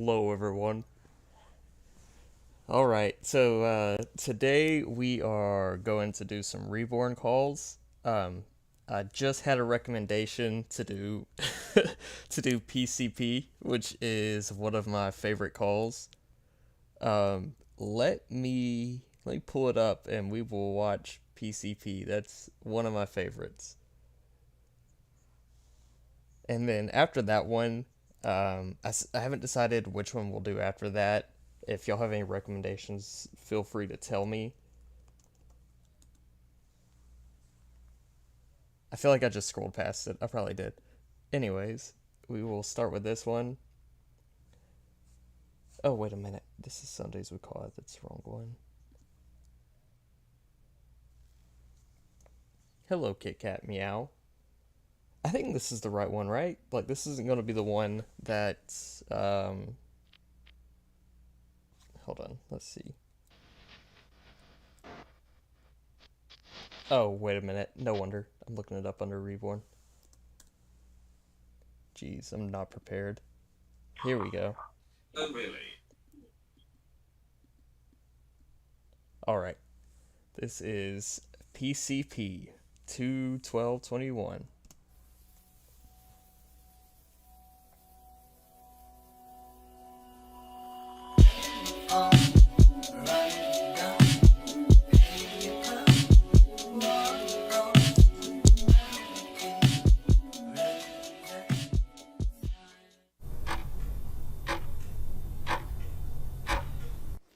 Hello, everyone. Alright, so today we are going to do some Reborne calls. I just had a recommendation to do to do PCP, which is one of my favorite calls. Let me pull it up and we will watch PCP. That's one of my favorites. And then after that one, I haven't decided which one we'll do after that. If y'all have any recommendations, feel free to tell me. I feel like I just scrolled past it. I probably did. Anyways, we will start with this one. Oh, wait a minute. This is Sundays we call it. That's the wrong one. Hello, Kit Kat Meow. I think this is the right one, right? Like, this isn't going to be the one that, hold on, let's see. Oh, wait a minute. No wonder. I'm looking it up under Reborn. Jeez, I'm not prepared. Here we go. Oh, really? Alright. This is PCP 2/12/21.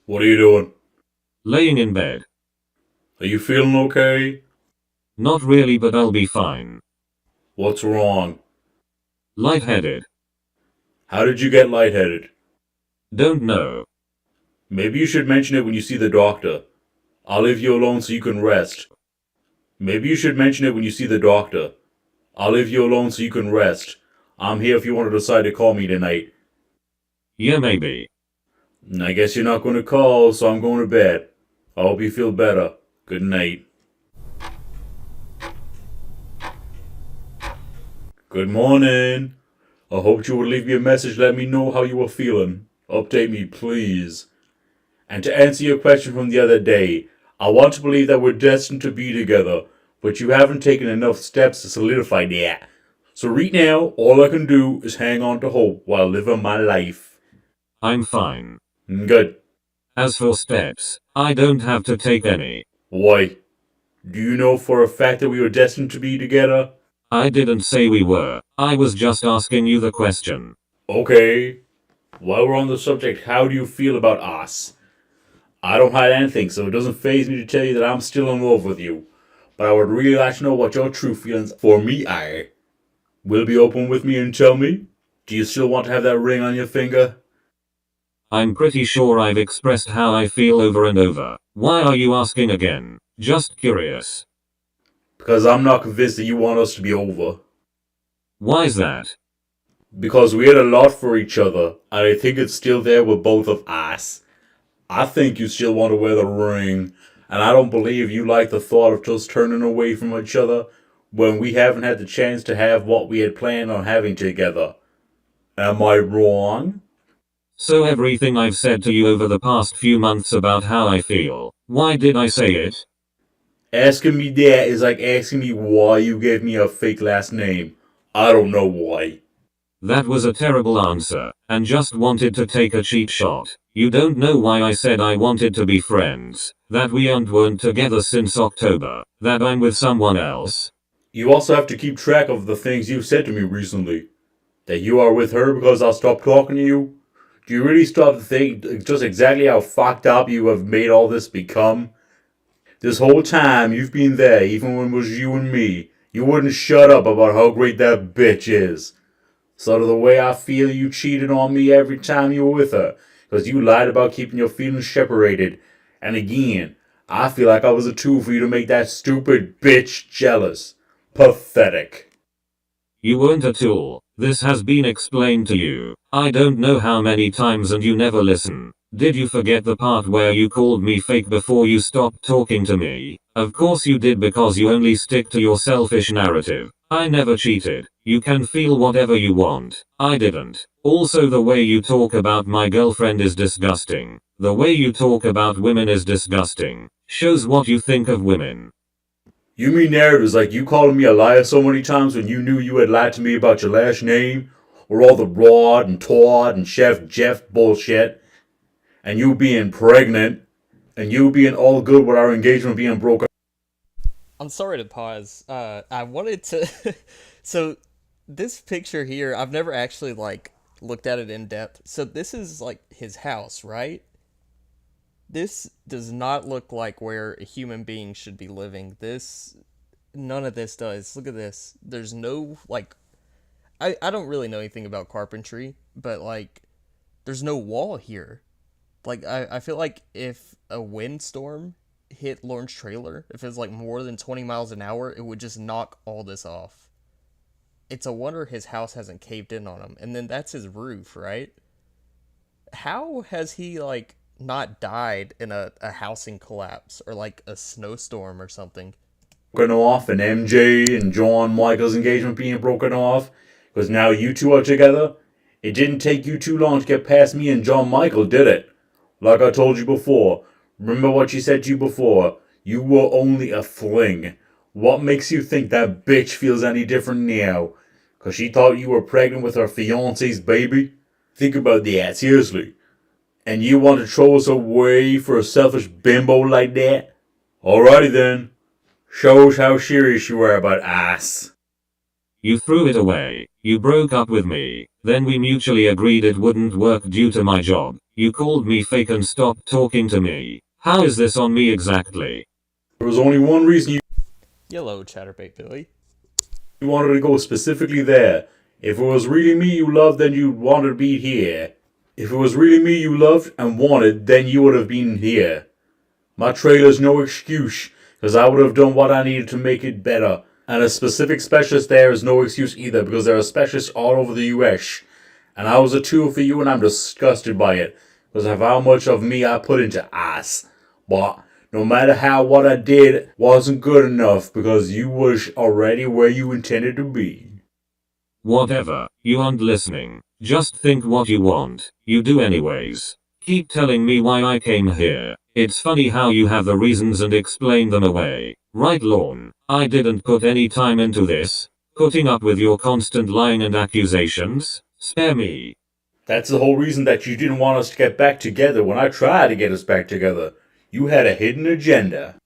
What are you doing? Laying in bed. Are you feeling okay? Not really, but I'll be fine. What's wrong? Lightheaded. How did you get lightheaded? Don't know. Maybe you should mention it when you see the doctor. I'll leave you alone so you can rest. Maybe you should mention it when you see the doctor. I'll leave you alone so you can rest. I'm here if you want to decide to call me tonight. Yeah, maybe. I guess you're not going to call, so I'm going to bed. I hope you feel better. Good night. Good morning. I hoped you would leave me a message letting me know how you were feeling. Update me, please. And to answer your question from the other day, I want to believe that we're destined to be together, but you haven't taken enough steps to solidify that. So right now, all I can do is hang on to hope while living my life. I'm fine. Good. As for steps, I don't have to take any. Why? Do you know for a fact that we were destined to be together? I didn't say we were. I was just asking you the question. Okay. While we're on the subject, how do you feel about us? I don't hide anything, so it doesn't faze me to tell you that I'm still in love with you. But I would really like to know what your true feelings for me are. Will be open with me and tell me? Do you still want to have that ring on your finger? I'm pretty sure I've expressed how I feel over and over. Why are you asking again? Just curious. Because I'm not convinced that you want us to be over. Why's that? Because we had a lot for each other, and I think it's still there with both of us. I think you still want to wear the ring, and I don't believe you like the thought of just turning away from each other when we haven't had the chance to have what we had planned on having together. Am I wrong? So everything I've said to you over the past few months about how I feel, why did I say it? Asking me that is like asking me why you gave me a fake last name. I don't know why. That was a terrible answer, and just wanted to take a cheap shot. You don't know why I said I wanted to be friends, that we weren't together since October, that I'm with someone else. You also have to keep track of the things you've said to me recently. That you are with her because I'll stop talking to you? Do you really stop to think just exactly how fucked up you have made all this become? This whole time you've been there, even when it was you and me, you wouldn't shut up about how great that bitch is. Sort of the way I feel you cheated on me every time you were with her, because you lied about keeping your feelings separated. And again, I feel like I was a tool for you to make that stupid bitch jealous. Pathetic. You weren't a tool. This has been explained to you. I don't know how many times and you never listen. Did you forget the part where you called me fake before you stopped talking to me? Of course you did, because you only stick to your selfish narrative. I never cheated. You can feel whatever you want. I didn't. Also, the way you talk about my girlfriend is disgusting. The way you talk about women is disgusting. Shows what you think of women. You mean narratives like you calling me a liar so many times when you knew you had lied to me about your last name? Or all the Rod and Todd and Chef Jeff bullshit? And you being pregnant? And you being all good with our engagement being broken? I'm sorry to pause. I wanted to. So, this picture here, I've never actually like looked at it in depth. So this is like his house, right? This does not look like where a human being should be living. None of this does. Look at this. There's no like. I don't really know anything about carpentry, but like, there's no wall here. Like I feel like if a windstorm hit Lorne's trailer, if it's like more than 20 miles an hour, it would just knock all this off. It's a wonder his house hasn't caved in on him. And then that's his roof, right? How has he like not died in a housing collapse or like a snowstorm or something? Broken off, and MJ and John Michael's engagement being broken off, because now you two are together. It didn't take you too long to get past me and John Michael, did it? Like I told you before. Remember what she said to you before. You were only a fling. What makes you think that bitch feels any different now? Because she thought you were pregnant with her fiance's baby? Think about that, seriously. And you want to throw us away for a selfish bimbo like that? Alrighty then. Shows how serious you are about ass. You threw it away. You broke up with me. Then we mutually agreed it wouldn't work due to my job. You called me fake and stopped talking to me. How is this on me exactly? There was only one reason YELLO, Chatterbait Billy. you wanted to go specifically there. If it was really me you loved, then you'd want to be here. If it was really me you loved and wanted, then you would have been here. My trailer's no excuse, because I would have done what I needed to make it better. And a specific specialist there is no excuse either, because there are specialists all over the US. And I was a tool for you, and I'm disgusted by it, because of how much of me I put into ass. But no matter how what I did wasn't good enough, because you was already where you intended to be. Whatever. You aren't listening. Just think what you want. You do anyways. Keep telling me why I came here. It's funny how you have the reasons and explain them away. Right, Lorne? I didn't put any time into this. Putting up with your constant lying and accusations? Spare me. That's the whole reason that you didn't want us to get back together when I tried to get us back together. You had a hidden agenda.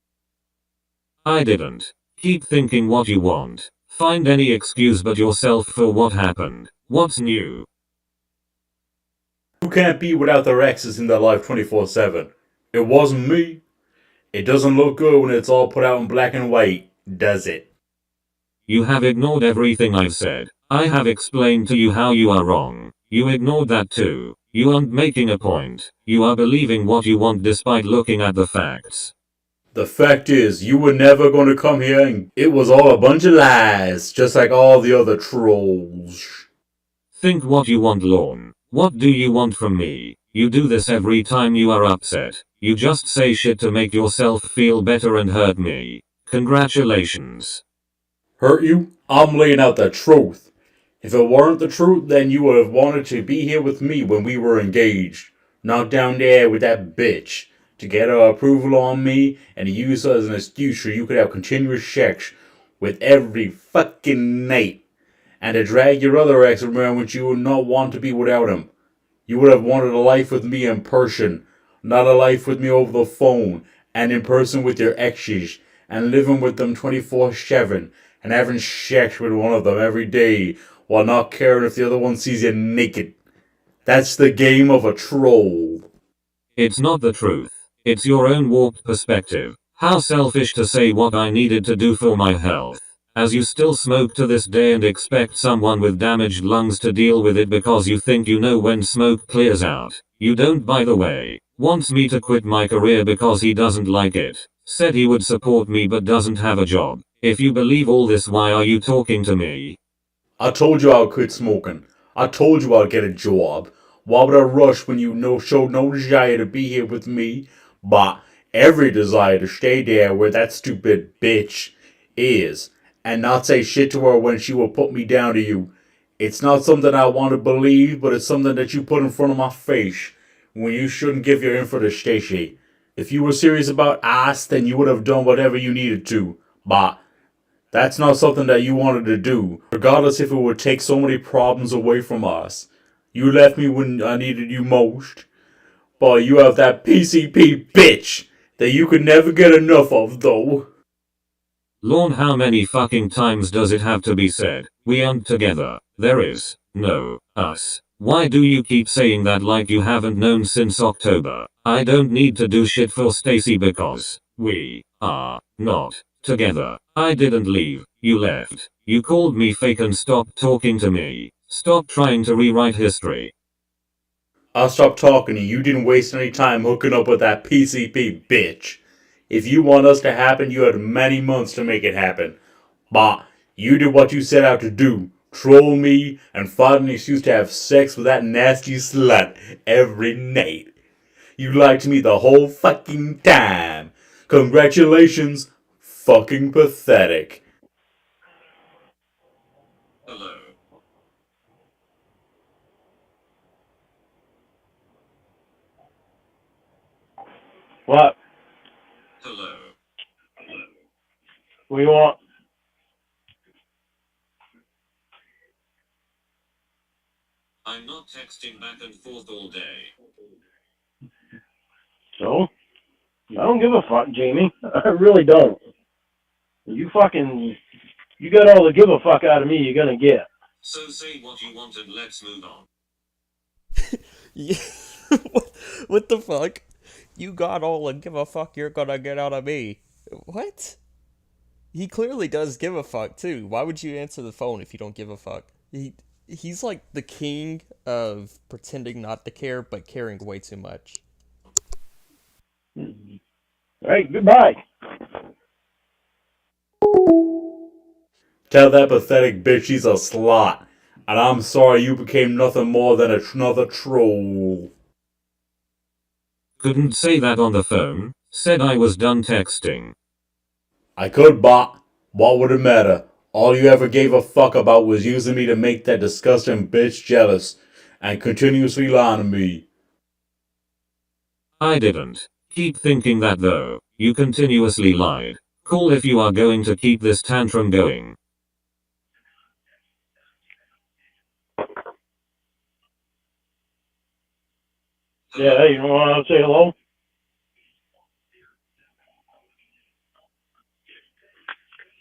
I didn't. Keep thinking what you want. Find any excuse but yourself for what happened. What's new? You can't be without their exes in their life 24/7. It wasn't me. It doesn't look good when it's all put out in black and white, does it? You have ignored everything I've said. I have explained to you how you are wrong. You ignored that too. You aren't making a point. You are believing what you want despite looking at the facts. The fact is, you were never going to come here and it was all a bunch of lies, just like all the other trolls. Think what you want, Lorne. What do you want from me? You do this every time you are upset. You just say shit to make yourself feel better and hurt me. Congratulations. Hurt you? I'm laying out the truth. If it weren't the truth, then you would have wanted to be here with me when we were engaged. Not down there with that bitch. To get her approval on me and to use her as an excuse so you could have continuous sex with every fucking night. And to drag your other ex around when you would not want to be without him. You would have wanted a life with me in person, not a life with me over the phone, and in person with your exes, and living with them 24/7, and having sex with one of them every day, while not caring if the other one sees you naked. That's the game of a troll. It's not the truth. It's your own warped perspective. How selfish to say what I needed to do for my health. As you still smoke to this day and expect someone with damaged lungs to deal with it because you think you know when smoke clears out. You don't, by the way. Wants me to quit my career because he doesn't like it. Said he would support me but doesn't have a job. If you believe all this, why are you talking to me? I told you I'll quit smoking. I told you I'll get a job. Why would I rush when you showed no desire to be here with me, but every desire to stay there where that stupid bitch is? and not say shit to her when she will put me down to you. It's not something I want to believe, but it's something that you put in front of my face when you shouldn't give your info to Stacy. If you were serious about us, then you would have done whatever you needed to. But that's not something that you wanted to do, regardless if it would take so many problems away from us. You left me when I needed you most. But you have that PCP bitch that you could never get enough of, though. Lorne, how many fucking times does it have to be said? We aren't together. There is no us. Why do you keep saying that like you haven't known since October? I don't need to do shit for Stacy because we are not together. I didn't leave. You left. You called me fake and stopped talking to me. Stop trying to rewrite history. I'll stop talking to you. You didn't waste any time hooking up with that PCP bitch. If you want us to happen, you had many months to make it happen. But you did what you set out to do. Troll me and find an excuse to have sex with that nasty slut every night. You lied to me the whole fucking time. Congratulations. Fucking pathetic. Hello. What? Hello. What do you want? I'm not texting back and forth all day. So? I don't give a fuck, Jamie. I really don't. You got all the give a fuck out of me you're gonna get. So say what you want and let's move on. Yeah. What the fuck? You got all the give a fuck you're gonna get out of me. What? He clearly does give a fuck too. Why would you answer the phone if you don't give a fuck? He's like the king of pretending not to care but caring way too much. Alright, goodbye. Tell that pathetic bitch she's a slut. And I'm sorry you became nothing more than another troll. Couldn't say that on the phone. Said I was done texting. I could, but what would it matter? All you ever gave a fuck about was using me to make that disgusting bitch jealous and continuously lying to me. I didn't. Keep thinking that though. You continuously lied. Call if you are going to keep this tantrum going. Yeah, you want to say hello?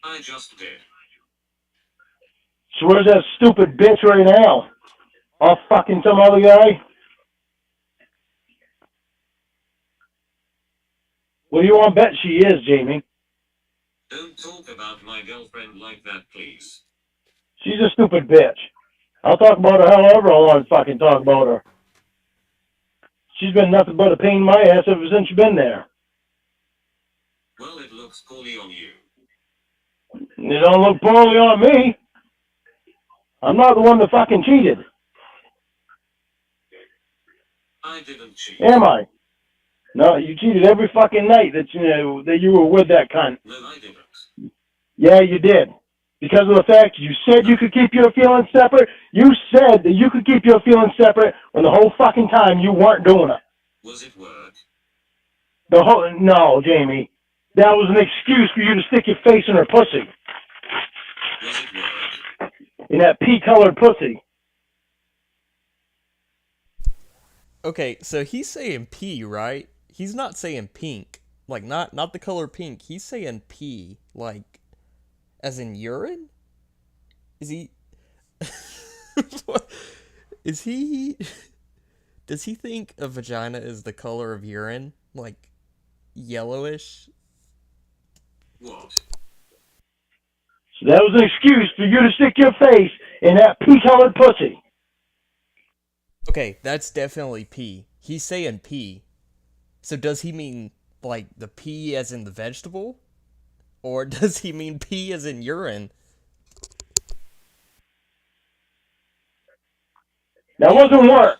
I just did. So where's that stupid bitch right now? Off fucking some other guy? What do you want to bet she is, Jamie? Don't talk about my girlfriend like that, please. She's a stupid bitch. I'll talk about her however I want to fucking talk about her. She's been nothing but a pain in my ass ever since she's been there. Well, it looks poorly on you. It don't look poorly on me. I'm not the one that fucking cheated. I didn't cheat. Am I? No, you cheated every fucking night that you were with that cunt. No, I didn't. Yeah, you did. Because of the fact you said you could keep your feelings separate. You said that you could keep your feelings separate when the whole fucking time you weren't doing it. Was it work? No, Jamie. That was an excuse for you to stick your face in her pussy. Was it work? In that pea-colored pussy. Okay, so he's saying pee, right? He's not saying pink. Like, not the color pink. He's saying pee. Like, as in urine? Is he... Is he... Does he think a vagina is the color of urine? Like, yellowish? What? So that was an excuse for you to stick your face in that pea-colored pussy. Okay, that's definitely pee. He's saying pee. So does he mean, like, the pea as in the vegetable? Or does he mean pee as in urine? That wasn't work.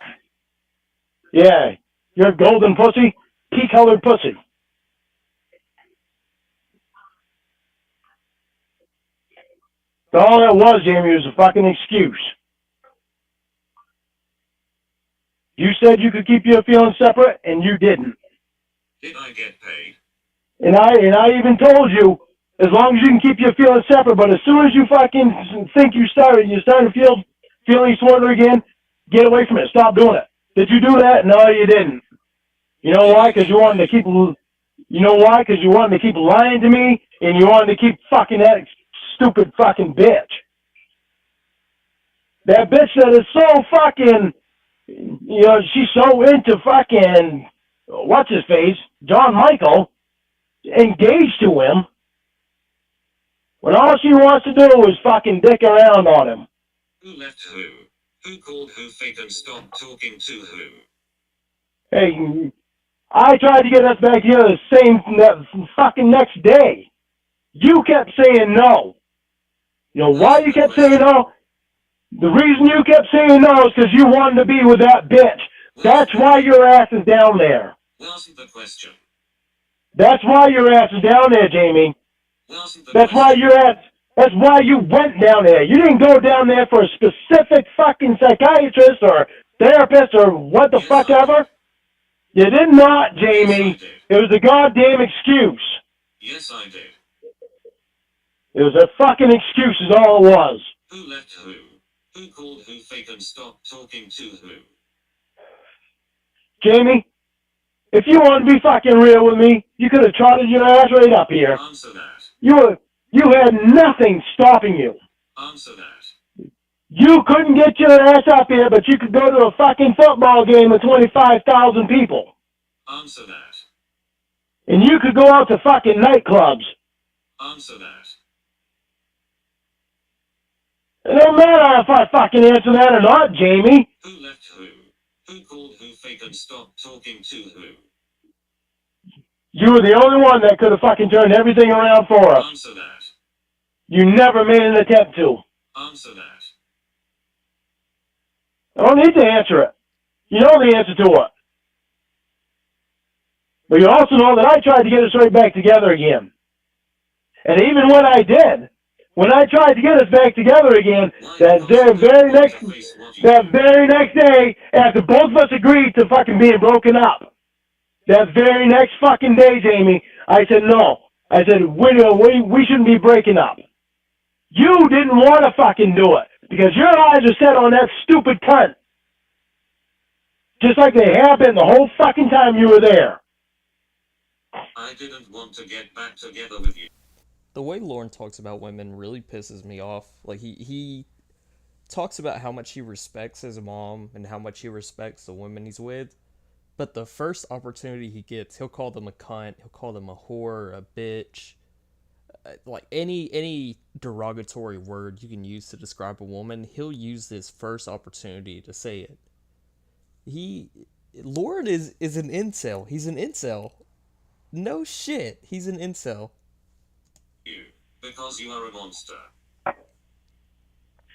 Yeah, your golden pussy, pea-colored pussy. So all that was, Jamie, was a fucking excuse. You said you could keep your feelings separate, and you didn't. Did I get paid? And I even told you, as long as you can keep your feelings separate, but as soon as you fucking think you're starting to feel feelings toward her again, get away from it. Stop doing it. Did you do that? No, you didn't. You know why? Because you wanted to keep. You know why? Because you wanted to keep lying to me, and you wanted to keep fucking that stupid fucking bitch. That bitch that is so fucking. You know, she's so into fucking. What's his face? John Michael. Engaged to him. When all she wants to do is fucking dick around on him. Who left who? Who called who fake and stopped talking to who? Hey, I tried to get us back here the fucking next day. You kept saying no. You know why you kept saying no? The reason you kept saying no is because you wanted to be with that bitch. That's why your ass is down there. Wasn't the question. That's why your ass is down there, Jamie. That's why that's why you went down there. You didn't go down there for a specific fucking psychiatrist or therapist or what the fuck ever. You did not, Jamie. Yes, it was a goddamn excuse. Yes, I did. It was a fucking excuse is all it was. Who left who? Who called who fake and stopped talking to who? Jamie, if you wanted to be fucking real with me, you could have trotted your ass right up here. Answer that. You had nothing stopping you. Answer that. You couldn't get your ass up here, but you could go to a fucking football game with 25,000 people. Answer that. And you could go out to fucking nightclubs. Answer that. It don't matter if I fucking answer that or not, Jamie. Who left who? Who called who fake and stopped talking to who? You were the only one that could have fucking turned everything around for us. Answer that. You never made an attempt to. Answer that. I don't need to answer it. You know the answer to it. But you also know that I tried to get us right back together again. And even when I did, when I tried to get us back together again, that very next day, after both of us agreed to fucking being broken up, that very next fucking day, Jamie, I said no. I said, we shouldn't be breaking up. You didn't want to fucking do it because your eyes are set on that stupid cunt. Just like they have been the whole fucking time you were there. I didn't want to get back together with you. The way Lorne talks about women really pisses me off. Like, he talks about how much he respects his mom and how much he respects the women he's with. But the first opportunity he gets, he'll call them a cunt, he'll call them a whore, a bitch. Like, any derogatory word you can use to describe a woman, he'll use this first opportunity to say it. Lorne is an incel. He's an incel. No shit, he's an incel. Because you are a monster.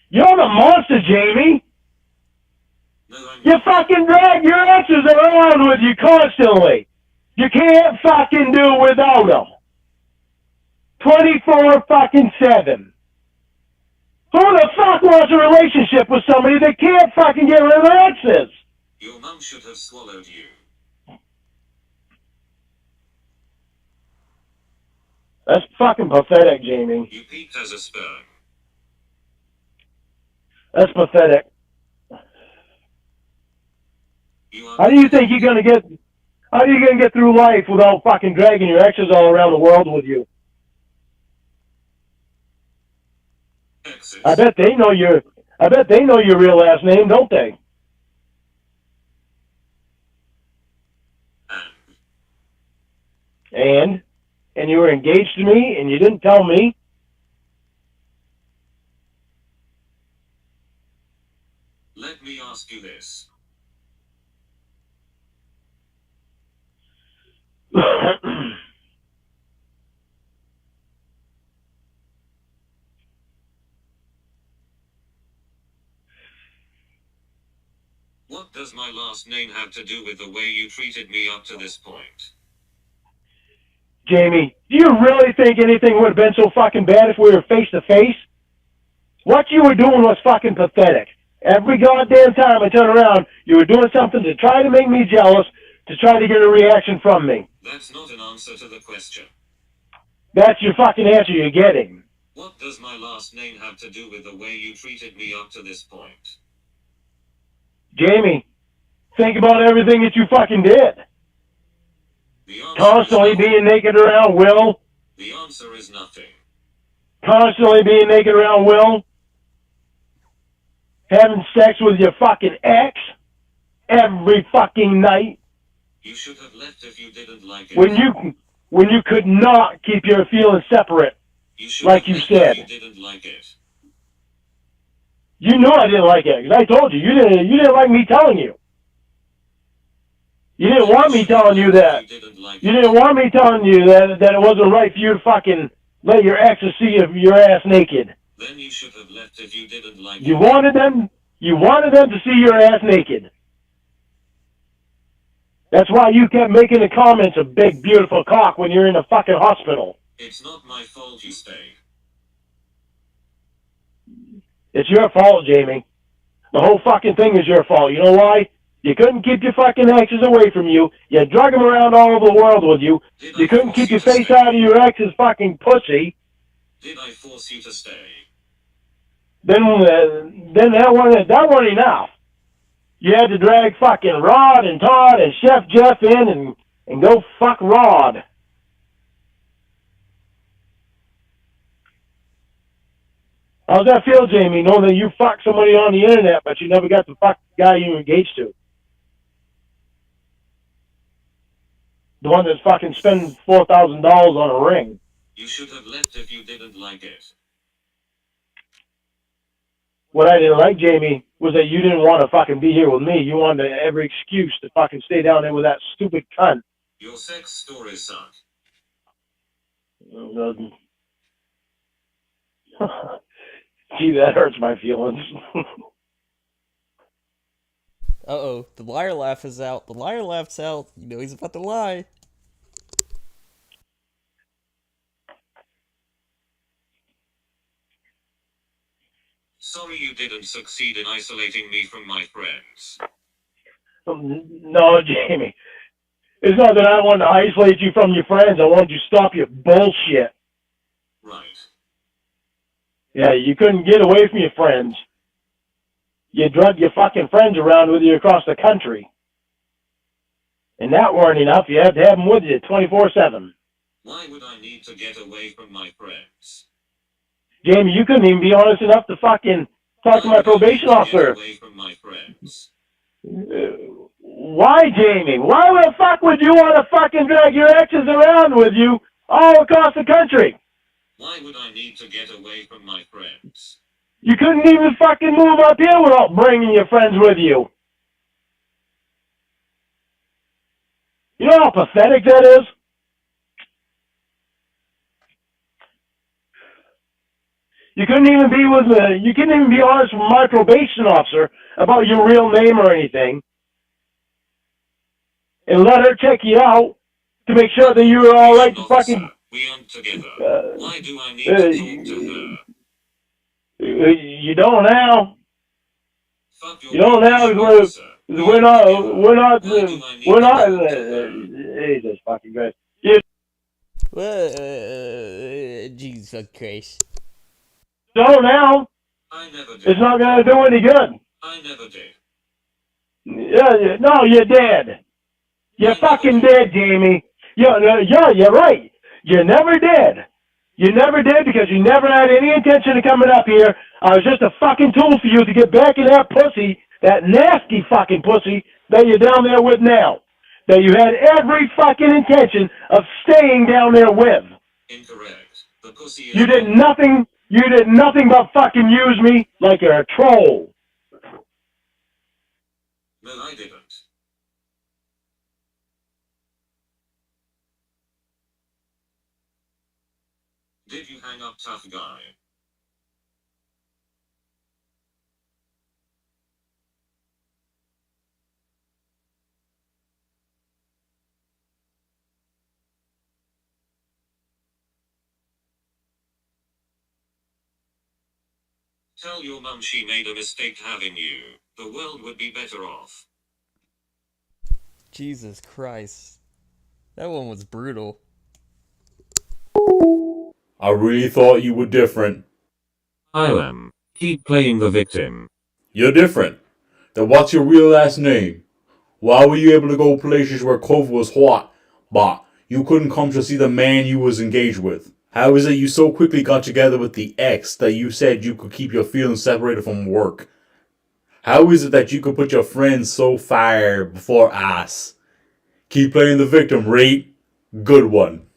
You're the monster, Jamie. No, I'm You not. fucking drag your exes around with you constantly. You can't fucking do without them. 24 fucking 7. Who the fuck wants a relationship with somebody that can't fucking get rid of their exes? Your mum should have swallowed you. That's fucking pathetic, Jamie. You peaked as a sperm. That's pathetic. How do you think you're gonna get? How are you gonna get through life without fucking dragging your exes all around the world with you? Exes. I bet they know your real last name, don't they? And you were engaged to me, and you didn't tell me. Let me ask you this. What does my last name have to do with the way you treated me up to this point? Jamie, do you really think anything would have been so fucking bad if we were face to face? What you were doing was fucking pathetic. Every goddamn time I turn around, you were doing something to try to make me jealous, to try to get a reaction from me. That's not an answer to the question. That's your fucking answer you're getting. What does my last name have to do with the way you treated me up to this point? Jamie, think about everything that you fucking did. The answer Constantly is nothing. being naked around Will. The answer is nothing. Constantly being naked around Will. Having sex with your fucking ex every fucking night. You should have left if you didn't like it. When you could not keep your feelings separate, like you said. You didn't like it. You know I didn't like it, because I told you. You didn't like me telling you. You didn't want me telling you that. You didn't want me telling you that it wasn't right for you to fucking let your exes see your ass naked. Then you should have left if you didn't like You it. wanted them to see your ass naked. That's why you kept making the comments of big, beautiful cock when you're in a fucking hospital. It's not my fault you stayed. It's your fault, Jamie. The whole fucking thing is your fault. You know why? You couldn't keep your fucking exes away from you. You drug them around all over the world with you. You couldn't keep your face out of your ex's fucking pussy. Did I force you to stay? Then that wasn't enough. You had to drag fucking Rod and Todd and Chef Jeff in and go fuck Rod. How's that feel, Jamie, knowing that you fucked somebody on the internet, but you never got to fuck the guy you engaged to? The one that's fucking spending $4,000 on a ring. You should have left if you didn't like it. What I didn't like, Jamie, was that you didn't want to fucking be here with me. You wanted every excuse to fucking stay down there with that stupid cunt. Your sex stories suck. Gee, that hurts my feelings. Uh-oh, the liar laugh is out. The liar laugh's out. You know he's about to lie. Sorry you didn't succeed in isolating me from my friends. No, Jamie. It's not that I wanted to isolate you from your friends. I wanted you to stop your bullshit. Right. Yeah, you couldn't get away from your friends. You drug your fucking friends around with you across the country. And that weren't enough. You had to have them with you 24/7. Why would I need to get away from my friends? Jamie, you couldn't even be honest enough to fucking talk to my probation officer. Get away from my friends. Why, Jamie? Why the fuck would you want to fucking drag your exes around with you all across the country? Why would I need to get away from my friends? You couldn't even fucking move up here without bringing your friends with you. You know how pathetic that is? You couldn't even be honest with my probation officer about your real name or anything. And let her check you out to make sure that you were all right to fucking... We aren't together. Why do I need to talk to her? You don't now. Fuck your You don't now because we're not, Jesus fucking Christ. Jesus Christ. Don't now. I never did. It's not going to do any good. I never did. Yeah, no, you're dead. You're fucking dead, Jamie. Yeah, you're right. You never did. You never did because you never had any intention of coming up here. I was just a fucking tool for you to get back in that pussy, that nasty fucking pussy that you're down there with now. That you had every fucking intention of staying down there with. Incorrect. The pussy is... You did nothing but fucking use me like you're a troll. No, I didn't. Did you hang up, tough guy? Tell your mum she made a mistake having you. The world would be better off. Jesus Christ. That one was brutal. I really thought you were different. I am. Keep playing the victim. You're different. Then what's your real last name? Why were you able to go places where Clover was hot, but you couldn't come to see the man you was engaged with? How is it you so quickly got together with the ex that you said you could keep your feelings separated from work? How is it that you could put your friends so far before us? Keep playing the victim, Reed. Good one.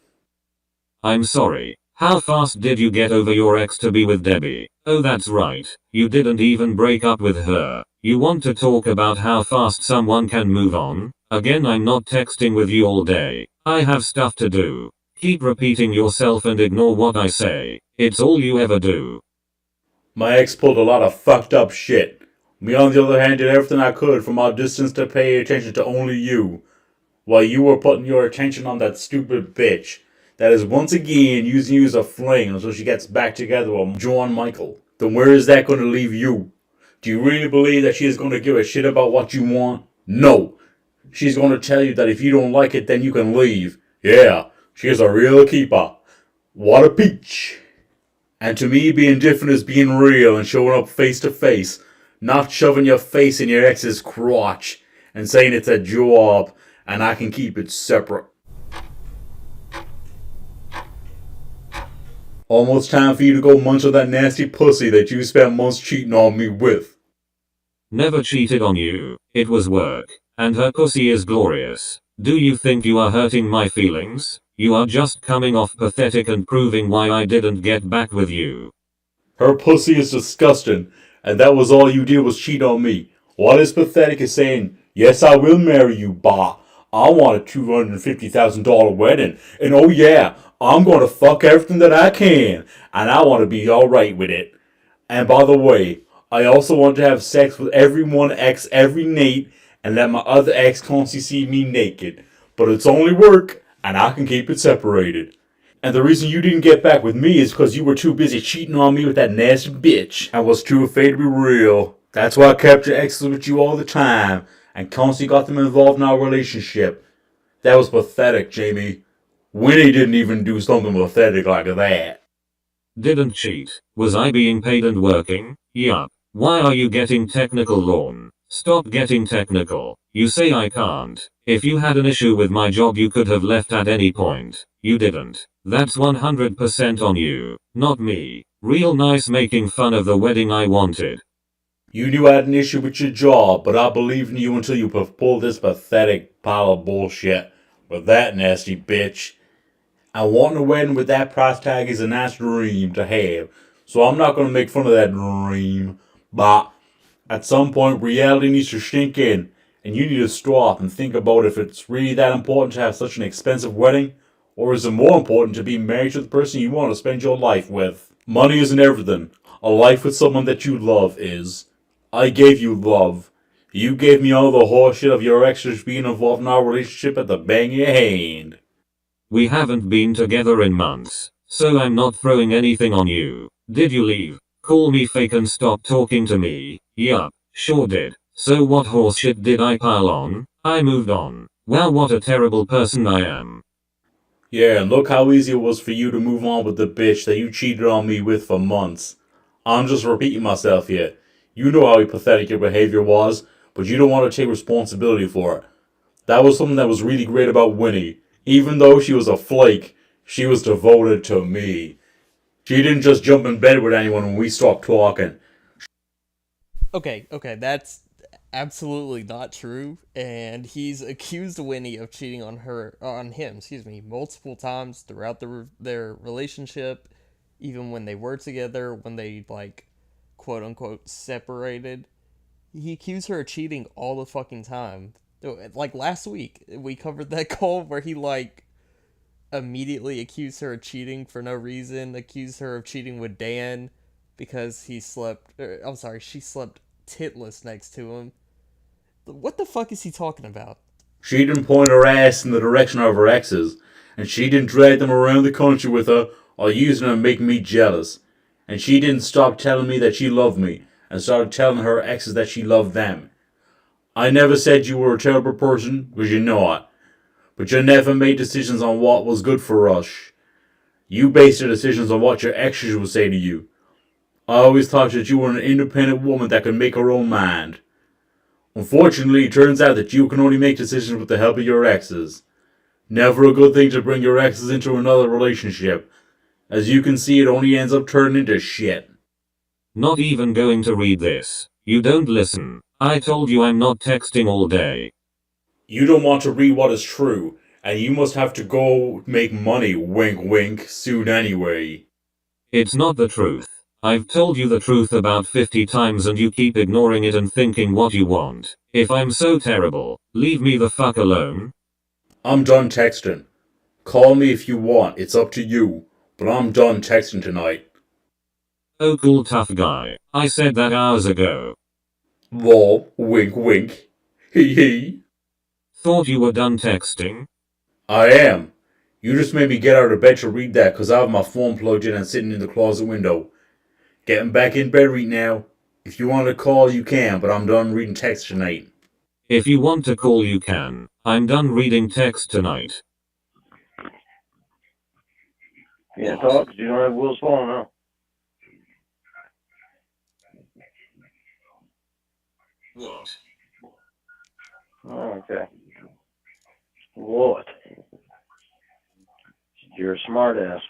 I'm sorry. How fast did you get over your ex to be with Debbie? Oh, that's right. You didn't even break up with her. You want to talk about how fast someone can move on? Again, I'm not texting with you all day. I have stuff to do. Keep repeating yourself and ignore what I say. It's all you ever do. My ex pulled a lot of fucked up shit. Me, on the other hand, did everything I could from our distance to pay attention to only you, while you were putting your attention on that stupid bitch that is once again using you as a fling until she gets back together with John Michael. Then where is that going to leave you? Do you really believe that she is going to give a shit about what you want? No. She's going to tell you that if you don't like it, then you can leave. Yeah, she is a real keeper. What a peach. And to me, being different is being real and showing up face to face, not shoving your face in your ex's crotch and saying it's a job and I can keep it separate. Almost time for you to go munch on that nasty pussy that you spent months cheating on me with. Never cheated on you. It was work. And her pussy is glorious. Do you think you are hurting my feelings? You are just coming off pathetic and proving why I didn't get back with you. Her pussy is disgusting, and that was all you did was cheat on me. What is pathetic is saying, yes, I will marry you, bah. I want a $250,000 wedding, and oh yeah, I'm gonna fuck everything that I can, and I want to be alright with it. And by the way, I also want to have sex with every one ex every night, and let my other ex constantly see me naked. But it's only work, and I can keep it separated. And the reason you didn't get back with me is because you were too busy cheating on me with that nasty bitch and was too afraid to be real. That's why I kept your exes with you all the time and constantly got them involved in our relationship. That was pathetic, Jamie. Winnie didn't even do something pathetic like that. Didn't cheat. Was I being paid and working? Yup. Why are you getting technical, Lorne? Stop getting technical. You say I can't. If you had an issue with my job you could have left at any point. You didn't. That's 100% on you, not me. Real nice making fun of the wedding I wanted. You knew I had an issue with your job, but I believed in you until you pulled this pathetic pile of bullshit with that nasty bitch. And wanting a wedding with that price tag is a nice dream to have, so I'm not going to make fun of that dream. But at some point, reality needs to sink in, and you need to stop and think about if it's really that important to have such an expensive wedding, or is it more important to be married to the person you want to spend your life with? Money isn't everything. A life with someone that you love is. I gave you love. You gave me all the horseshit of your exes being involved in our relationship at the bang of your hand. We haven't been together in months, so I'm not throwing anything on you. Did you leave? Call me fake and stop talking to me? Yup, sure did. So what horseshit did I pile on? I moved on. Wow, what a terrible person I am. Yeah, and look how easy it was for you to move on with the bitch that you cheated on me with for months. I'm just repeating myself here. You know how pathetic your behavior was, but you don't want to take responsibility for it. That was something that was really great about Winnie. Even though she was a flake, she was devoted to me. She didn't just jump in bed with anyone when we stopped talking. Okay, that's absolutely not true, and he's accused Winnie of cheating on him, multiple times throughout their relationship, even when they were together, when they like quote unquote separated. He accused her of cheating all the fucking time. Like last week, we covered that call where he like immediately accused her of cheating for no reason, accused her of cheating with Dan because she slept titless next to him. What the fuck is he talking about? She didn't point her ass in the direction of her exes, and she didn't drag them around the country with her or using them to make me jealous. And she didn't stop telling me that she loved me and started telling her exes that she loved them. I never said you were a terrible person, because you're not. But you never made decisions on what was good for us. You based your decisions on what your exes would say to you. I always thought that you were an independent woman that could make her own mind. Unfortunately, it turns out that you can only make decisions with the help of your exes. Never a good thing to bring your exes into another relationship. As you can see, it only ends up turning into shit. Not even going to read this. You don't listen. I told you I'm not texting all day. You don't want to read what is true, and you must have to go make money, wink wink, soon anyway. It's not the truth. I've told you the truth about 50 times and you keep ignoring it and thinking what you want. If I'm so terrible, leave me the fuck alone. I'm done texting. Call me if you want, it's up to you. But I'm done texting tonight. Oh cool tough guy. I said that hours ago. Lol, wink wink. Hee hee. Thought you were done texting? I am. You just made me get out of bed to read that because I have my phone plugged in and sitting in the closet window. Getting back in bed right now. If you want to call, you can, but I'm done reading text tonight. If you want to call you can. I'm done reading text tonight. You can't talk because you don't have Will's phone now. What? Oh, okay. What? You're a smart ass.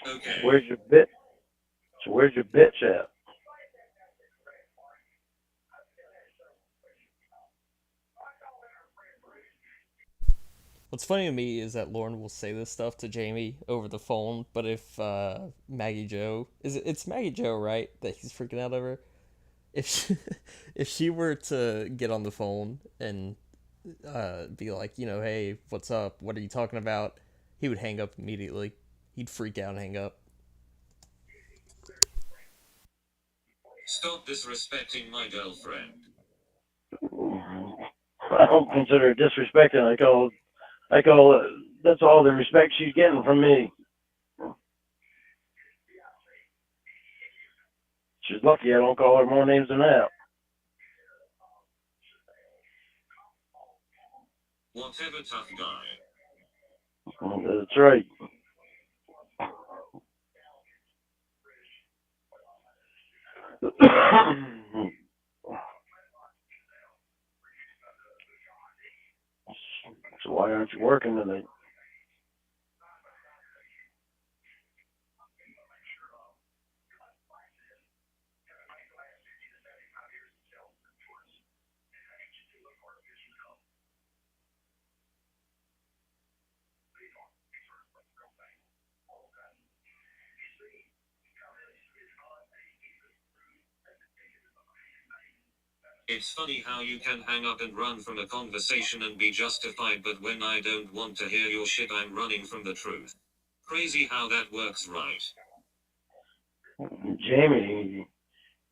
Okay. Where's your bitch? So where's your bitch at? What's funny to me is that Lorne will say this stuff to Jamie over the phone, but if Maggie Joe it's Maggie Joe, right? That he's freaking out over. If she, if she were to get on the phone and be like, hey, what's up? What are you talking about? He would hang up immediately. He'd freak out and hang up. Stop disrespecting my girlfriend. I don't consider it disrespecting. I call it, that's all the respect she's getting from me. She's lucky I don't call her more names than that. Whatever tough guy. That's right. So why aren't you working tonight? It's funny how you can hang up and run from a conversation and be justified, but when I don't want to hear your shit, I'm running from the truth. Crazy how that works, right? Jamie,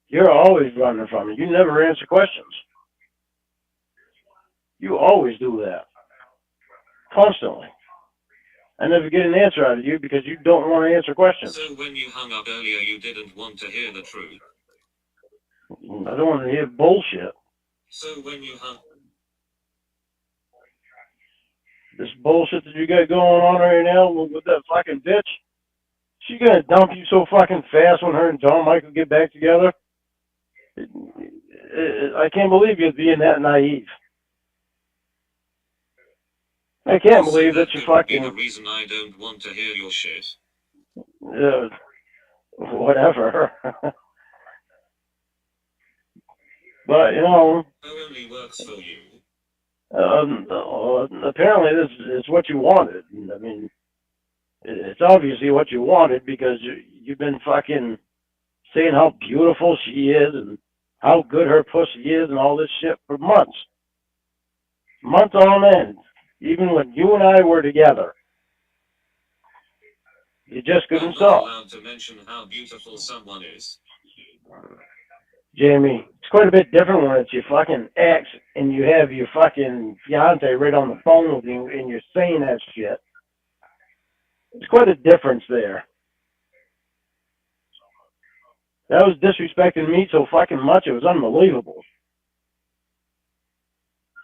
you're always running from it. You never answer questions. You always do that. Constantly. I never get an answer out of you because you don't want to answer questions. So when you hung up earlier, you didn't want to hear the truth. I don't want to hear bullshit. So when you hung... This bullshit that you got going on right now with that fucking bitch, she gonna dump you so fucking fast when her and John Michael get back together. I can't believe you're being that naive. I can't believe that you fucking... the reason I don't want to hear your shit. Whatever. But, only works for you. Apparently this is what you wanted. I mean, it's obviously what you wanted because you've been fucking saying how beautiful she is and how good her pussy is and all this shit for months. Months on end. Even when you and I were together. You just couldn't stop. I'm not allowed to mention how beautiful someone is. Jamie, it's quite a bit different when it's your fucking ex and you have your fucking fiance right on the phone with you and you're saying that shit. There's quite a difference there. That was disrespecting me so fucking much, it was unbelievable.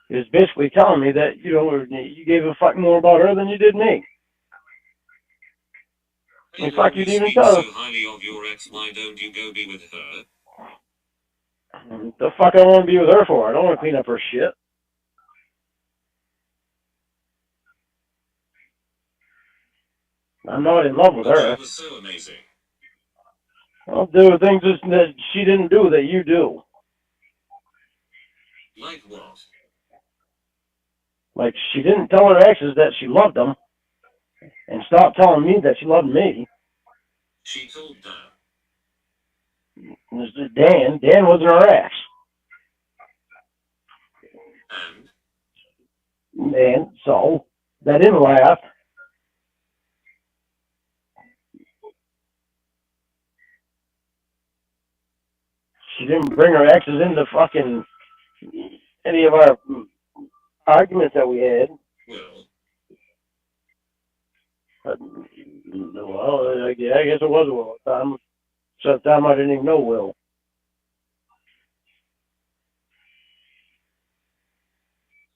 He was basically telling me that, you know, you gave a fuck more about her than you did me. I mean, fuck, you didn't even tell her. So highly of your ex, why don't you go be with her? The fuck I want to be with her for? I don't want to clean up her shit. I'm not in love with her. That was so amazing. I'll do things that she didn't do that you do. Like what? Like, she didn't tell her exes that she loved them, and stopped telling me that she loved me. She told Dan. Dan wasn't her ex. And so, that didn't last. She didn't bring her exes into fucking any of our arguments that we had. Well, yeah, I guess it was Will at the time. So at the time I didn't even know Will.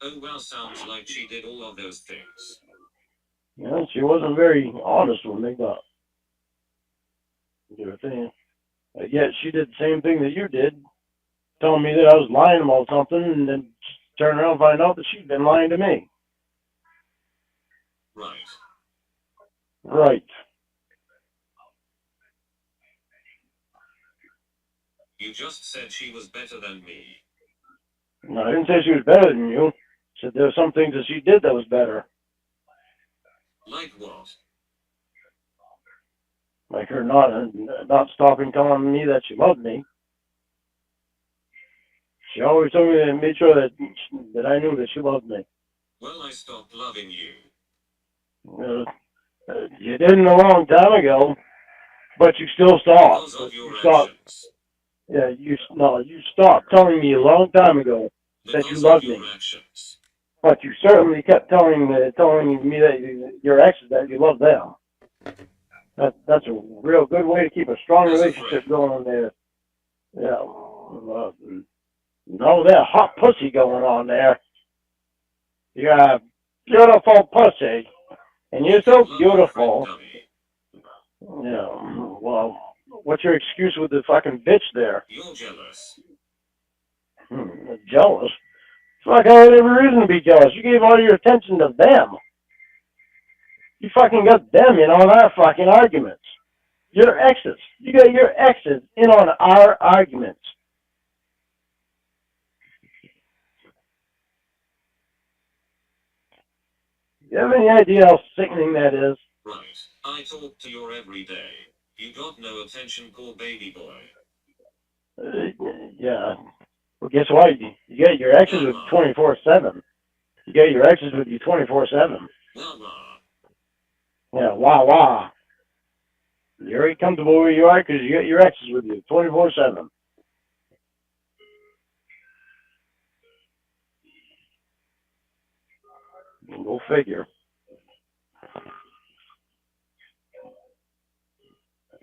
Oh well, sounds like she did all of those things. Yeah, she wasn't very honest with me, but yet she did the same thing that you did, telling me that I was lying about something, and then turn around and find out that she'd been lying to me. Right. You just said she was better than me. No, I didn't say she was better than you. I said there were some things that she did that was better. Like what? Like her not stopping telling me that she loved me. She always told me and made sure that I knew that she loved me. Well, I stopped loving you. You didn't a long time ago, but you still stopped. Because of your actions. Yeah, you stopped telling me a long time ago that you loved me. Actions. But you certainly kept telling me that your exes that you love them. That's a real good way to keep a strong relationship going on there. Yeah. No, that hot pussy going on there. You got a beautiful pussy. And you're so beautiful. Yeah, well, what's your excuse with the fucking bitch there? You're jealous. Jealous? Fuck, I had every reason to be jealous. You gave all your attention to them. You fucking got them in on our fucking arguments. Your exes. You got your exes in on our arguments. You have any idea how sickening that is? Right. I talk to you every day. You got no attention, poor baby boy. Yeah. Well, guess what? You got your exes with you 24/7. You got your exes with you 24/7. Yeah, wah. You're very comfortable where you are because you got your exes with you 24/7. Go figure.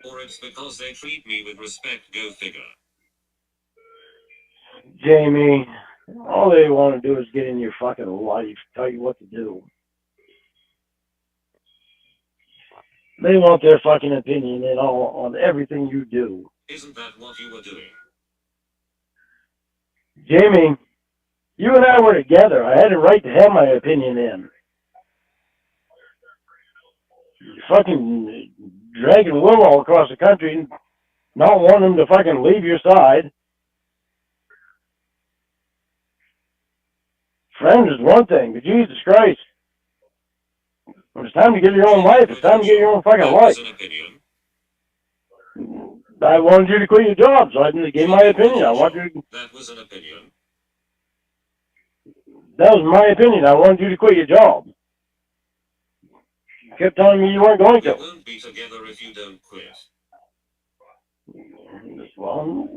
Or it's because they treat me with respect, go figure. Jamie, all they want to do is get in your fucking life, tell you what to do. They want their fucking opinion and all on everything you do. Isn't that what you were doing? Jamie, you and I were together. I had a right to have my opinion in. You fucking dragging Will all across the country, not wanting him to fucking leave your side. Friends is one thing, but Jesus Christ. When it's time to get your own life, it's time to get your own fucking life. I wanted you to quit your job, so I gave my opinion. That was an opinion. That was my opinion. I wanted you to quit your job. You kept telling me you weren't going to. We won't be together if you don't quit. Well,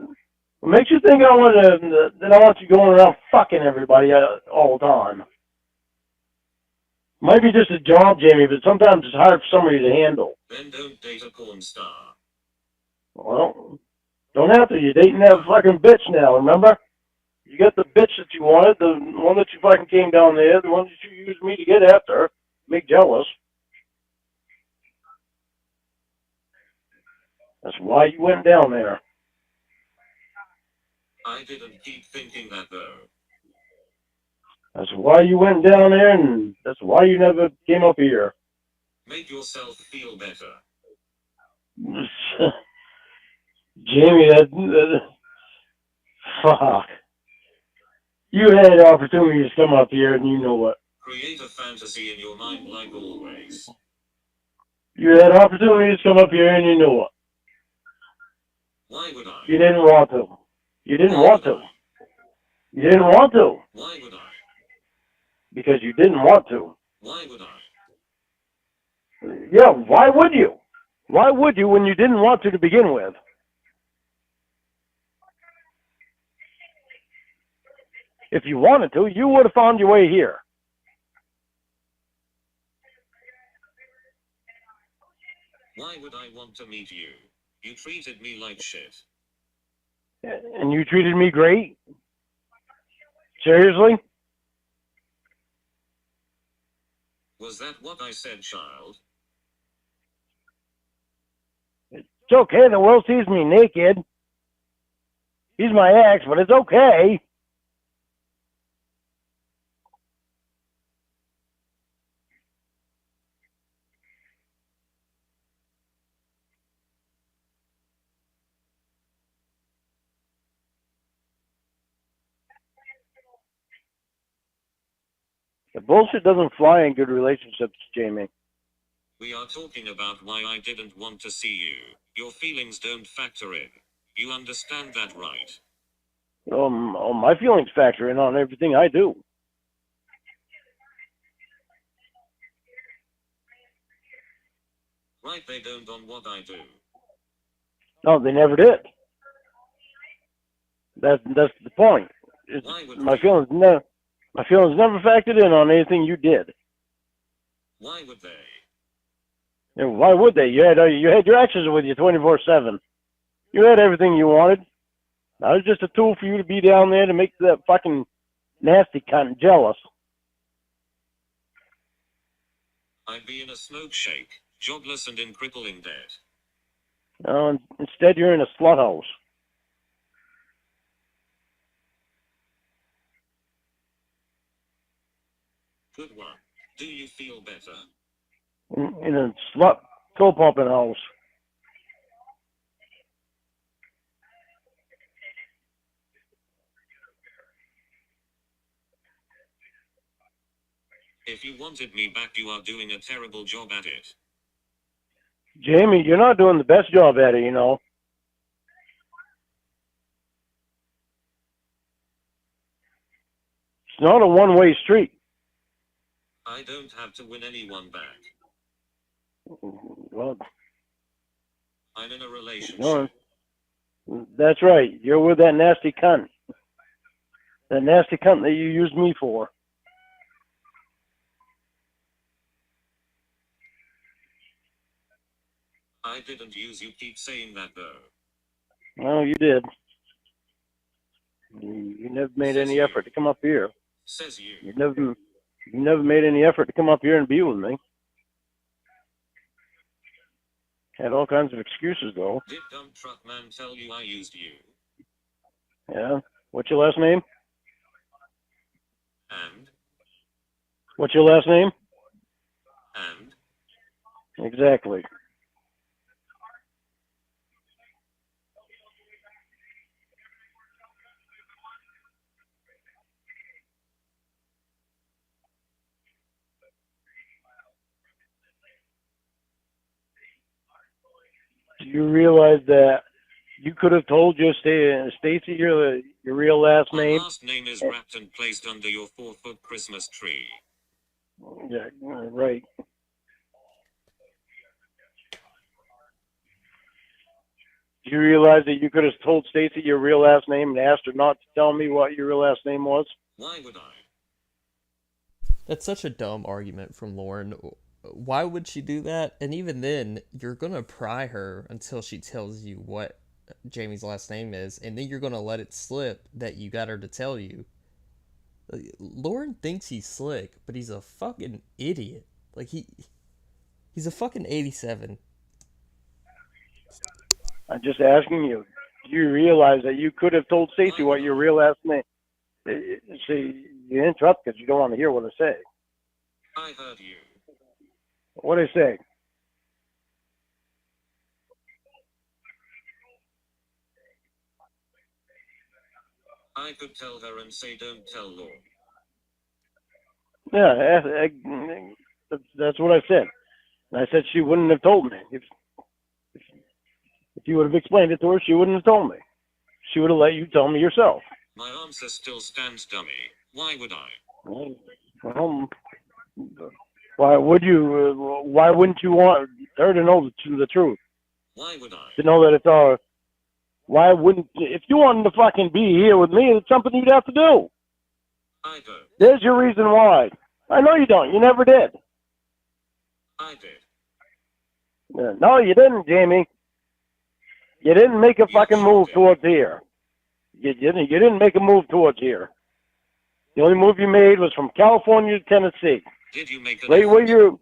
What makes you think I want to, that I want you going around fucking everybody all the time? Might be just a job, Jamie, but sometimes it's hard for somebody to handle. Then don't date a porn star. Well, don't have to. You're dating that fucking bitch now, remember? You got the bitch that you wanted, the one that you fucking came down there, the one that you used me to get after, make jealous. That's why you went down there. I didn't keep thinking that though. That's why you went down there, and that's why you never came up here. Make yourself feel better. Jamie, fuck. You had opportunities to come up here, and you know what. Create a fantasy in your mind like always. You had opportunities to come up here, and you know what. Why would I? You didn't want to. You didn't want to. You didn't want to. Why would I? Because you didn't want to. Why would I? Yeah, why would you? Why would you when you didn't want to begin with? If you wanted to, you would have found your way here. Why would I want to meet you? You treated me like shit. And you treated me great? Seriously? Was that what I said, child? It's okay, the world sees me naked. He's my ex, but it's okay. The bullshit doesn't fly in good relationships, Jamie. We are talking about why I didn't want to see you. Your feelings don't factor in. You understand that, right? My feelings factor in on everything I do. Right, they don't on what I do. No, they never did. That's the point. My feelings never factored in on anything you did. Why would they? Yeah, why would they? You had your exes with you 24/7. You had everything you wanted. I was just a tool for you to be down there to make that fucking nasty cunt jealous. I'd be in a smoke shake, jobless and in crippling debt. Instead, you're in a slut house. Good one. Do you feel better? In a slut toe-pumping house. If you wanted me back, you are doing a terrible job at it. Jamie, you're not doing the best job at it, you know. It's not a one-way street. I don't have to win anyone back. Well, I'm in a relationship. No, that's right. You're with that nasty cunt. That nasty cunt that you used me for. I didn't use you. Keep saying that though. Well, you did. You never made any effort to come up here. Says you. You never made any effort to come up here and be with me. Had all kinds of excuses though. Did dump truck man tell you I used you? Yeah. What's your last name? And? What's your last name? And? Exactly. Do you realize that you could have told your Stacy your real last name? My last name is wrapped and placed under your 4-foot Christmas tree. Yeah, right. Do you realize that you could have told Stacy your real last name and asked her not to tell me what your real last name was? Why would I? That's such a dumb argument from Lorne. Why would she do that? And even then, you're gonna pry her until she tells you what Jamie's last name is, and then you're gonna let it slip that you got her to tell you. Lorne thinks he's slick, but he's a fucking idiot. Like he's a fucking 87. I'm just asking you. Do you realize that you could have told Stacy what your real last name? See, you interrupt because you don't want to hear what I say. I heard you. What I say? I could tell her and say don't tell Lorne. Yeah, that's what I said. And I said she wouldn't have told me. If you would have explained it to her, she wouldn't have told me. She would have let you tell me yourself. My answer still stands, dummy. Why would I? Well, why would you? Why wouldn't you want her to know the truth? Why would I? To know that it's all. Why wouldn't? If you wanted to fucking be here with me, it's something you'd have to do. I don't. There's your reason why. I know you don't. You never did. I did. No, you didn't, Jamie. You didn't make a fucking move towards here. You didn't make a move towards here. The only move you made was from California to Tennessee. Did you make an right effort?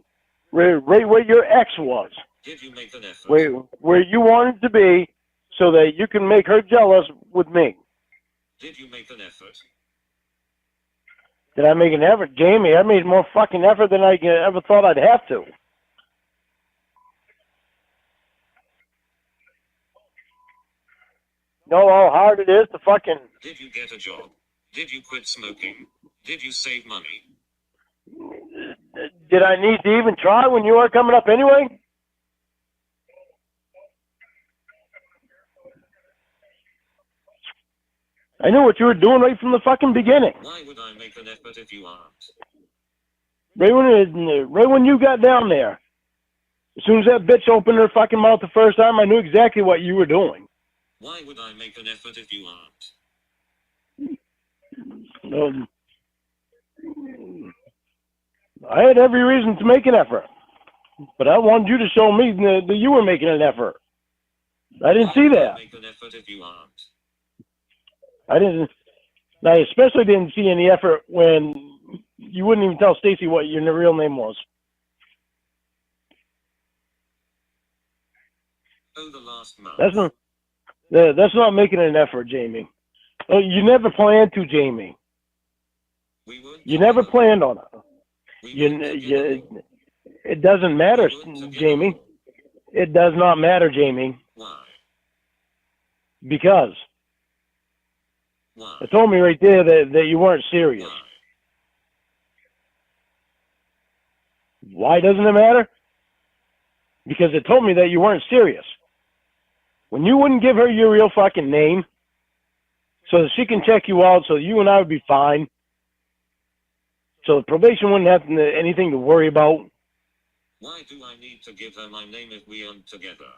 Right where your ex was. Did you make an effort? Where you wanted to be, so that you can make her jealous with me. Did you make an effort? Did I make an effort? Jamie, I made more fucking effort than I ever thought I'd have to. Know how hard it is to fucking... Did you get a job? Did you quit smoking? Did you save money? Did I need to even try when you were coming up anyway? I knew what you were doing right from the fucking beginning. Why would I make an effort if you aren't? Right when you got down there, as soon as that bitch opened her fucking mouth the first time, I knew exactly what you were doing. Why would I make an effort if you aren't? I had every reason to make an effort, but I wanted you to show me that you were making an effort. I didn't see that. Make an effort if you aren't. I didn't. I especially didn't see any effort when you wouldn't even tell Stacy what your real name was. Oh, the last month. That's not making an effort, Jamie. Oh, you never planned to, Jamie. You never planned on it. It doesn't matter, Jamie. It does not matter, Jamie. Why? Because. Why? It told me right there that you weren't serious. Why doesn't it matter? Because it told me that you weren't serious. When you wouldn't give her your real fucking name so that she can check you out so you and I would be fine, so the probation wouldn't have anything to worry about. Why do I need to give her my name if we aren't together?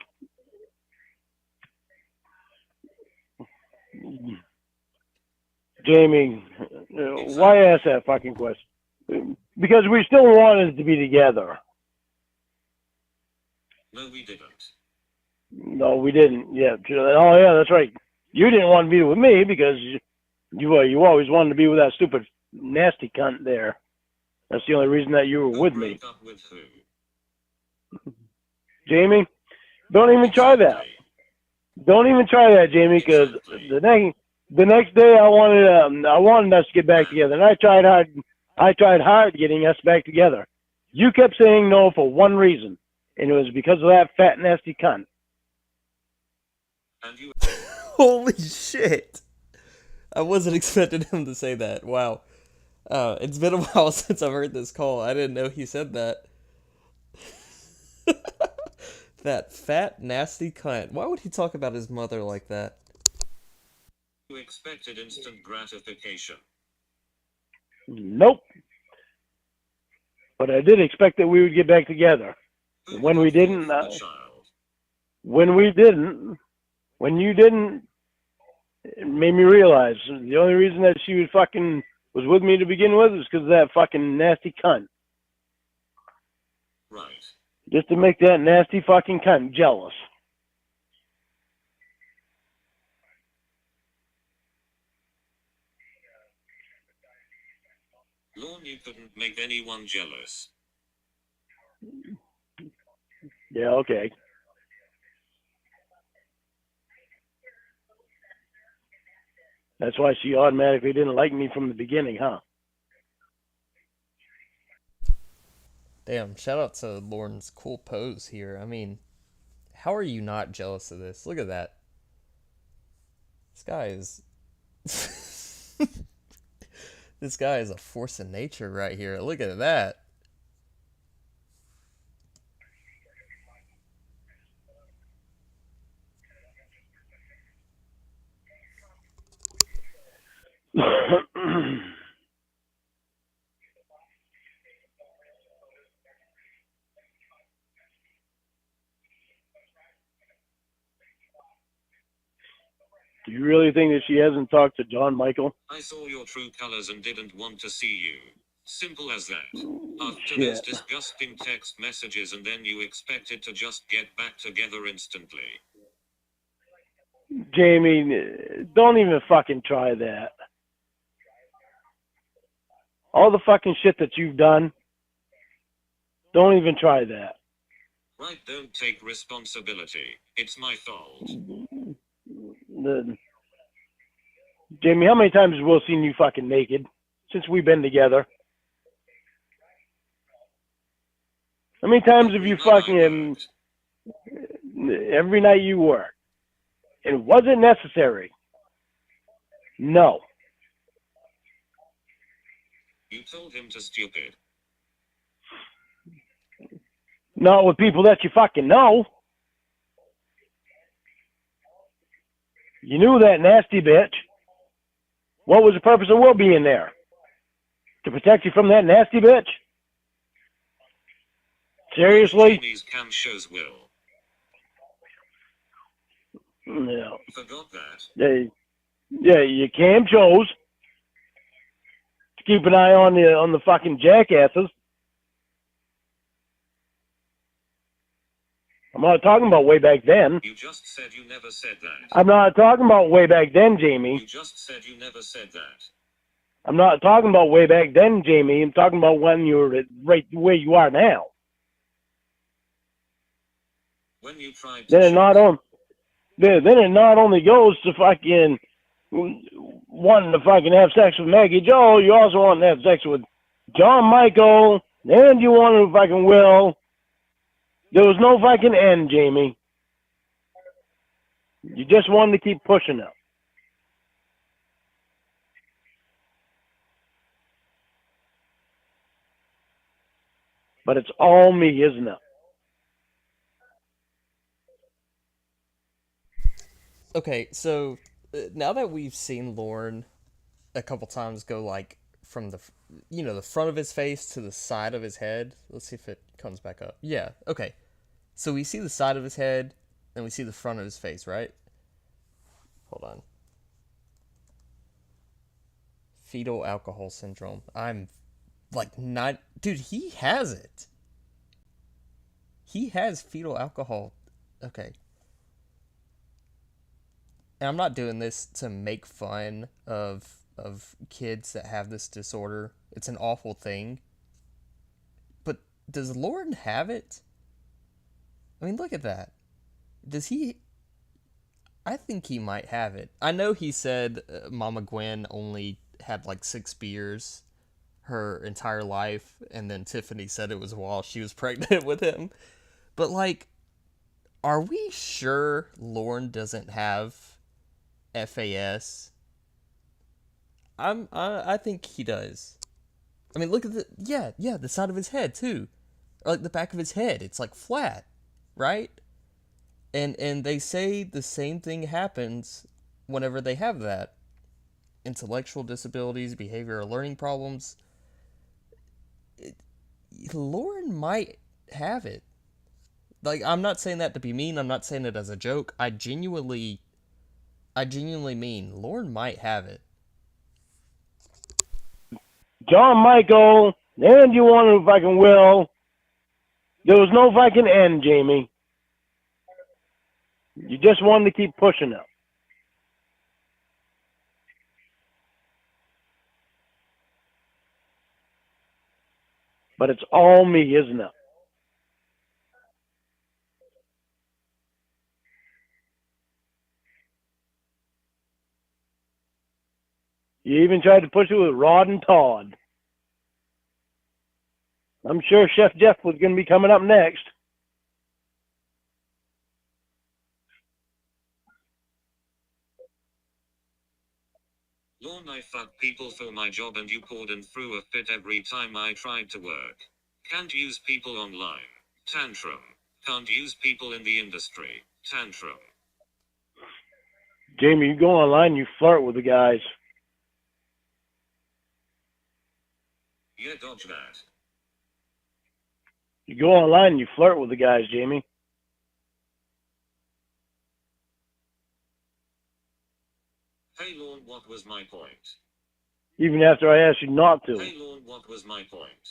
Jamie, why ask that fucking question? Because we still wanted to be together. No, we didn't. No, we didn't. Yeah. Oh, yeah, that's right. You didn't want to be with me because you always wanted to be with that stupid, nasty cunt there. That's the only reason that you were with me. Up with who? Jamie, don't even try that. Don't even try that, Jamie, because the next day I wanted us to get back together, and I tried hard getting us back together. You kept saying no for one reason, and it was because of that fat, nasty cunt. And you... Holy shit! I wasn't expecting him to say that. Wow. It's been a while since I've heard this call. I didn't know he said that. That fat, nasty cunt. Why would he talk about his mother like that? You expected instant gratification. Nope. But I did expect that we would get back together. When we didn't, When you didn't, it made me realize the only reason that she was with me to begin with is because of that fucking nasty cunt. Right. Just to make that nasty fucking cunt jealous. Lorne, you couldn't make anyone jealous. Yeah, okay. That's why she automatically didn't like me from the beginning, huh? Damn, shout out to Lorne's cool pose here. I mean, how are you not jealous of this? Look at that. This guy is... This guy is a force of nature right here. Look at that. Do you really think that she hasn't talked to John Michael? I saw your true colors and didn't want to see you. Simple as that. After Shit. those disgusting text messages and then you expected to just get back together instantly. Jamie, don't even fucking try that. All the fucking shit that you've done, don't even try that. Right, don't take responsibility. It's my fault. Jamie, how many times have we seen you fucking naked since we've been together? How many times have you fucking... Every night you work. And was it necessary? No. You told him to stupid. Not with people that you fucking know. You knew that nasty bitch. What was the purpose of Will being there? To protect you from that nasty bitch? Seriously? Jamie's cam shows Will. No. Forgot that. Yeah, your cam chose to keep an eye on the fucking jackasses. I'm not talking about way back then. You just said you never said that. I'm not talking about way back then, Jamie. You just said you never said that. I'm not talking about way back then, Jamie. I'm talking about when you were right where you are now. When you tried to Then it not only goes to fucking wanting to fucking have sex with Maggie Joe, you also want to have sex with John Michael, and you want to fucking Will. There was no fucking end, Jamie. You just wanted to keep pushing it. But it's all me, isn't it? Okay, so now that we've seen Lorne a couple times go like from the front of his face to the side of his head. Let's see if it comes back up. Yeah, okay. So we see the side of his head and we see the front of his face, right? Hold on. Fetal alcohol syndrome. I'm like not... Dude, he has it. He has fetal alcohol. Okay. And I'm not doing this to make fun of kids that have this disorder. It's an awful thing. But does Lorne have it? I mean, look at that. Does he... I think he might have it. I know he said Mama Gwen only had like 6 beers her entire life, and then Tiffany said it was while she was pregnant with him. But like, are we sure Lorne doesn't have FAS? I think he does. I mean, look at the side of his head too, or like the back of his head. It's like flat, right? And they say the same thing happens whenever they have that. Intellectual disabilities, behavioral learning problems. Lorne might have it. Like, I'm not saying that to be mean. I'm not saying it as a joke. I genuinely I genuinely mean, Lorne might have it. John Michael, and you want to fucking Will. There was no fucking end, Jamie. You just wanted to keep pushing it. But it's all me, isn't it? You even tried to push it with Rod and Todd. I'm sure Chef Jeff was going to be coming up next. Lorne, I fuck people for my job and you poured and threw a fit every time I tried to work. Can't use people online. Tantrum. Can't use people in the industry. Tantrum. Jamie, you go online, you flirt with the guys. Yeah, dodge that. You go online and you flirt with the guys, Jamie. Hey Lorne, what was my point? Even after I asked you not to. Hey Lorne, what was my point?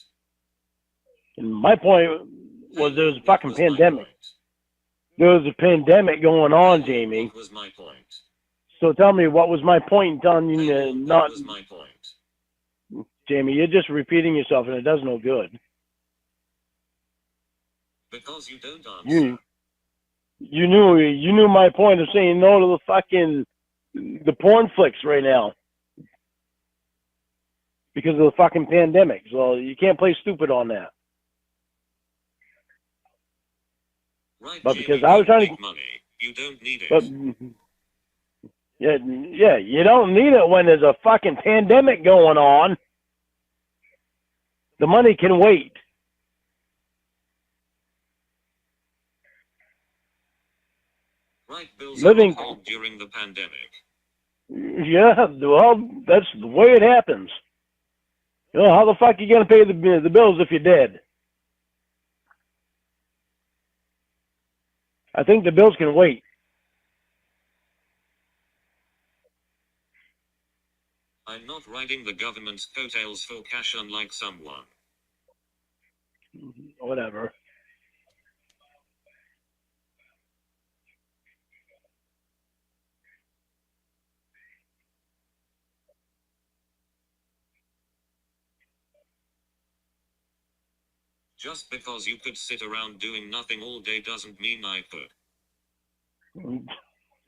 And my point was there was a fucking What was my pandemic. point? There was a pandemic going on, Jamie. What was my point? So tell me, what was my point in telling you Hey Lorne, not... what was my point? Jamie, you're just repeating yourself and it does no good. Because you don't answer. You knew my point of saying no to the fucking the porn flicks right now because of the fucking pandemic. So you can't play stupid on that. Right, But Jamie, because I was trying to money, you don't need it. But yeah, you don't need it when there's a fucking pandemic going on. The money can wait. Right, bills Living are on during the pandemic. Yeah, well, that's the way it happens. You know, how the fuck are you going to pay the bills if you're dead? I think the bills can wait. I'm not riding the government's coattails for cash unlike someone. Whatever. Just because you could sit around doing nothing all day doesn't mean I could.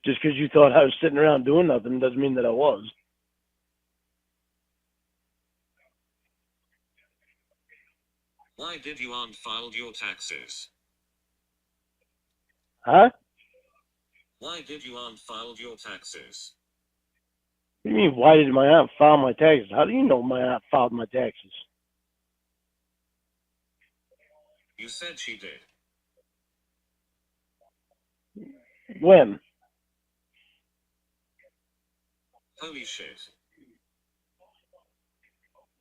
Just because you thought I was sitting around doing nothing doesn't mean that I was. Why did you unfile your taxes? Huh? Why did you unfile your taxes? What do you mean, why did my aunt file my taxes? How do you know my aunt filed my taxes? You said she did. When? Holy shit.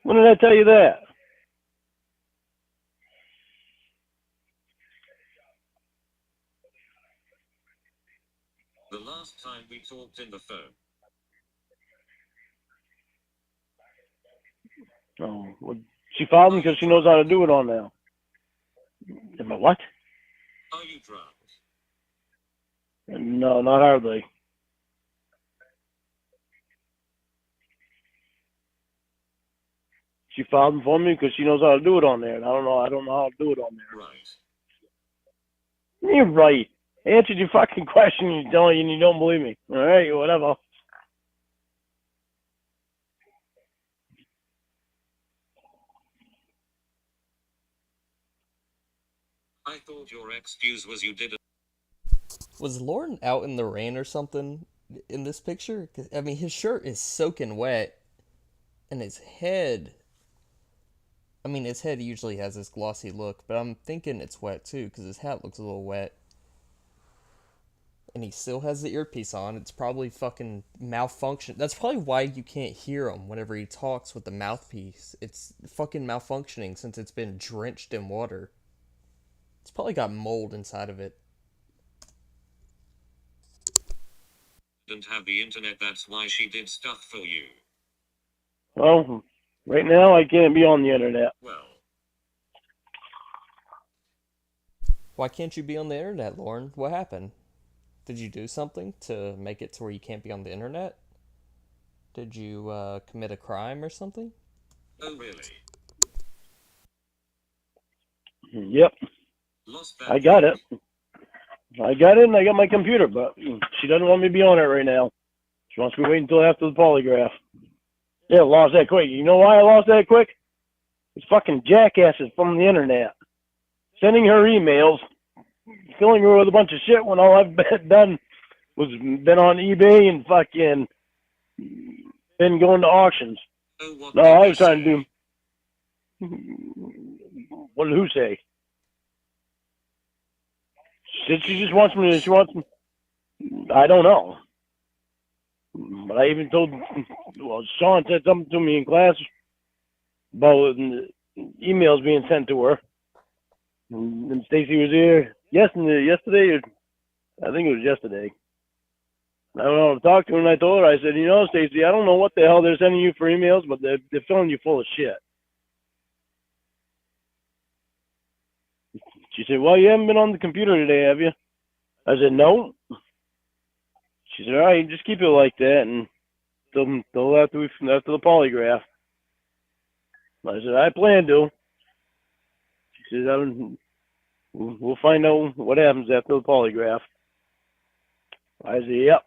When did I tell you that? The last time we talked in the phone. Oh, well, she filed them because she knows how to do it on now. Am I what? Are you drunk? No, not hardly. She filed them for me because she knows how to do it on there. And I don't know how to do it on there. Right. You're right. I answered your fucking question, you don't believe me. All right, whatever. I thought your excuse was you didn't. Was Lorne out in the rain or something in this picture? 'Cause, I mean, his shirt is soaking wet, and his head... I mean, his head usually has this glossy look, but I'm thinking it's wet too, because his hat looks a little wet. And he still has the earpiece on. It's probably fucking malfunction. That's probably why you can't hear him whenever he talks with the mouthpiece. It's fucking malfunctioning since it's been drenched in water. It's probably got mold inside of it. Didn't have the internet, that's why she did stuff for you. Well, right now I can't be on the internet. Well, Why can't you be on the internet, Lorne? What happened? Did you do something to make it to where you can't be on the internet? Did you commit a crime or something? oh really? Yep, Lost that I got link. it. I got it and I got my computer, but she doesn't want me to be on it right now. She wants me to wait until after the polygraph. Yeah, lost that quick. You know why I lost that quick? It's fucking jackasses from the internet. Sending her emails, filling her with a bunch of shit when all I've done was been on eBay and fucking been going to auctions. Oh, what No, did I they was trying say? to do. What did who say? She just wants me. She wants me. I don't know. But I even told. Well, Sean said something to me in class about emails being sent to her. And Stacy was here yesterday. I think it was yesterday. I went over to talk to her and I told her, I said, you know, Stacy, I don't know what the hell they're sending you for emails, but they're filling you full of shit. She said, well, you haven't been on the computer today, have you? I said, no. She said, all right, just keep it like that and till after the polygraph. I said, I plan to. She said, we'll find out what happens after the polygraph. I said, yep.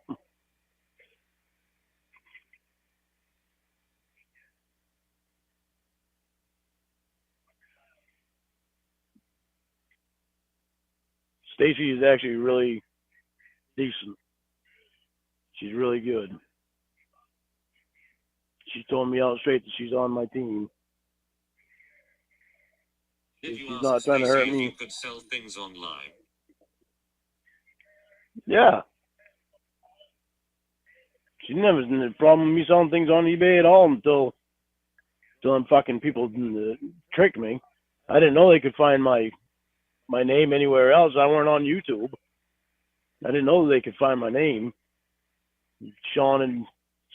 Stacy is actually really decent. She's really good. She told me out straight that she's on my team. Did you She's ask not trying to hurt Stacy if me. you could sell things online? Yeah. She never had a problem with me selling things on eBay at all until them fucking people tricked me. I didn't know they could find my name anywhere else. I weren't on YouTube. I didn't know they could find my name. Sean and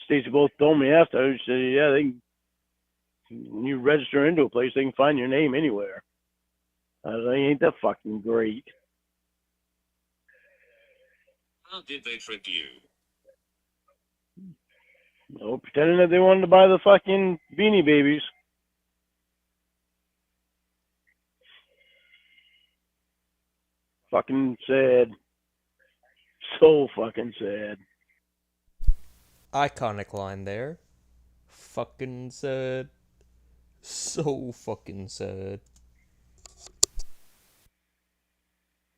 Stacy both told me after. She said, yeah, when you register into a place, they can find your name anywhere. I was like, ain't that fucking great? How did they trick you? You know, pretending that they wanted to buy the fucking Beanie Babies. Fucking sad. So fucking sad. Iconic line there. Fucking sad. So fucking sad.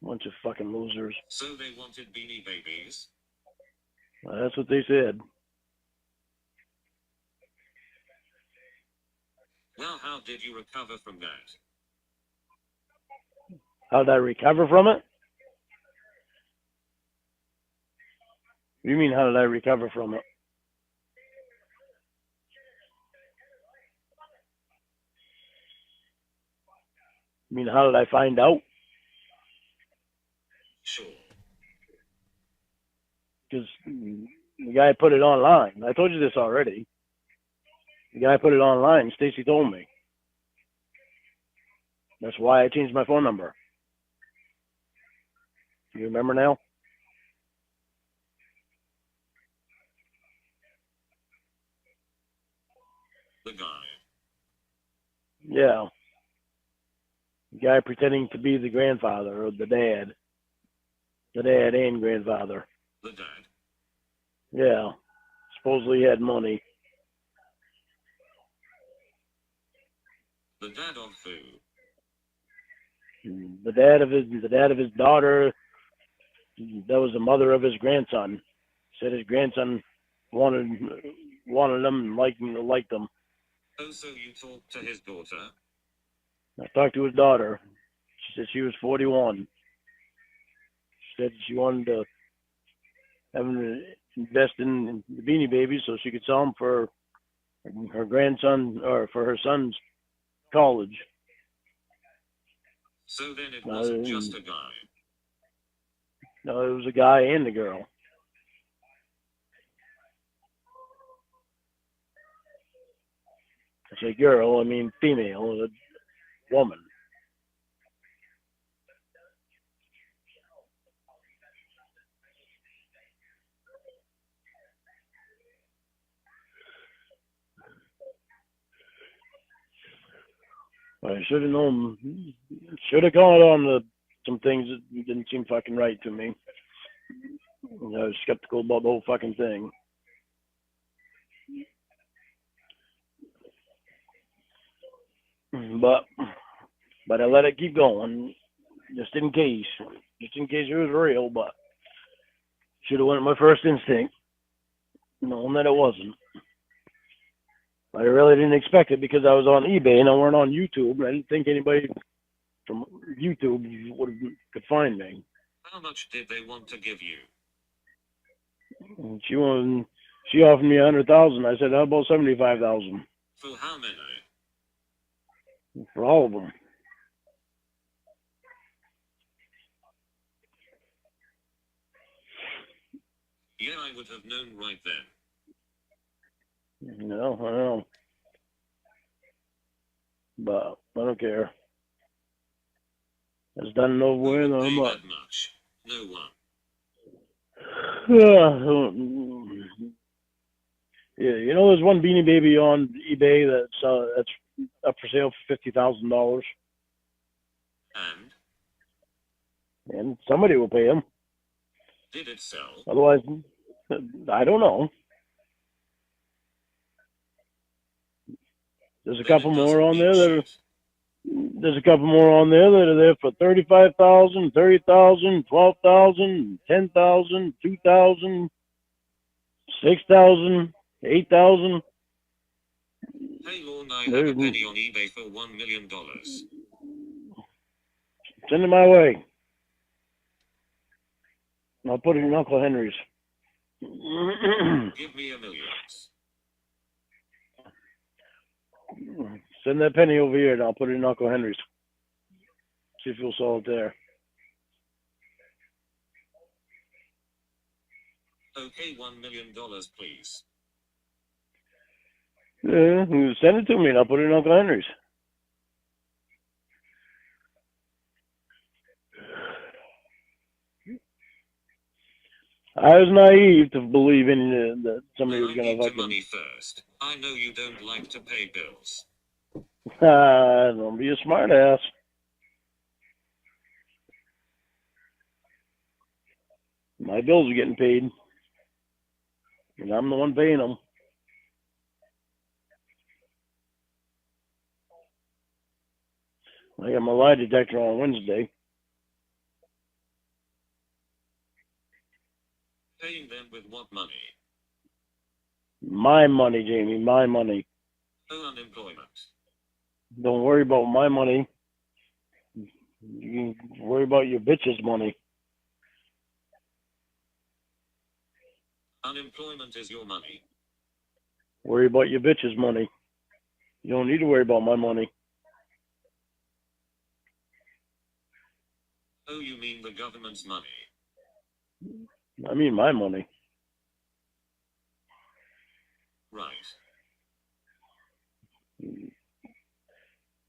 Bunch of fucking losers. So they wanted Beanie Babies? That's what they said. Well, how did you recover from that? How did I recover from it? What do you mean, how did I recover from it? I mean, how did I find out? Sure. Because the guy put it online. I told you this already. The guy put it online. Stacy told me. That's why I changed my phone number. Do you remember now? The guy. Yeah. The guy pretending to be the grandfather or the dad. The dad and grandfather. The dad. Yeah. Supposedly he had money. The dad of who? The dad of his daughter. That was the mother of his grandson. Said his grandson wanted them and liked them. Oh, so you talked to his daughter? I talked to his daughter. She said she was 41. She said she wanted to have him invest in the Beanie Babies so she could sell them for her grandson or for her son's college. So then it wasn't just a guy. No, it was a guy and a girl. say girl, I mean female, a woman. I should have known. Should have caught on to some things that didn't seem fucking right to me. I was skeptical about the whole fucking thing. But I let it keep going, just in case it was real. But should have went with my first instinct, knowing that it wasn't. I really didn't expect it because I was on eBay and I weren't on YouTube, and I didn't think anybody from YouTube could find me. How much did they want to give you? And she offered me 100,000. I said, how about 75,000 For how many? for all of them? Yeah, I would have known right then. No, I know. But I don't care. It's done and over Who with. would I'm pay not. that much? No one. Yeah, you know, there's one Beanie Baby on eBay that's up for sale for $50,000, and somebody will pay him. Did it sell? Otherwise, I don't know. There's a couple more on there that are. There's a couple more on there that are there for 35,000, 30,000, 12,000, 10,000, 2,000, 6,000, 8,000. Hey Lorne, I have a penny on eBay for $1 million. Send it my way. I'll put it in Uncle Henry's. Give me $1 million. Send that penny over here and I'll put it in Uncle Henry's. See if you'll sell it there. Okay, $1 million, please. Yeah, send it to me and I'll put it in Uncle Henry's. I was naive to believe in that somebody was going to fucking. Money first. I know you don't like to pay bills. Don't be a smart ass. My bills are getting paid, and I'm the one paying them. I got my lie detector on Wednesday. Paying them with what money? My money, Jamie, my money. Oh, unemployment. Don't worry about my money. You can worry about your bitch's money. Unemployment is your money. Worry about your bitch's money. You don't need to worry about my money. Oh, you mean the government's money? I mean my money. Right.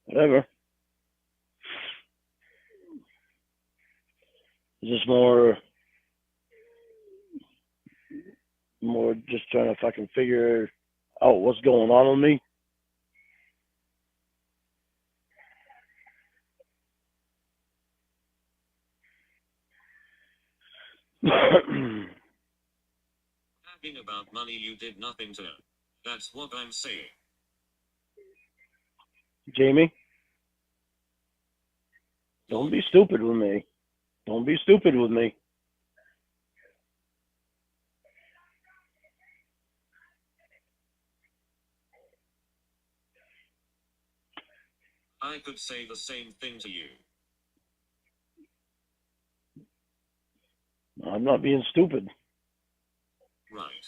Whatever. Is this more just trying to fucking figure out what's going on with me? Talking about money you did nothing to. That's what I'm saying. Jamie, don't be stupid with me. Don't be stupid with me. I could say the same thing to you. I'm not being stupid. Right.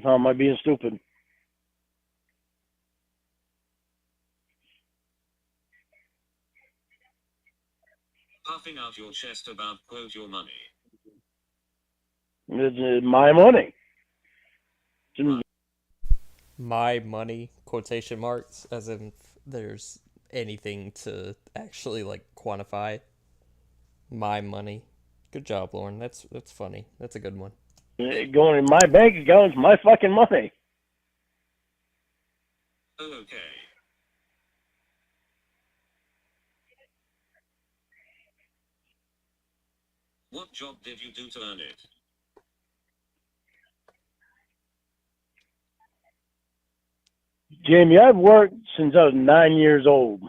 How am I being stupid? Puffing out your chest about, quote, your money. It's my money. My money, quotation marks, as if there's anything to actually like quantify my money. Good job, Lorne. That's funny. That's a good one. Going in my bank account is my fucking money. Okay. What job did you do to earn it? Jamie, I've worked since I was 9 years old.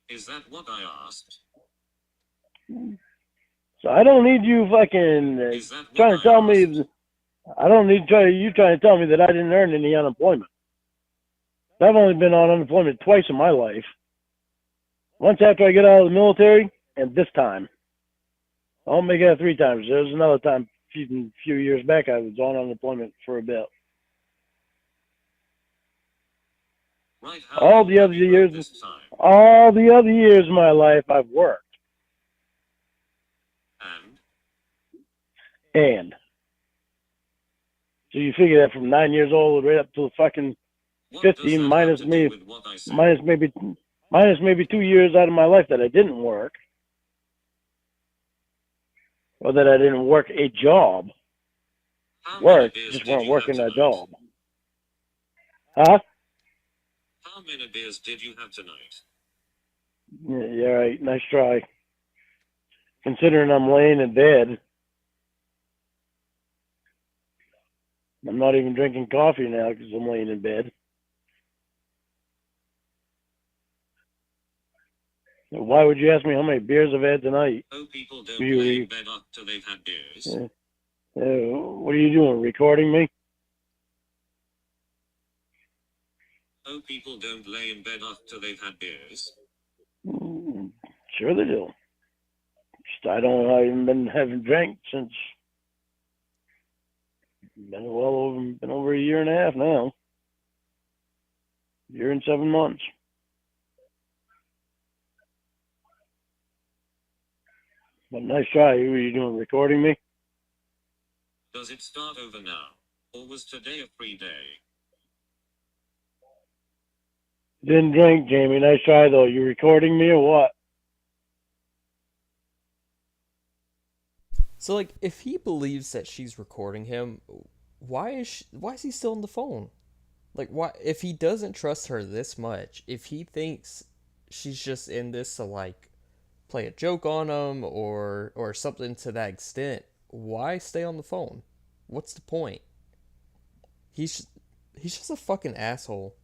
Is that what I asked? So I don't need you fucking Is that what trying to tell I me. asked? I don't need you trying to tell me that I didn't earn any unemployment. I've only been on unemployment twice in my life. Once after I get out of the military, and this time. I'll make it 3 times. There was another time a few years back I was on unemployment for a bit. Right, All the other years of my life I've worked. And so you figure that from 9 years old right up to fucking 50, minus maybe 2 years out of my life that I didn't work, or that I didn't work a job. Just weren't working a job. Huh? How many beers did you have tonight? Yeah, right. Nice try. Considering I'm laying in bed. I'm not even drinking coffee now because I'm laying in bed. So why would you ask me how many beers I've had tonight? Oh, people don't lay in bed after they've had beers. What are you doing, recording me? Oh, people don't lay in bed after they've had beers. Sure they do. Just I haven't been having drank since been over a year and a half now. Year and 7 months. But nice try. Were you doing, recording me? Does it start over now? Or was today a free day? Didn't drink, Jamie. Nice try, though. You recording me or what? So like, if he believes that she's recording him, why is he still on the phone? Like, why, if he doesn't trust her this much, if he thinks she's just in this to like play a joke on him or something to that extent, why stay on the phone? What's the point? He's just a fucking asshole.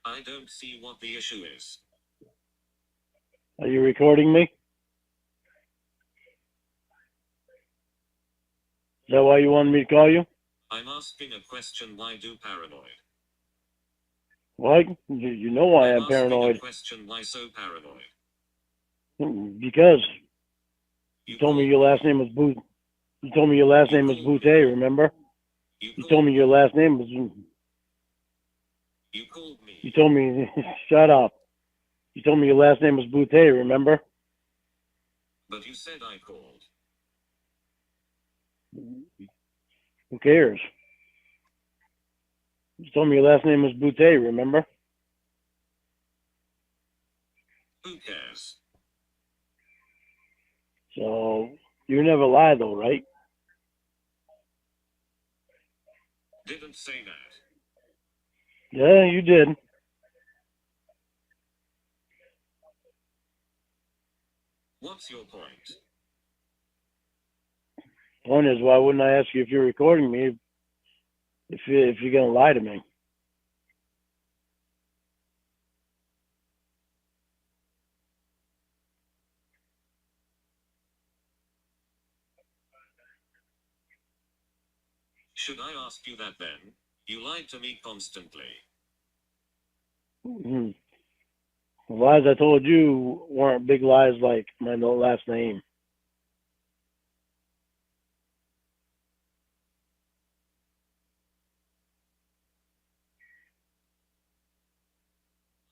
I don't see what the issue is. Are you recording me? Is that why you wanted me to call you? I'm asking a question. Why do paranoid? Why? You know why I'm paranoid. A question. Why so paranoid? Because you told me your last name was Booth. You told me your last name was Boutte, remember? You told me your last name was... You called me. You told me... Shut up. You told me your last name was Boutte, remember? But you said I called. Who cares? You told me your last name was Boutte, remember? Who cares? So, you never lie though, right? Didn't say that. Yeah, you did. What's your point? Point is, why wouldn't I ask you if you're recording me if you're going to lie to me? Should I ask you that then? You lied to me constantly. Mm-hmm. The lies I told you weren't big lies like my last name.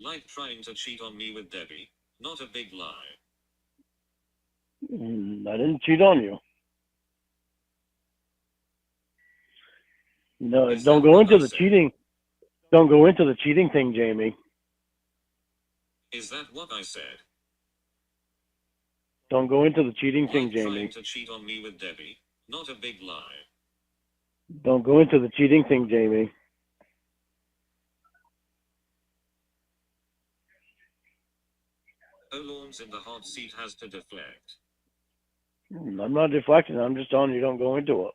Like trying to cheat on me with Debbie. Not a big lie. I didn't cheat on you. No, Is don't that go what into I the said? cheating. Don't go into the cheating thing, Jamie. Is that what I said? Don't go into the cheating thing, Like trying Jamie. to cheat on me with Debbie? Not a big lie. Don't go into the cheating thing, Jamie. Oh, Lorne's in the hot seat, has to deflect. I'm not deflecting. I'm just telling you, don't go into it.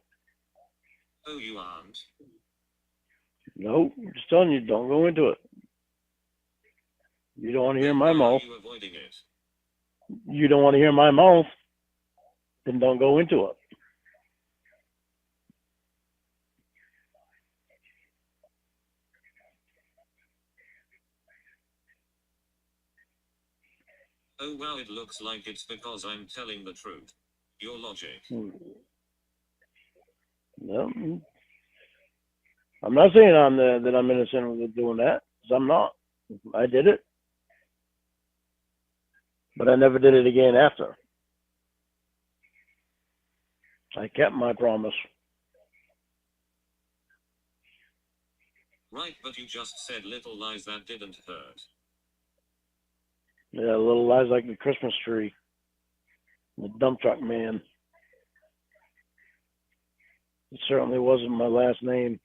Oh, you aren't? No, I'm just telling you, don't go into it. You don't want to hear Then my why are mouth. you avoiding it? You don't want to hear my mouth. Then don't go into it. Oh wow, it looks like it's because I'm telling the truth. Your logic. No, I'm not saying that I'm innocent with doing that, 'cause I'm not. I did it, but I never did it again after. I kept my promise. Right, but you just said little lies that didn't hurt. Yeah, little lies like the Christmas tree, the dump truck man. It certainly wasn't my last name.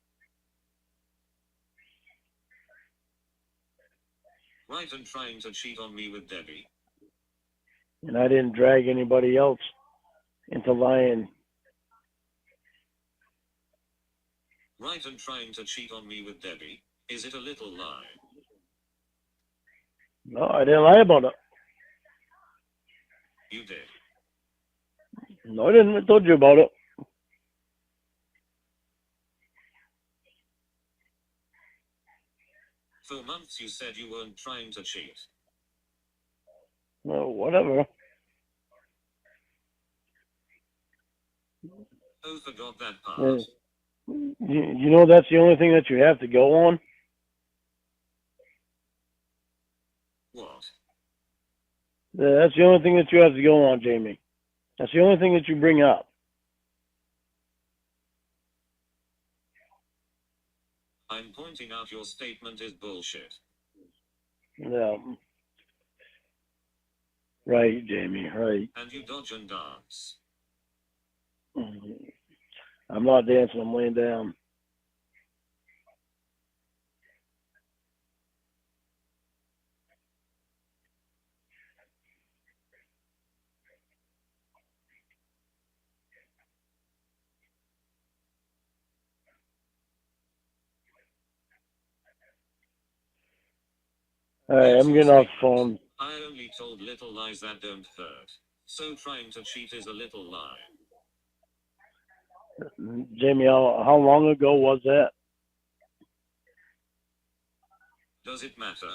Right, and trying to cheat on me with Debbie. And I didn't drag anybody else into lying. Right, and trying to cheat on me with Debbie. Is it a little lie? No, I didn't lie about it. You did. No, I didn't. I told you about it. For months you said you weren't trying to cheat. Well, whatever. Oh, forgot that part. Yeah. You know that's the only thing that you have to go on? What? Yeah, that's the only thing that you have to go on, Jamie. That's the only thing that you bring up. I'm pointing out your statement is bullshit. Yeah. Right, Jamie, right. And you dodge and dance. I'm not dancing, I'm laying down. All right, There's I'm your getting off the statement. phone. I only told little lies that don't hurt. So trying to cheat is a little lie. Jamie, how long ago was that? Does it matter?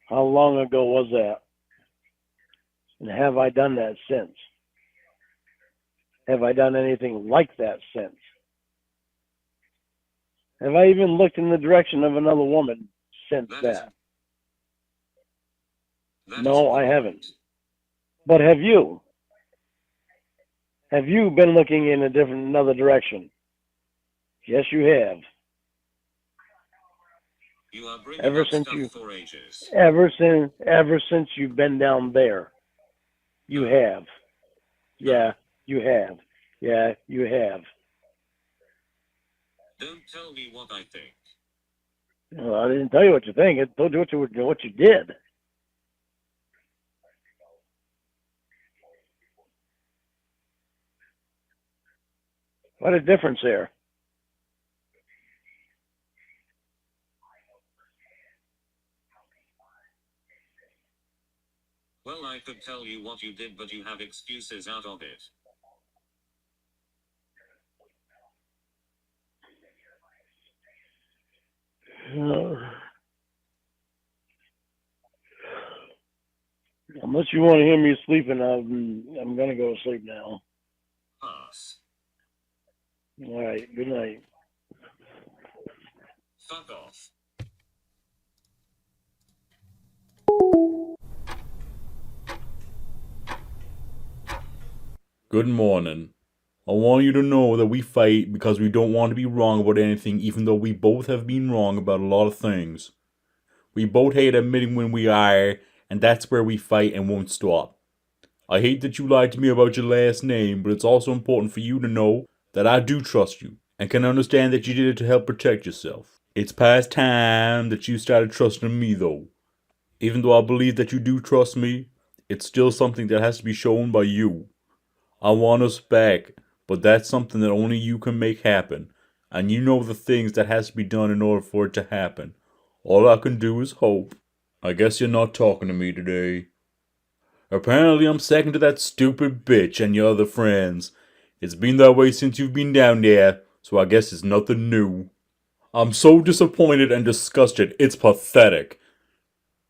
How long ago was that? And have I done that since? Have I done anything like that since? Have I even looked in the direction of another woman since that? No, I haven't. But have you? Have you been looking in another direction? Yes, you have. You are bringing up stuff for ages. Ever since you've been down there, you have. Yeah, you have. Yeah, you have. Don't tell me what I think. Well, I didn't tell you what you think. I told you what you did. What a difference there. Well, I could tell you what you did, but you have excuses out of it. Unless you want to hear me sleeping, I'm going to go to sleep now. Pass. All right, good night. Fuck off. Good morning. I want you to know that we fight because we don't want to be wrong about anything, even though we both have been wrong about a lot of things. We both hate admitting when we are, and that's where we fight and won't stop. I hate that you lied to me about your last name, but it's also important for you to know that I do trust you, and can understand that you did it to help protect yourself. It's past time that you started trusting me, though. Even though I believe that you do trust me, it's still something that has to be shown by you. I want us back, but that's something that only you can make happen, and you know the things that has to be done in order for it to happen. All I can do is hope. I guess you're not talking to me today. Apparently I'm second to that stupid bitch and your other friends. It's been that way since you've been down there, so I guess it's nothing new. I'm so disappointed and disgusted, it's pathetic.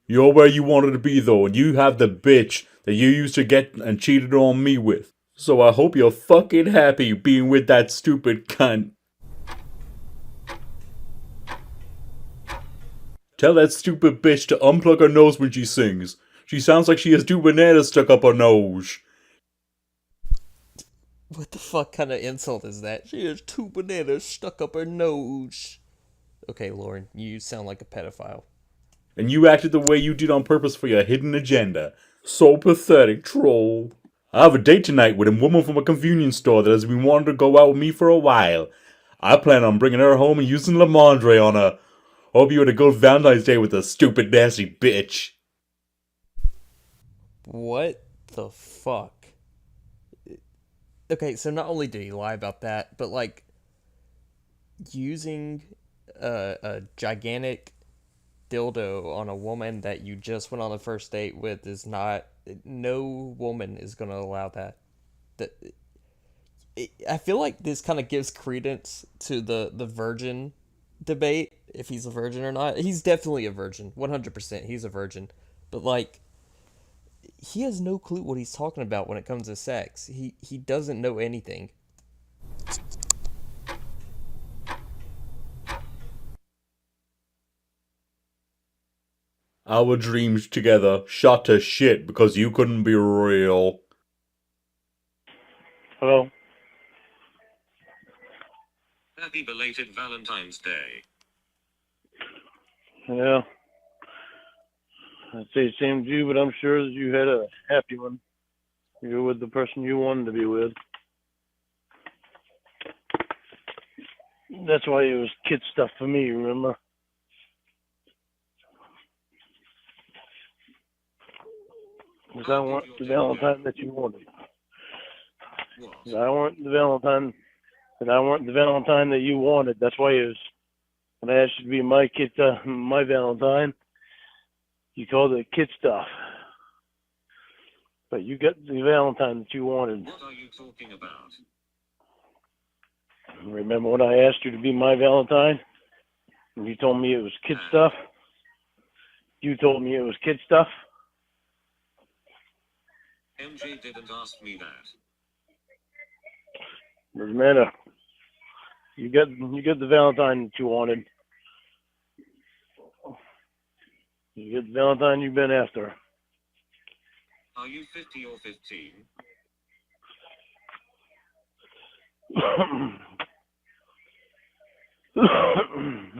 You're where you wanted to be though, and you have the bitch that you used to get and cheated on me with. So I hope you're fucking happy being with that stupid cunt. Tell that stupid bitch to unplug her nose when she sings. She sounds like she has 2 bananas stuck up her nose. What the fuck kind of insult is that? She has 2 bananas stuck up her nose. Okay, Lorne, you sound like a pedophile. And you acted the way you did on purpose for your hidden agenda. So pathetic, troll. I have a date tonight with a woman from a convenience store that has been wanting to go out with me for a while. I plan on bringing her home and using La Mondre on her. Hope you had a good Valentine's Day with a stupid nasty bitch. What the fuck? Okay, so not only did he lie about that, but like using a gigantic dildo on a woman that you just went on a first date with is not. No woman is gonna allow that. That I feel like this kind of gives credence to the virgin debate. If he's a virgin or not, he's definitely a virgin. 100%, he's a virgin. But like, he has no clue what he's talking about when it comes to sex. He doesn't know anything. Our dreams together shot to shit because you couldn't be real. Hello? Happy belated Valentine's Day. Yeah. I'd say the same to you, but I'm sure that you had a happy one. You're with the person you wanted to be with. That's why it was kid stuff for me, remember? Because I want the Valentine that you wanted. I want the Valentine that you wanted. That's why it was, when I asked you to be my kid, my Valentine, you called it kid stuff. But you got the Valentine that you wanted. What are you talking about? Remember when I asked you to be my Valentine? And you told me it was kid stuff? You told me it was kid stuff? MJ didn't ask me that. Doesn't matter. You got the Valentine that you wanted. You get the Valentine you've been after. Are you 50 or 15?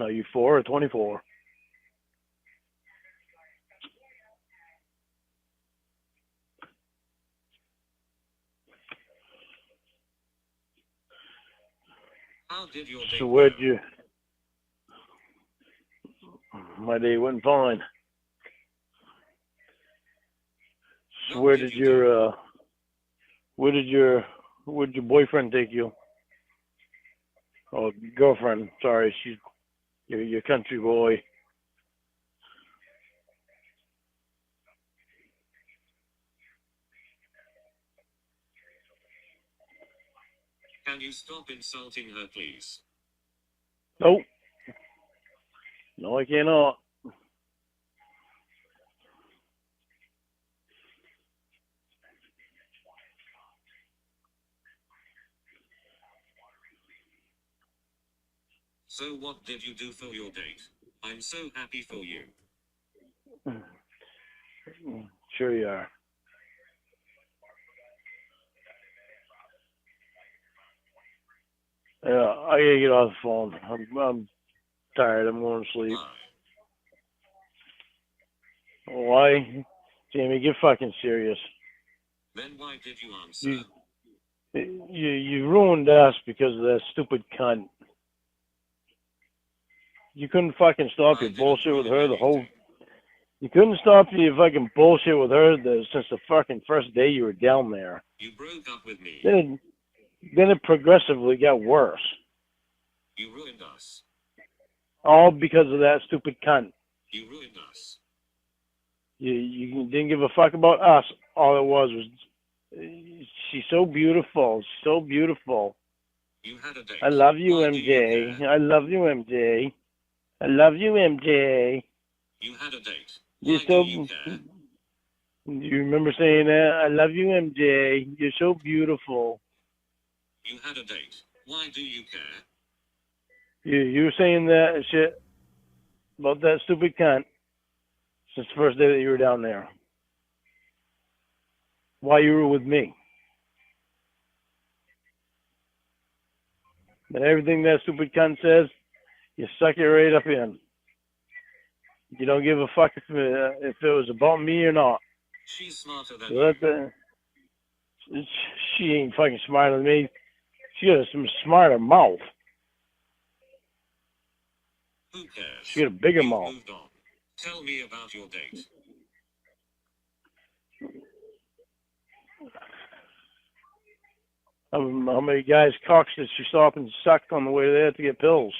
Are you 4 or 24? How did your day So where'd go? you? My day went fine. So What did you do? where'd your boyfriend take you? Oh, girlfriend. Sorry, she's your country boy. Can you stop insulting her, please? Nope. No, I cannot. So what did you do for your date? I'm so happy for you. Sure you are. Yeah, I gotta get off the phone. I'm tired. I'm going to sleep. Why? Why? Jamie, get fucking serious. Then why did you answer? You ruined us because of that stupid cunt. You couldn't fucking stop I your didn't bullshit with ruin her the whole. anything. You couldn't stop your fucking bullshit with her since the fucking first day you were down there. You broke up with me. Then it progressively got worse. You ruined us. All because of that stupid cunt. You ruined us. You didn't give a fuck about us. All it was she's so beautiful. So beautiful. You had a date. I love you, Why MJ. do you I love you, MJ. I love you, MJ. You had a date. You're Why so. do you care? You remember saying that? I love you, MJ. You're so beautiful. You had a date. Why do you care? You were saying that shit about that stupid cunt since the first day that you were down there. While you were with me. And everything that stupid cunt says, you suck it right up in. You don't give a fuck if it was about me or not. She's smarter than So she ain't fucking smarter than me. She got some smarter mouth. Who cares? She got a bigger You've mouth. moved on. Tell me about your date. How many guys' cocks did she stop and suck on the way there to get pills?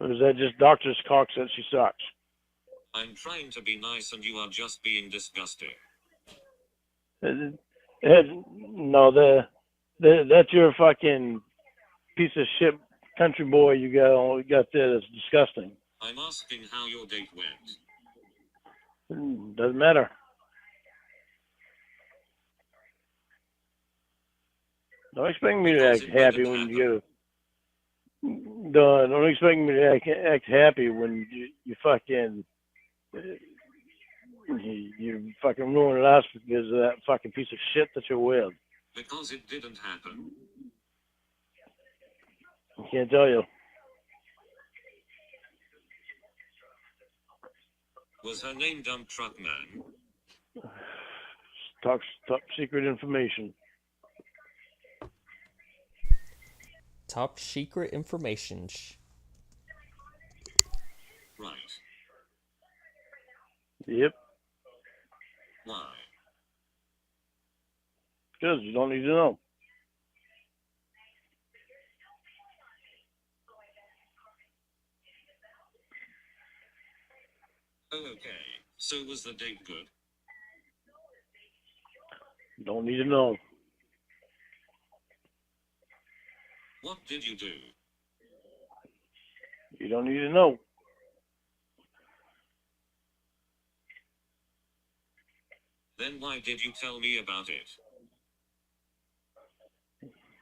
Or is that just doctor's cocks that she sucks? I'm trying to be nice and you are just being disgusting. No, that's your fucking piece of shit country boy you got there that's disgusting. I'm asking how your date went. Doesn't matter. Don't expect me to Because act it happy didn't when happen. you don't expect me to act happy when you fucking you fucking ruined us because of that fucking piece of shit that you're with. Because it didn't happen. I can't tell you. Was her name Dump Truck Man? Top secret information. Top secret information. Right. Yep. Why? Because you don't need to know. Oh, okay. So was the date good? Don't need to know. What did you do? You don't need to know. Then why did you tell me about it?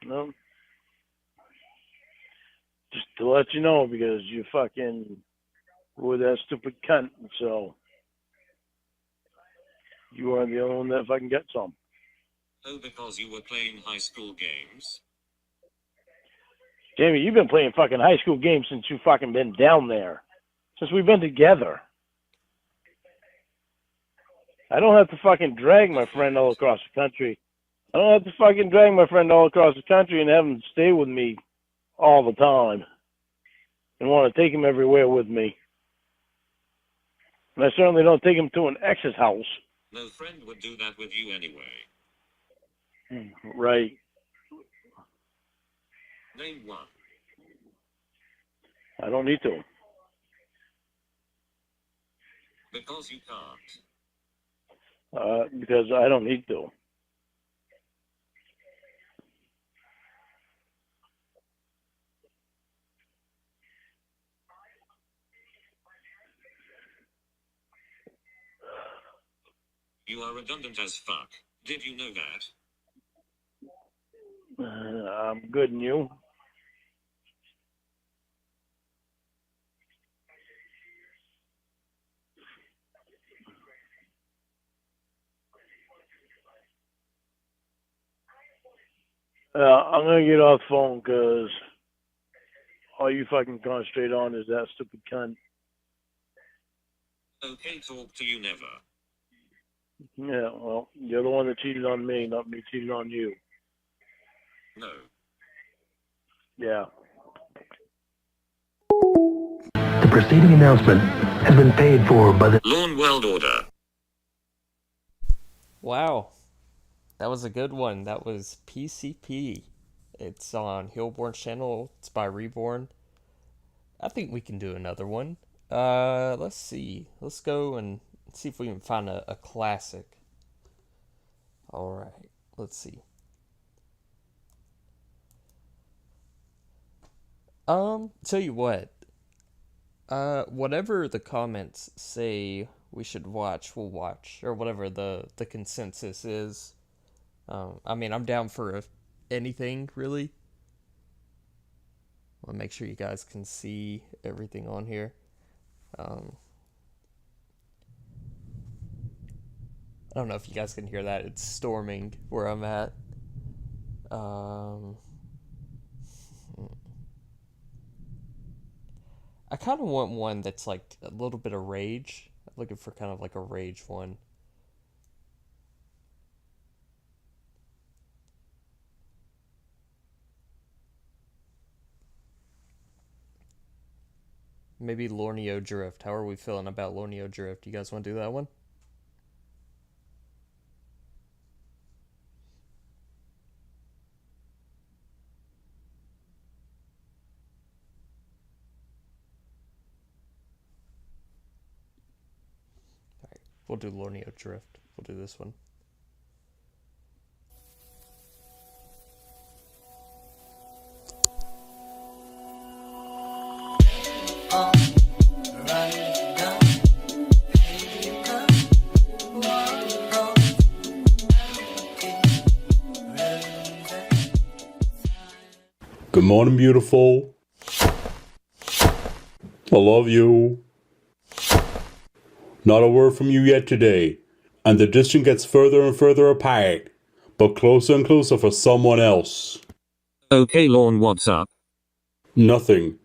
No. Just to let you know because you fucking were that stupid cunt, so you are the only one that fucking got some. Oh, because you were playing high school games? Jamie, you've been playing fucking high school games since you fucking been down there. Since we've been together. I don't have to fucking drag my friend all across the country. I don't have to fucking drag my friend all across the country and have him stay with me all the time. And want to take him everywhere with me. And I certainly don't take him to an ex's house. No friend would do that with you anyway. Right. Name one. I don't need to. Because you can't. Because I don't need to. You are redundant as fuck. Did you know that? I'm good and you? I'm gonna get off the phone because all you fucking concentrate on is that stupid cunt. Okay, talk to you never. Yeah, well, you're the one that cheated on me, not me cheating on you. No. Yeah. The preceding announcement has been paid for by the Lorne World Order. Wow. That was a good one. That was PCP. It's on Hillborn's channel. It's by Reborne. I think we can do another one. Let's see. Let's go and see if we can find a classic. Alright, let's see. Tell you what. Whatever the comments say we should watch, we'll watch. Or whatever the consensus is. I mean, I'm down for anything, really. I'll make sure you guys can see everything on here. I don't know if you guys can hear that. It's storming where I'm at. I kind of want one that's like a little bit of rage. I'm looking for kind of like a rage one. Maybe Lorneo Drift. How are we feeling about Lorneo Drift? You guys want to do that one? Alright, we'll do Lorneo Drift. We'll do this one. Good morning, beautiful. I love you. Not a word from you yet today, and the distance gets further and further apart, but closer and closer for someone else. Okay, Lorne, what's up? Nothing.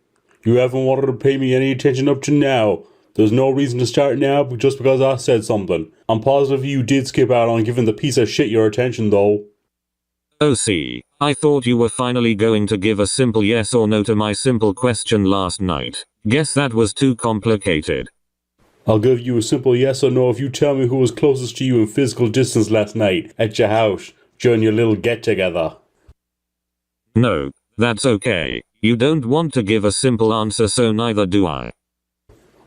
You haven't wanted to pay me any attention up to now. There's no reason to start now just because I said something. I'm positive you did skip out on giving the piece of shit your attention, though. Oh, see, I thought you were finally going to give a simple yes or no to my simple question last night. Guess that was too complicated. I'll give you a simple yes or no if you tell me who was closest to you in physical distance last night at your house during your little get-together. No, that's okay. You don't want to give a simple answer, so neither do I.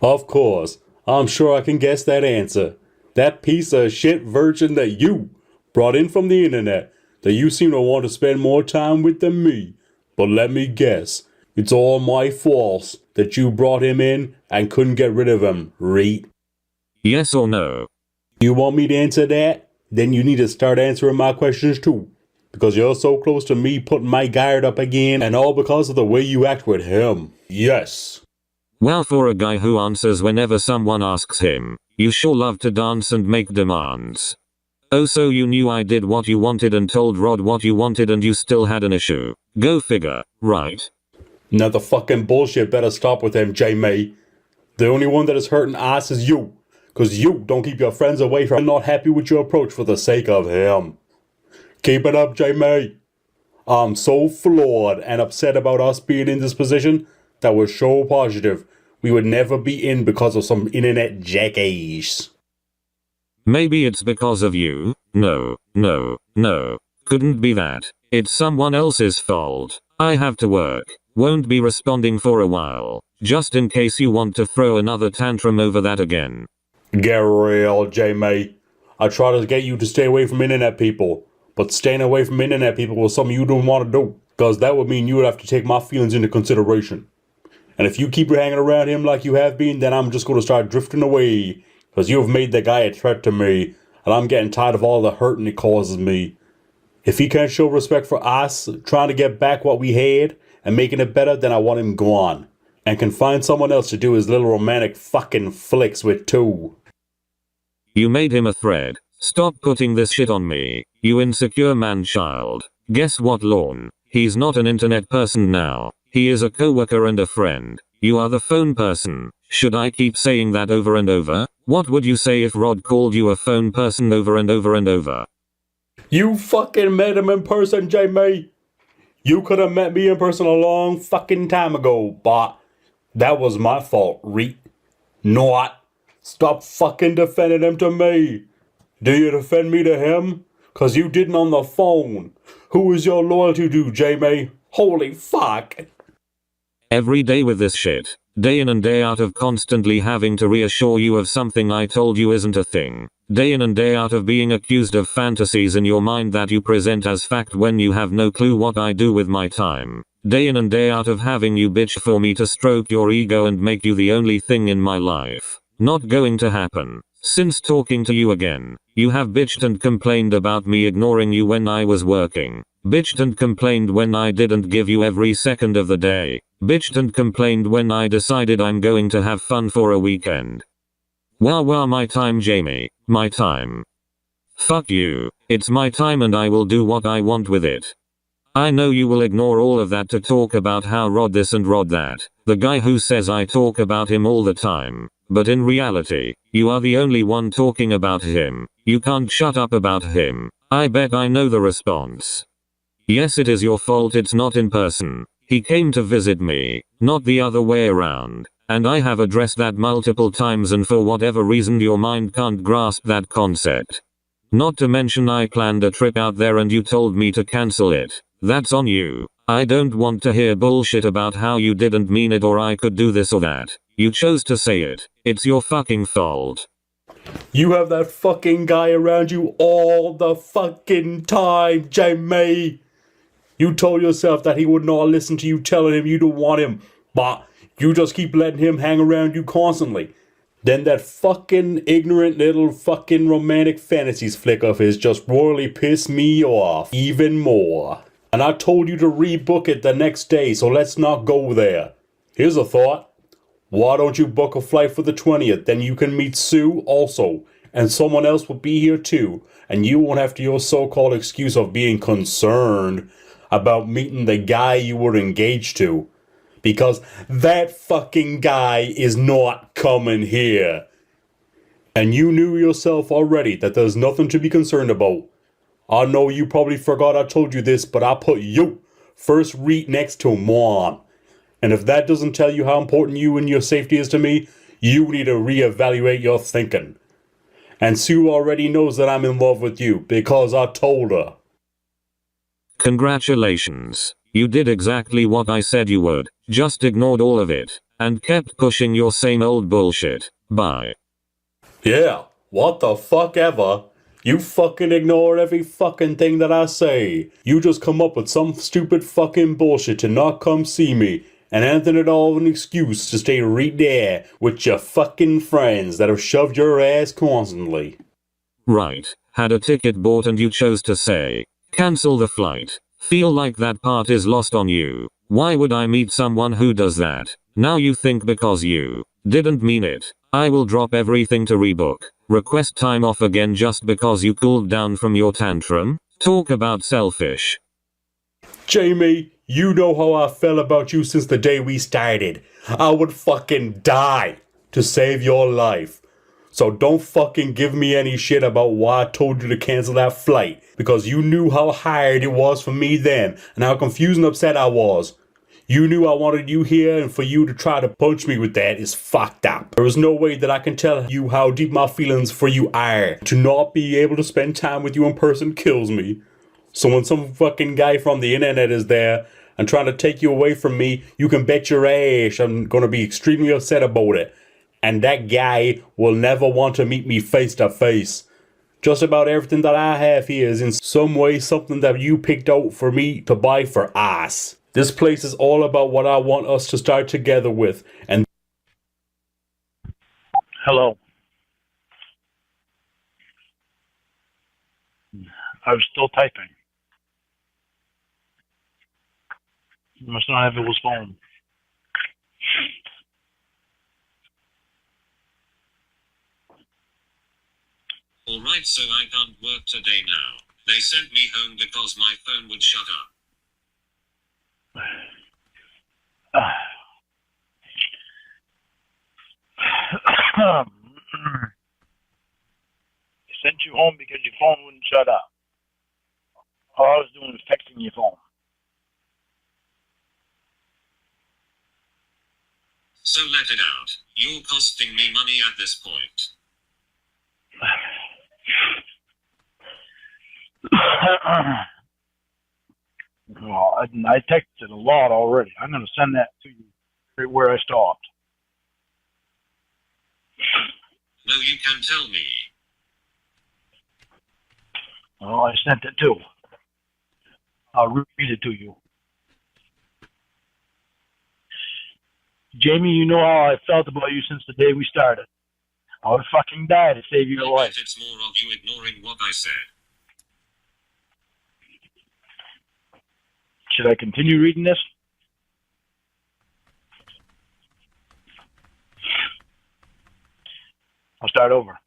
Of course, I'm sure I can guess that answer. That piece of shit virgin that you brought in from the internet that you seem to want to spend more time with than me. But let me guess, it's all my fault that you brought him in and couldn't get rid of him, right? Yes or no? You want me to answer that? Then you need to start answering my questions too. Because you're so close to me putting my guard up again, and all because of the way you act with him. Yes. Well, for a guy who answers whenever someone asks him, you sure love to dance and make demands. Oh, so you knew I did what you wanted and told Rod what you wanted and you still had an issue. Go figure, right? Now the fucking bullshit better stop with him, J-May. The only one that is hurting us is you. Cause you don't keep your friends away from not happy with your approach for the sake of him. Keep it up, J-May. I'm so floored and upset about us being in this position that we're so positive we would never be in because of some internet jackass. Maybe it's because of you. No. Couldn't be that. It's someone else's fault. I have to work. Won't be responding for a while. Just in case you want to throw another tantrum over that again. Get real, J-May. I try to get you to stay away from internet people. But staying away from internet people was something you don't want to do. Because that would mean you would have to take my feelings into consideration. And if you keep hanging around him like you have been, then I'm just going to start drifting away. Because you have made that guy a threat to me. And I'm getting tired of all the hurting it causes me. If he can't show respect for us, trying to get back what we had, and making it better, then I want him gone. And can find someone else to do his little romantic fucking flicks with too. You made him a threat. Stop putting this shit on me, you insecure man-child. Guess what, Lorne? He's not an internet person now. He is a coworker and a friend. You are the phone person. Should I keep saying that over and over? What would you say if Rod called you a phone person over and over and over? You fucking met him in person, Jamie. You could have met me in person a long fucking time ago, but that was my fault, Reet. Not. Stop fucking defending him to me. Do you defend me to him? Cause you didn't on the phone. Who is your loyalty to, Jamie? Holy fuck. Every day with this shit. Day in and day out of constantly having to reassure you of something I told you isn't a thing. Day in and day out of being accused of fantasies in your mind that you present as fact when you have no clue what I do with my time. Day in and day out of having you bitch for me to stroke your ego and make you the only thing in my life. Not going to happen. Since talking to you again, you have bitched and complained about me ignoring you when I was working. Bitched and complained when I didn't give you every second of the day. Bitched and complained when I decided I'm going to have fun for a weekend. Wow, my time, Jamie. My time. Fuck you. It's my time and I will do what I want with it. I know you will ignore all of that to talk about how Rod this and Rod that. The guy who says I talk about him all the time. But in reality, you are the only one talking about him. You can't shut up about him. I bet I know the response. Yes, it is your fault it's not in person. He came to visit me, not the other way around. And I have addressed that multiple times and for whatever reason your mind can't grasp that concept. Not to mention I planned a trip out there and you told me to cancel it. That's on you. I don't want to hear bullshit about how you didn't mean it or I could do this or that. You chose to say it. It's your fucking fault. You have that fucking guy around you all the fucking time, Jamie. You told yourself that he would not listen to you telling him you don't want him, but you just keep letting him hang around you constantly. Then that fucking ignorant little fucking romantic fantasies flick of his just royally pissed me off even more. And I told you to rebook it the next day, so let's not go there. Here's a thought. Why don't you book a flight for the 20th? Then you can meet Sue also. And someone else will be here too. And you won't have to your so-called excuse of being concerned about meeting the guy you were engaged to. Because that fucking guy is not coming here. And you knew yourself already that there's nothing to be concerned about. I know you probably forgot I told you this, but I put you first read next to Mom. And if that doesn't tell you how important you and your safety is to me, you need to reevaluate your thinking. And Sue already knows that I'm in love with you because I told her. Congratulations. You did exactly what I said you would. Just ignored all of it. And kept pushing your same old bullshit. Bye. Yeah, what the fuck ever. You fucking ignore every fucking thing that I say. You just come up with some stupid fucking bullshit to not come see me. And anything at all of an excuse to stay right there with your fucking friends that have shoved your ass constantly. Right. Had a ticket bought and you chose to say, cancel the flight. Feel like that part is lost on you. Why would I meet someone who does that? Now you think because you didn't mean it, I will drop everything to rebook. Request time off again just because you cooled down from your tantrum? Talk about selfish. Jamie, you know how I felt about you since the day we started. I would fucking die to save your life. So don't fucking give me any shit about why I told you to cancel that flight. Because you knew how hard it was for me then and how confused and upset I was. You knew I wanted you here, and for you to try to punch me with that is fucked up. There is no way that I can tell you how deep my feelings for you are. To not be able to spend time with you in person kills me. So when some fucking guy from the internet is there and trying to take you away from me, you can bet your ass I'm gonna be extremely upset about it. And that guy will never want to meet me face to face. Just about everything that I have here is in some way something that you picked out for me to buy for us. This place is all about what I want us to start together with. And Hello. I was still typing. You must not have his phone. Alright, so I can't work today now. They sent me home because my phone would shut up. They sent you home because your phone wouldn't shut up. All I was doing was texting your phone. So let it out. You're costing me money at this point. Well, I texted a lot already. I'm going to send that to you right where I stopped. No, you can tell me. Well, I sent it too. I'll read it to you. Jamie, you know how I felt about you since the day we started. I would fucking die to save your life. It's more of you ignoring what I said. Should I continue reading this? I'll start over.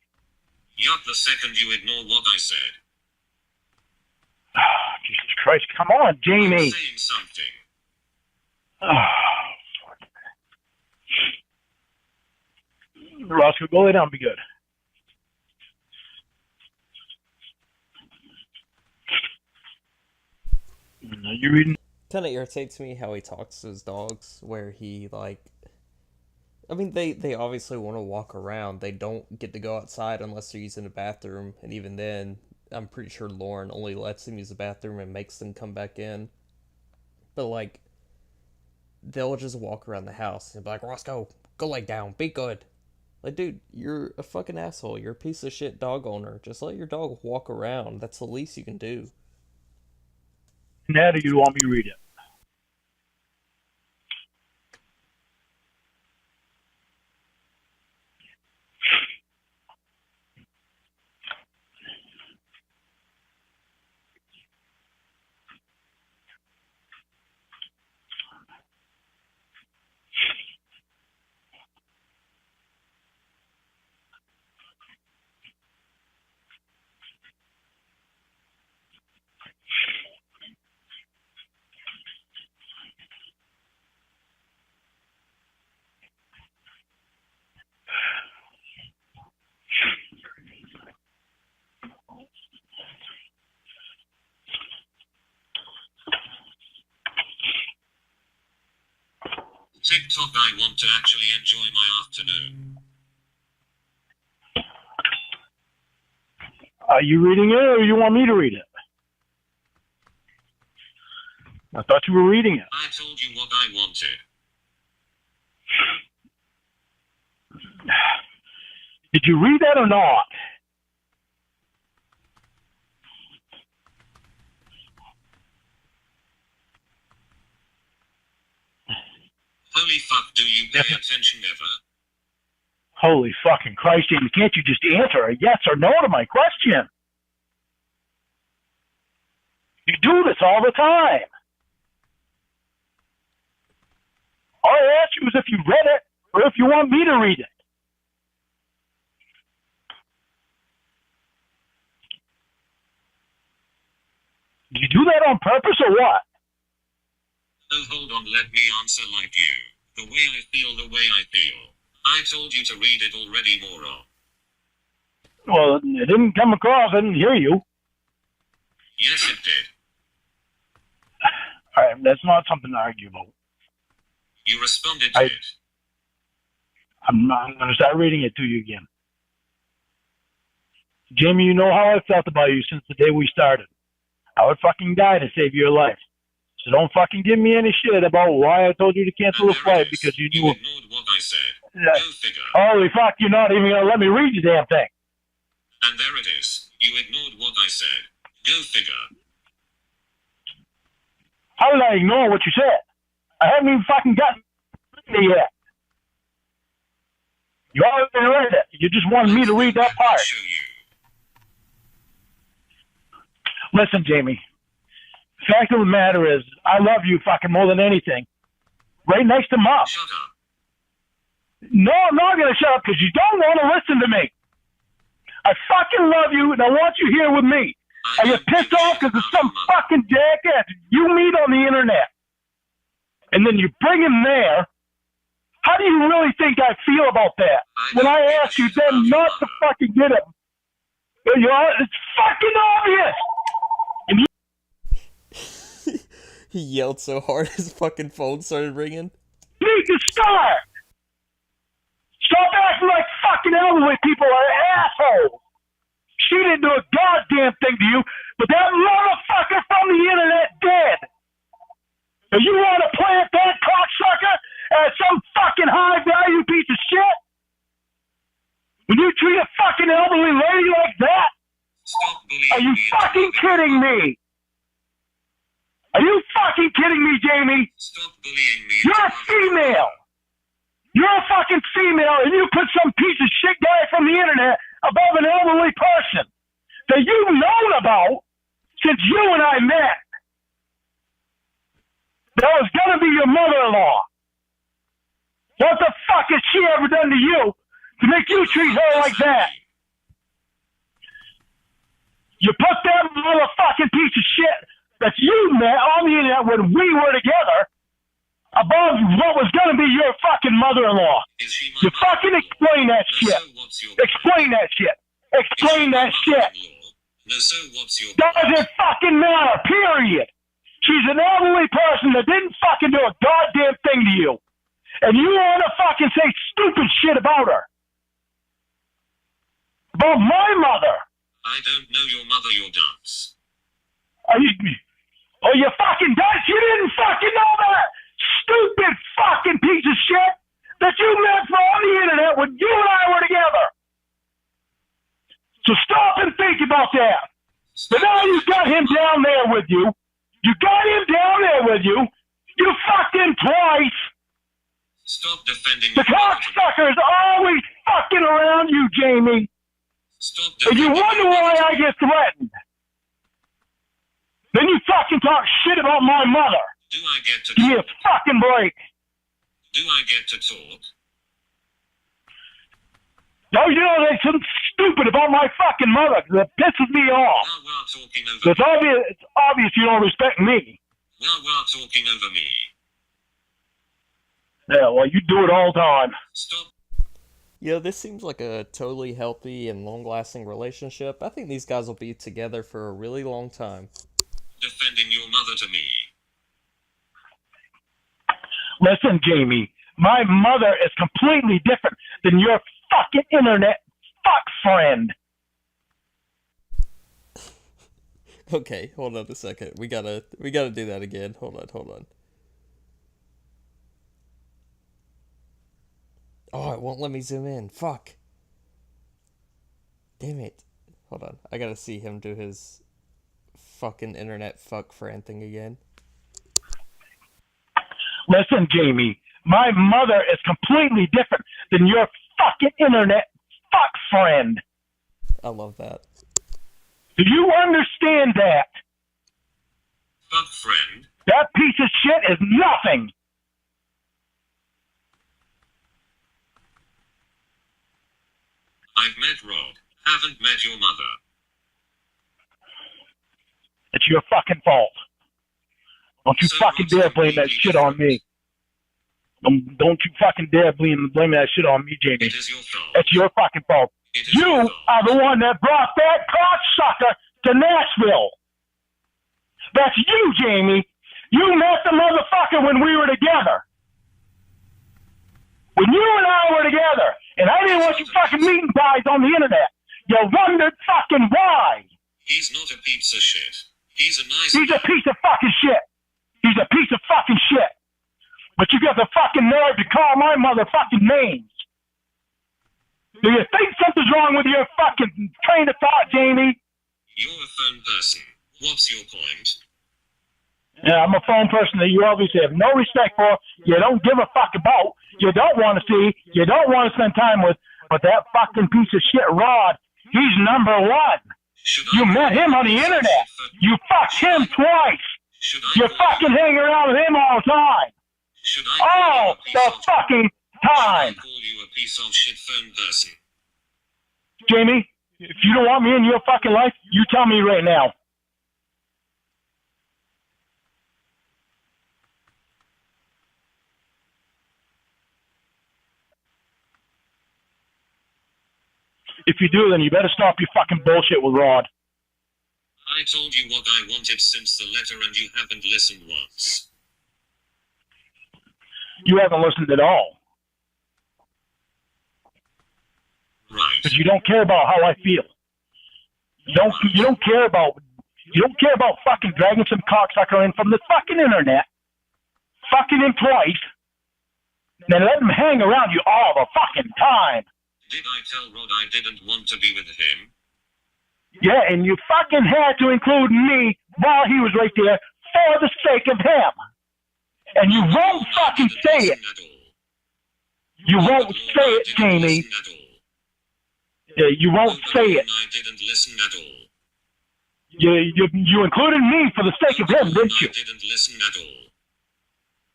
Yup, the second you ignore what I said. Jesus Christ, come on, Jamie. I'm saying something. Roscoe, go lay down, be good. Are you reading? Kind of irritates me how he talks to his dogs, where he, like... I mean, they obviously want to walk around. They don't get to go outside unless they're using the bathroom, and even then, I'm pretty sure Lorne only lets them use the bathroom and makes them come back in. But, like, they'll just walk around the house and be like, Roscoe, go lay down, be good. Like, dude, you're a fucking asshole. You're a piece of shit dog owner. Just let your dog walk around. That's the least you can do. Now do you want me to read it? TikTok, I want to actually enjoy my afternoon. Are you reading it or you want me to read it? I thought you were reading it. I told you what I wanted. Did you read that or not? Holy fuck, do you pay attention ever? Holy fucking Christ, Jamie, can't you just answer a yes or no to my question? You do this all the time. All I asked you is if you read it or if you want me to read it. Do you do that on purpose or what? Oh, hold on, let me answer like you. The way I feel, the way I feel. I told you to read it already, moron. Well, it didn't come across. I didn't hear you. Yes, it did. All right, that's not something to argue about. You responded to it. I'm going to start reading it to you again. Jamie, you know how I felt about you since the day we started. I would fucking die to save your life. So don't fucking give me any shit about why I told you to cancel the flight because you knew. You ignored what I said. Go figure. Holy fuck, you're not even going to let me read the damn thing. And there it is. You ignored what I said. Go figure. How did I ignore what you said? I haven't even fucking gotten it yet. You already read it. You just wanted me to read that part. Show you. Listen, Jamie. Fact of the matter is, I love you fucking more than anything. Right next to Mom. Shut up. No, I'm not going to shut up because you don't want to listen to me. I fucking love you and I want you here with me. Are you pissed off because of some fucking jackass you meet on the internet? And then you bring him there. How do you really think I feel about that? When I ask you then not to fucking get him. It's fucking obvious! And He yelled so hard his fucking phone started ringing. you need to start! Stop acting like fucking elderly people are assholes! She didn't do a goddamn thing to you, but that motherfucker from the internet did! And you want to plant that cocksucker as some fucking high-value piece of shit? When you treat a fucking elderly lady like that? Are you fucking kidding me? Are you fucking kidding me, Jamie? Stop bullying me. You're a female. You're a fucking female, and you put some piece of shit guy from the internet above an elderly person that you've known about since you and I met. That was gonna be your mother-in-law. What the fuck has she ever done to you to make you treat her like that? You put that motherfucking piece of shit that you met on the internet when we were together above what was gonna be your fucking mother-in-law. You fucking explain that shit. Explain that shit. Explain that shit. No, so what's your Doesn't fucking matter, period. She's an elderly person that didn't fucking do a goddamn thing to you. And you want to fucking say stupid shit about her. About my mother. I don't know your mother, you're dunce. Are you fucking dunce? You didn't fucking know that stupid fucking piece of shit that you met from on the internet when you and I were together. So stop and think about that. But now you got him down there with you. You got him down there with you. You fucked him twice. Stop defending The cocksucker is always fucking around you, Jamie. Stop And you defending wonder why I get threatened. Then you fucking talk shit about my mother. Do I get to Give me a talk? fucking break. Do I get to talk? No, you know, there's something stupid about my fucking mother that pisses me off. Now we're talking over It's obvious you don't respect me. Now we're talking over me. Yeah, well, you do it all the time. Stop Yeah, this seems like a totally healthy and long-lasting relationship. I think these guys will be together for a really long time. defending your mother to me. Listen, Jamie, my mother is completely different than your fucking internet fuck friend. Okay, hold on a second. We gotta do that again. Hold on. Oh, it won't let me zoom in. Fuck. Damn it. Hold on. I gotta see him do his fucking internet fuck friend thing again. Listen, Jamie, my mother is completely different than your fucking internet fuck friend. I love that. Do you understand that? Fuck friend. That piece of shit is nothing. I've met Rob. Haven't met your mother. It's your fucking fault. Don't you So fucking what's dare blame that completely shit on me. Don't you fucking dare blame that shit on me, Jamie. It is your fault. It's your fucking fault. It is You your fault. are the one that brought that cocksucker to Nashville. That's you, Jamie. You met the motherfucker when we were together. When you and I were together. And I didn't want you fucking meeting guys on the internet. You wondered fucking why. He's not a piece of shit. He's a nice He's a piece of fucking shit. He's a piece of fucking shit. But you got the fucking nerve to call my motherfucking names. Do you think something's wrong with your fucking train of thought, Jamie? You're a phone person. What's your point? Yeah, I'm a phone person that you obviously have no respect for, you don't give a fuck about, you don't want to see, you don't want to spend time with, but that fucking piece of shit Rod, he's number one. Should You I met him on the internet. You fucked him twice. Should I You call fucking you- hang around with him all the time. Should I call All you a piece the of fucking Should I time. call you a piece of shit phone person? Jamie, If you don't want me in your fucking life, you tell me right now. If you do, then you better stop your fucking bullshit with Rod. I told you what I wanted since the letter and you haven't listened once. You haven't listened at all. Right. Because you don't care about how I feel. You don't care about fucking dragging some cocksucker in from the fucking internet, fucking him twice, then let him hang around you all the fucking time. Did I tell Rod I didn't want to be with him? Yeah, and you fucking had to include me while he was right there for the sake of him. And you won't fucking say it. You won't say it, Jamie. Yeah, you won't say it. I didn't listen at all. You included me for the sake of him, didn't you? I didn't listen at all.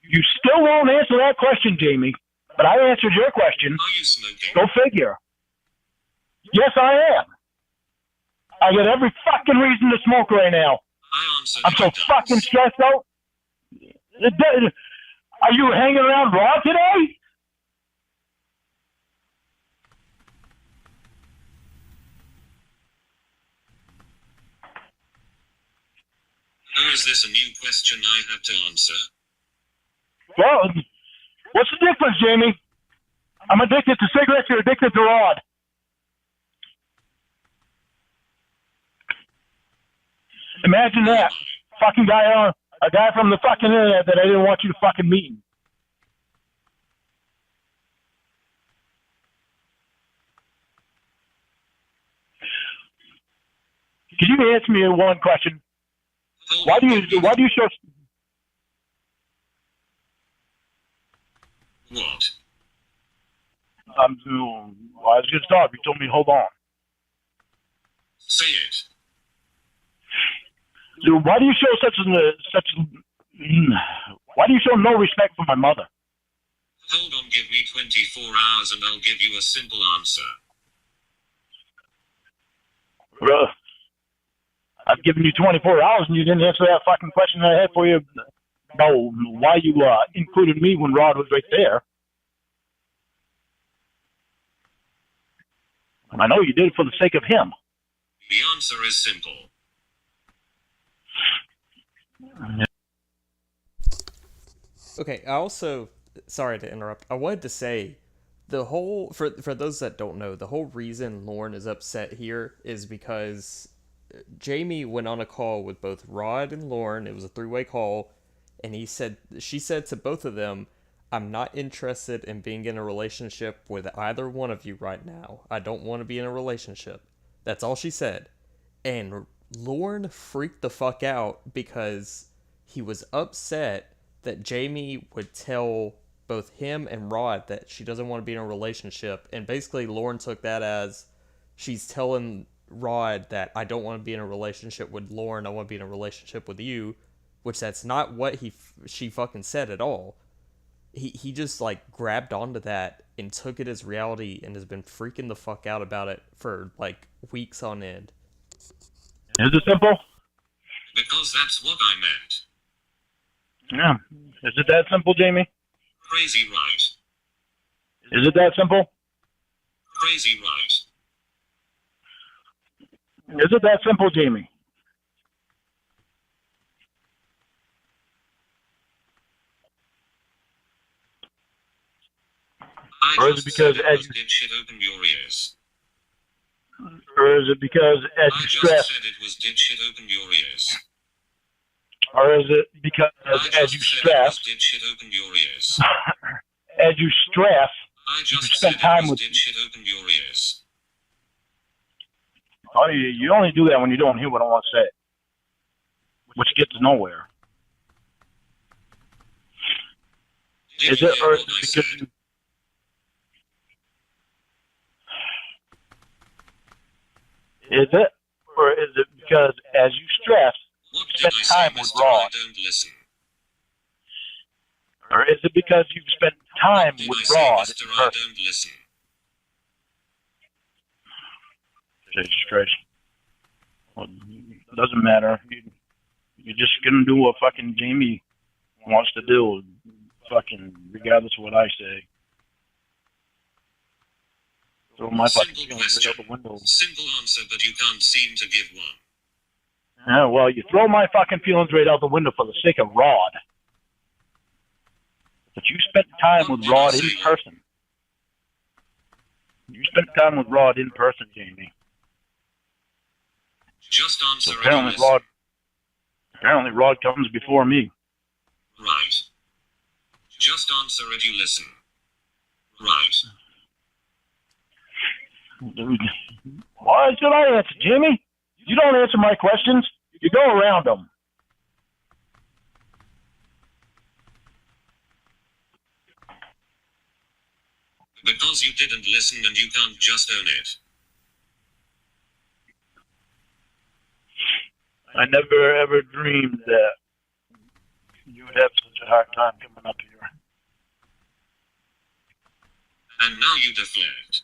You still won't answer that question, Jamie. But I answered your question. Are you smoking? Go figure. Yes, I am. I got every fucking reason to smoke right now. I'm so fucking stressed out. Are you hanging around Rod today? Or is this a new question I have to answer? Well, what's the difference, Jamie? I'm addicted to cigarettes, you're addicted to Rod. Imagine that. Fucking guy a guy from the fucking internet that I didn't want you to fucking meet. Can you answer me one question? Why do you show? What? I was just talking. You told me hold on. Say it. So why do you show why do you show no respect for my mother? Hold on, give me 24 hours and I'll give you a simple answer. Bro, I've given you 24 hours and you didn't answer that fucking question I had for you about why you included me when Rod was right there. And I know you did it for the sake of him. The answer is simple. Okay, I also, sorry to interrupt, I wanted to say, for those that don't know, the whole reason Lorne is upset here is because Jamie went on a call with both Rod and Lorne. It was a three-way call, and she said to both of them, I'm not interested in being in a relationship with either one of you right now. I don't want to be in a relationship. That's all she said. And Lorne freaked the fuck out because he was upset that Jamie would tell both him and Rod that she doesn't want to be in a relationship. And basically Lorne took that as she's telling Rod that I don't want to be in a relationship with Lorne. I want to be in a relationship with you, which that's not what she fucking said at all. He just like grabbed onto that and took it as reality and has been freaking the fuck out about it for like weeks on end. Is it simple? Because that's what I meant. Yeah. Is it that simple, Jamie? Crazy right. Is it that simple? Crazy right. Is it that simple, Jamie? Or is it because as you did shit open your ears? Or is it because as you stress? I just said it was did shit open your ears. Or is it because as you stress? Did shit open your ears? As you stress, I just you spend time with. Did shit open your ears? Oh, you only do that when you don't hear what I want to say, which gets nowhere. Is it, or is it because you? Is it, or is it because as you stress, you spend time with Rod? I don't listen. Or is it because you've spent time with Rod? I don't listen. Jesus Christ. Well, it doesn't matter. You're just gonna do what fucking Jamie wants to do, fucking regardless of what I say. Throw my fucking feelings right out the window. Simple answer, but you can't seem to give one. Yeah, well, you throw my fucking feelings right out the window for the sake of Rod. But you spent time with Rod in person. You spent time with Rod in person, Jamie. Just answer. So apparently Rod comes before me. Right. Just answer and you listen. Right. Dude, why should I answer, Jimmy? You don't answer my questions. You go around them. Because you didn't listen and you can't just own it. I never ever dreamed that you would have such a hard time coming up here. And now you deflect.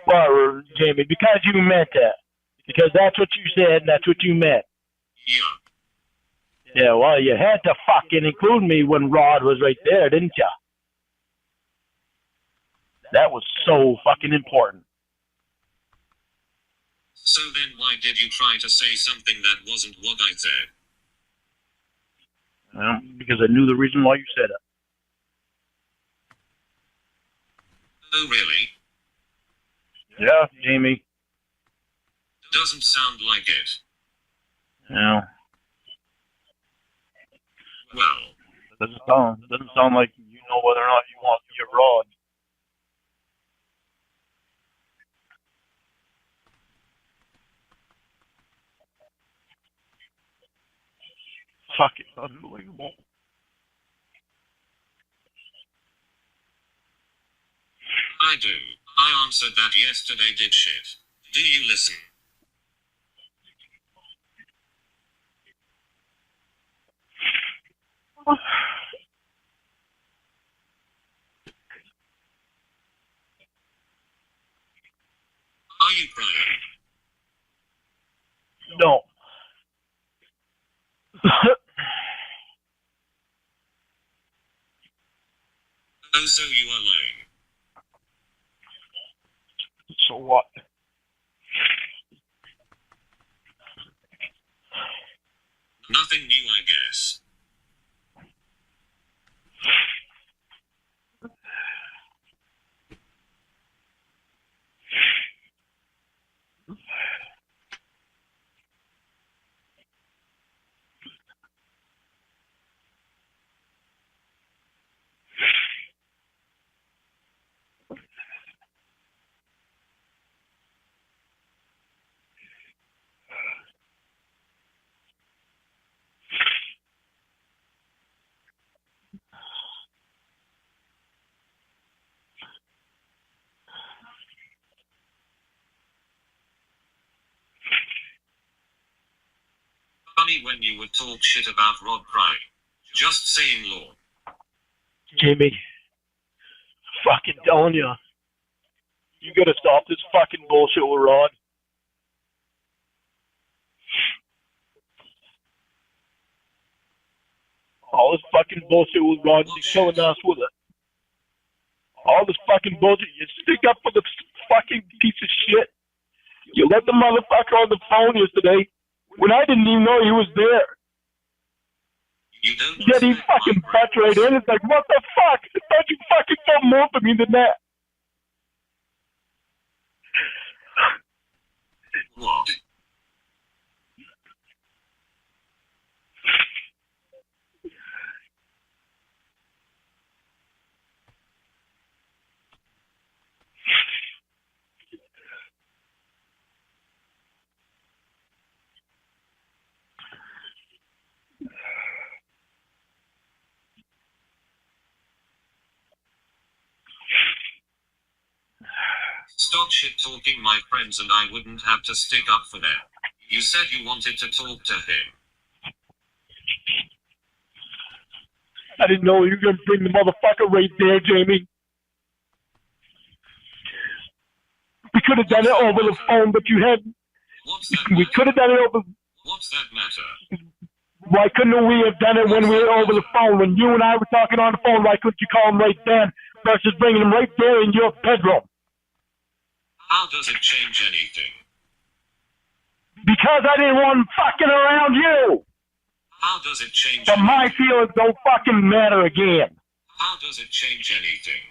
Well, Jamie, because you meant that. Because that's what you said and that's what you meant. Yeah. Yeah, well, you had to fucking include me when Rod was right there, didn't you? That was so fucking important. So then why did you try to say something that wasn't what I said? Well, because I knew the reason why you said it. Oh really? Yeah, Jamie. Doesn't sound like it. Yeah. Well. It doesn't sound like you know whether or not you want your Rod. Fucking unbelievable. I do. I answered that yesterday, did shit. Do you listen? Are you crying? No. Oh, so you are lying. So what? Nothing new, I guess. Funny when you would talk shit about Rod crying. Just saying, Lorne. Jimmy, fucking telling you, you gotta stop this fucking bullshit with Rod. All this fucking bullshit with Rod, he's killing us with it. All this fucking bullshit, you stick up for the fucking piece of shit. You let the motherfucker on the phone yesterday when I didn't even know he was there. You don't Yet he fucking butts right in. It's like, what the fuck? I thought you fucking felt more for me than that. What? Stop shit talking my friends and I wouldn't have to stick up for them. You said you wanted to talk to him. I didn't know you were gonna bring the motherfucker right there, Jamie. We could have done it over the phone, but you had. What's that We matter? could have done it over. What's that matter? Why couldn't we have done it when we were over the phone? When you and I were talking on the phone, why couldn't you call him right then versus bringing him right there in your bedroom? How does it change anything? Because I didn't want him fucking around you. How does it change But my anything? feelings don't fucking matter again. How does it change anything?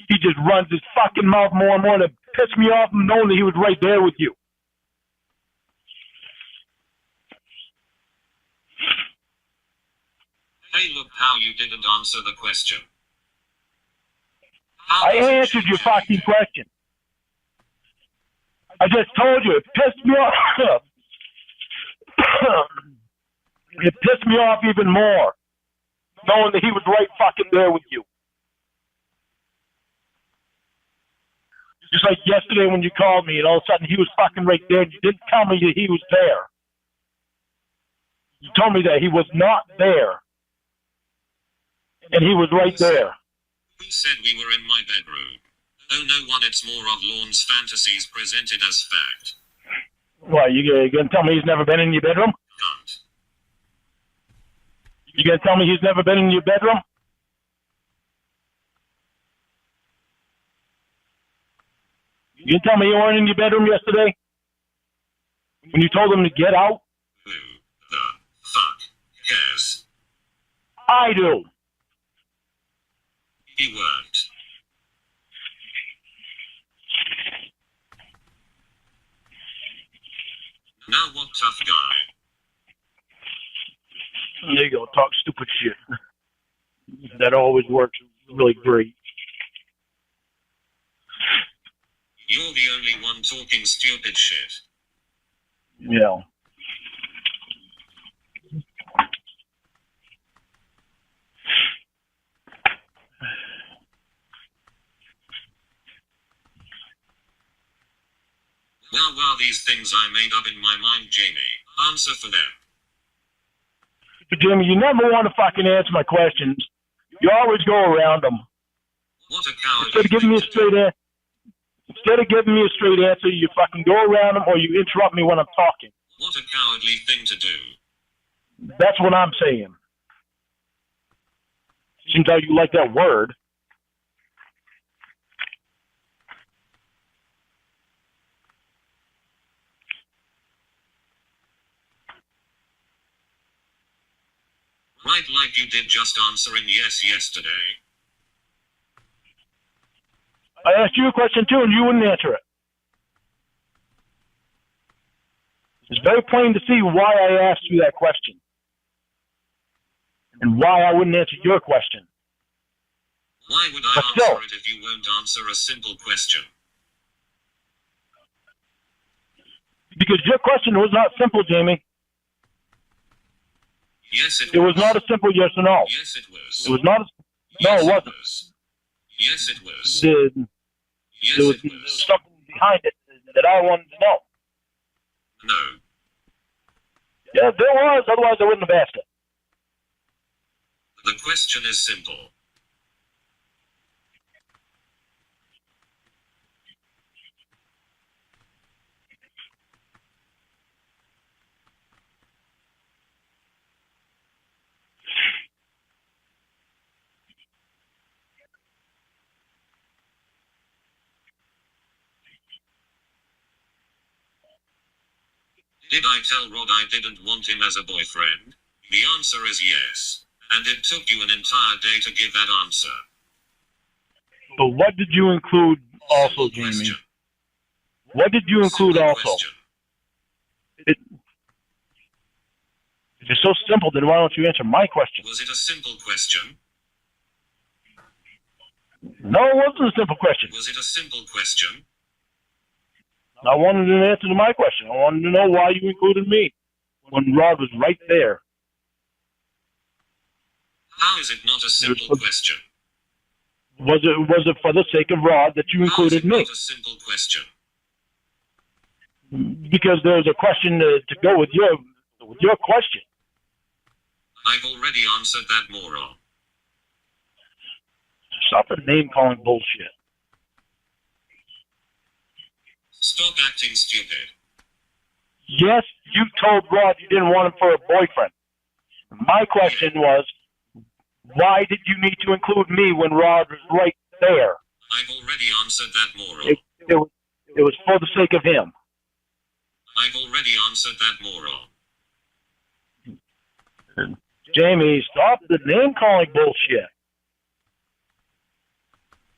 He just runs his fucking mouth more and more to piss me off knowing that he was right there with you. Hey, look how you didn't answer the question. How I does it answered change your fucking anything? question. I just told you, it pissed me off. It pissed me off even more, knowing that he was right fucking there with you. Just like yesterday when you called me and all of a sudden he was fucking right there and you didn't tell me that he was there. You told me that he was not there. And he was right there. Who said we were in my bedroom? Oh no one, it's more of Lorne's fantasies presented as fact. What, you gonna tell me he's never been in your bedroom? Can't. You gonna tell me he's never been in your bedroom? You gonna tell me you weren't in your bedroom yesterday? When you told him to get out? Who the fuck cares? I do. He weren't. Now what tough guy? There you go, talk stupid shit. That always works really great. You're the only one talking stupid shit. Yeah. Well, these things I made up in my mind, Jamie. Answer for them. But Jimmy, you never want to fucking answer my questions. You always go around them. What a cowardly Instead of giving me a thing to straight do. answer, you fucking go around them or you interrupt me when I'm talking. What a cowardly thing to do. That's what I'm saying. Seems how you like that word. Right, like you did just answering yes yesterday. I asked you a question too and you wouldn't answer it. It's very plain to see why I asked you that question. And why I wouldn't answer your question. Why would I But answer still. it if you won't answer a simple question? Because your question was not simple, Jamie. Yes, it It was not a simple yes or no. Yes, it was. It was not a... No, Yes, it wasn't. was. Yes, it was. There Yes, was it was. something behind it that I wanted to know. No. Yeah, there was. Otherwise, I wouldn't have asked it. The question is simple. Did I tell Rod I didn't want him as a boyfriend? The answer is yes. And it took you an entire day to give that answer. But what did you include also, Simple Jamie? question. What did you include Simple also? question. If it's so simple, then why don't you answer my question? Was it a simple question? No, it wasn't a simple question. Was it a simple question? I wanted an answer to my question. I wanted to know why you included me when Rod was right there. How is it not a simple question? Was it for the sake of Rod that you How is included it me? not a simple question? Because there's a question to go with your question. I've already answered that, moron. Stop the name calling bullshit. Stop acting stupid. Yes, you told Rod you didn't want him for a boyfriend. My question was, why did you need to include me when Rod was right there? I've already answered that, moron. It was for the sake of him. I've already answered that, moron. Jamie, stop the name-calling bullshit.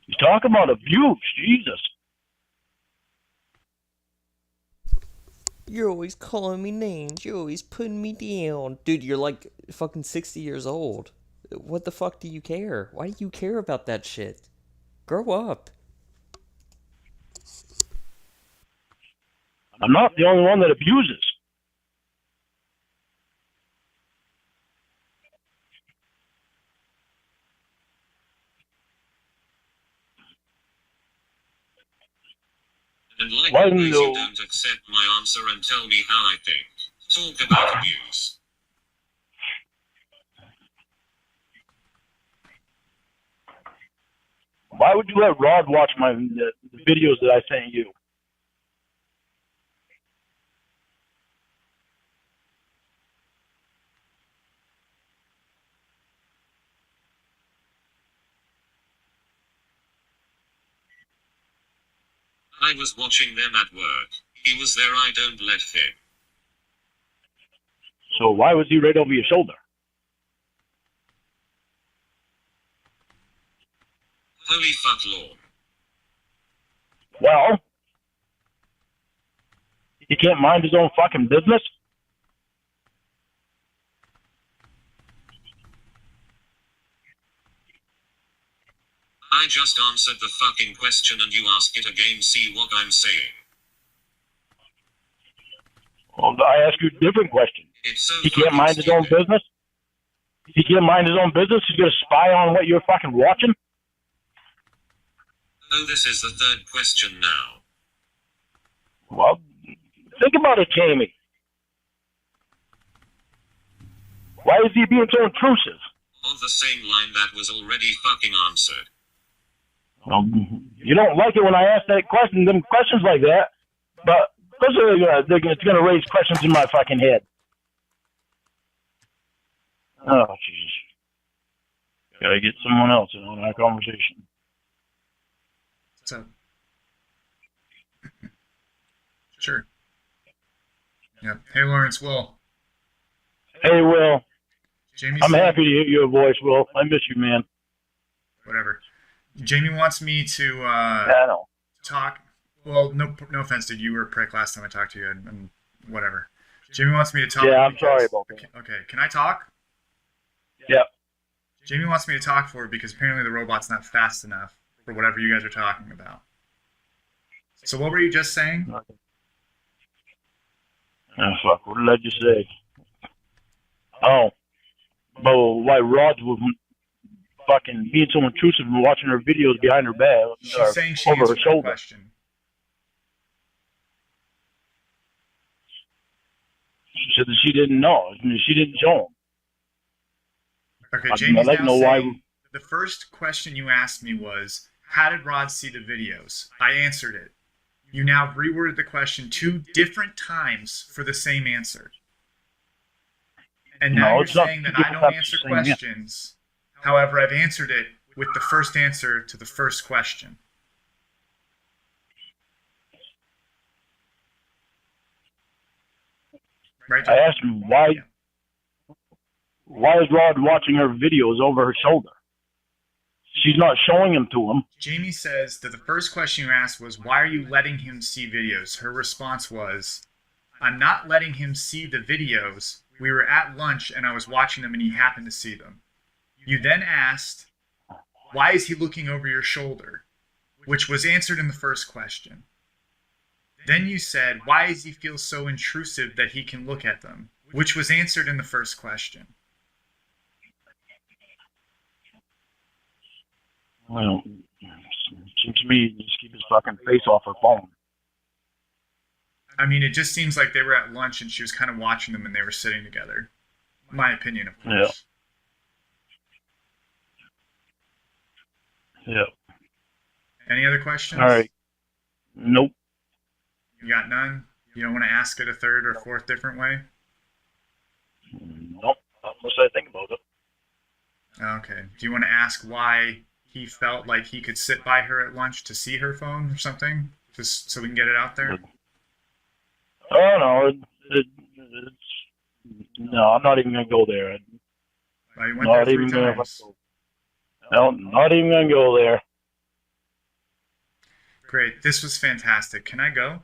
He's talking about abuse, Jesus. You're always calling me names. You're always putting me down. Dude, you're like fucking 60 years old. What the fuck do you care? Why do you care about that shit? Grow up. I'm not the only one that abuses. And like Why always, no? you don't accept my answer and tell me how I think. Talk about abuse. Why would you let Rod watch the videos that I sent you? I was watching them at work. He was there, I don't let him. So why was he right over your shoulder? Holy fuck, Lorne. Well, he can't mind his own fucking business? I just answered the fucking question and you ask it again, see what I'm saying. Well, I ask you a different question. It's so He can't mind his own stupid. business? If he can't mind his own business, he's going to spy on what you're fucking watching? Oh, this is the third question now. Well, think about it, Jamie. Why is he being so intrusive? On the same line that was already fucking answered. Well, you don't like it when I ask that question, them questions like that, but it's going to raise questions in my fucking head. Oh, Jesus. Gotta get someone else in on that conversation. What's up? Sure. Yeah. Hey, Lawrence, Will. Hey, Will. Jamie. I'm happy to hear your voice, Will. I miss you, man. Whatever. Jamie wants me to I know. talk. Well, no offense, dude. You were a prick last time I talked to you, and whatever. Jamie wants me to talk. Yeah, I'm sorry about that. Okay, can I talk? Yep. Jamie wants me to talk for it because apparently the robot's not fast enough for whatever you guys are talking about. So what were you just saying? Oh, fuck. What did I just say? Oh. Well, why Rod was fucking being so intrusive and watching her videos behind her back. She's saying she over her answered my shoulder. question. She said that she didn't know. She didn't show him. Okay, I'd Jamie's like to now know why. saying the first question you asked me was, how did Rod see the videos? I answered it. You now reworded the question 2 different times for the same answer. And now No, you're it's not saying that 2 I different don't times answer the same answer. questions. However, I've answered it with the first answer to the first question. Right, I asked him why. Why is Rod watching her videos over her shoulder? She's not showing them to him. Jamie says that the first question you asked was, why are you letting him see videos? Her response was, I'm not letting him see the videos. We were at lunch and I was watching them and he happened to see them. You then asked, why is he looking over your shoulder? Which was answered in the first question. Then you said, why does he feel so intrusive that he can look at them? Which was answered in the first question. Well, it seems to me he just keep his fucking face off her phone. I mean, it just seems like they were at lunch and she was kind of watching them and they were sitting together. My opinion, of course. Yeah. Any other questions? All right. Nope. You got none? You don't want to ask it a third or fourth different way? Nope. Not unless I think about it. Okay. Do you want to ask why he felt like he could sit by her at lunch to see her phone or something? Just so we can get it out there? Oh, no. No, I'm not even going to go there. Well, you went there 3 times. No, not even going to go there. Great. This was fantastic. Can I go?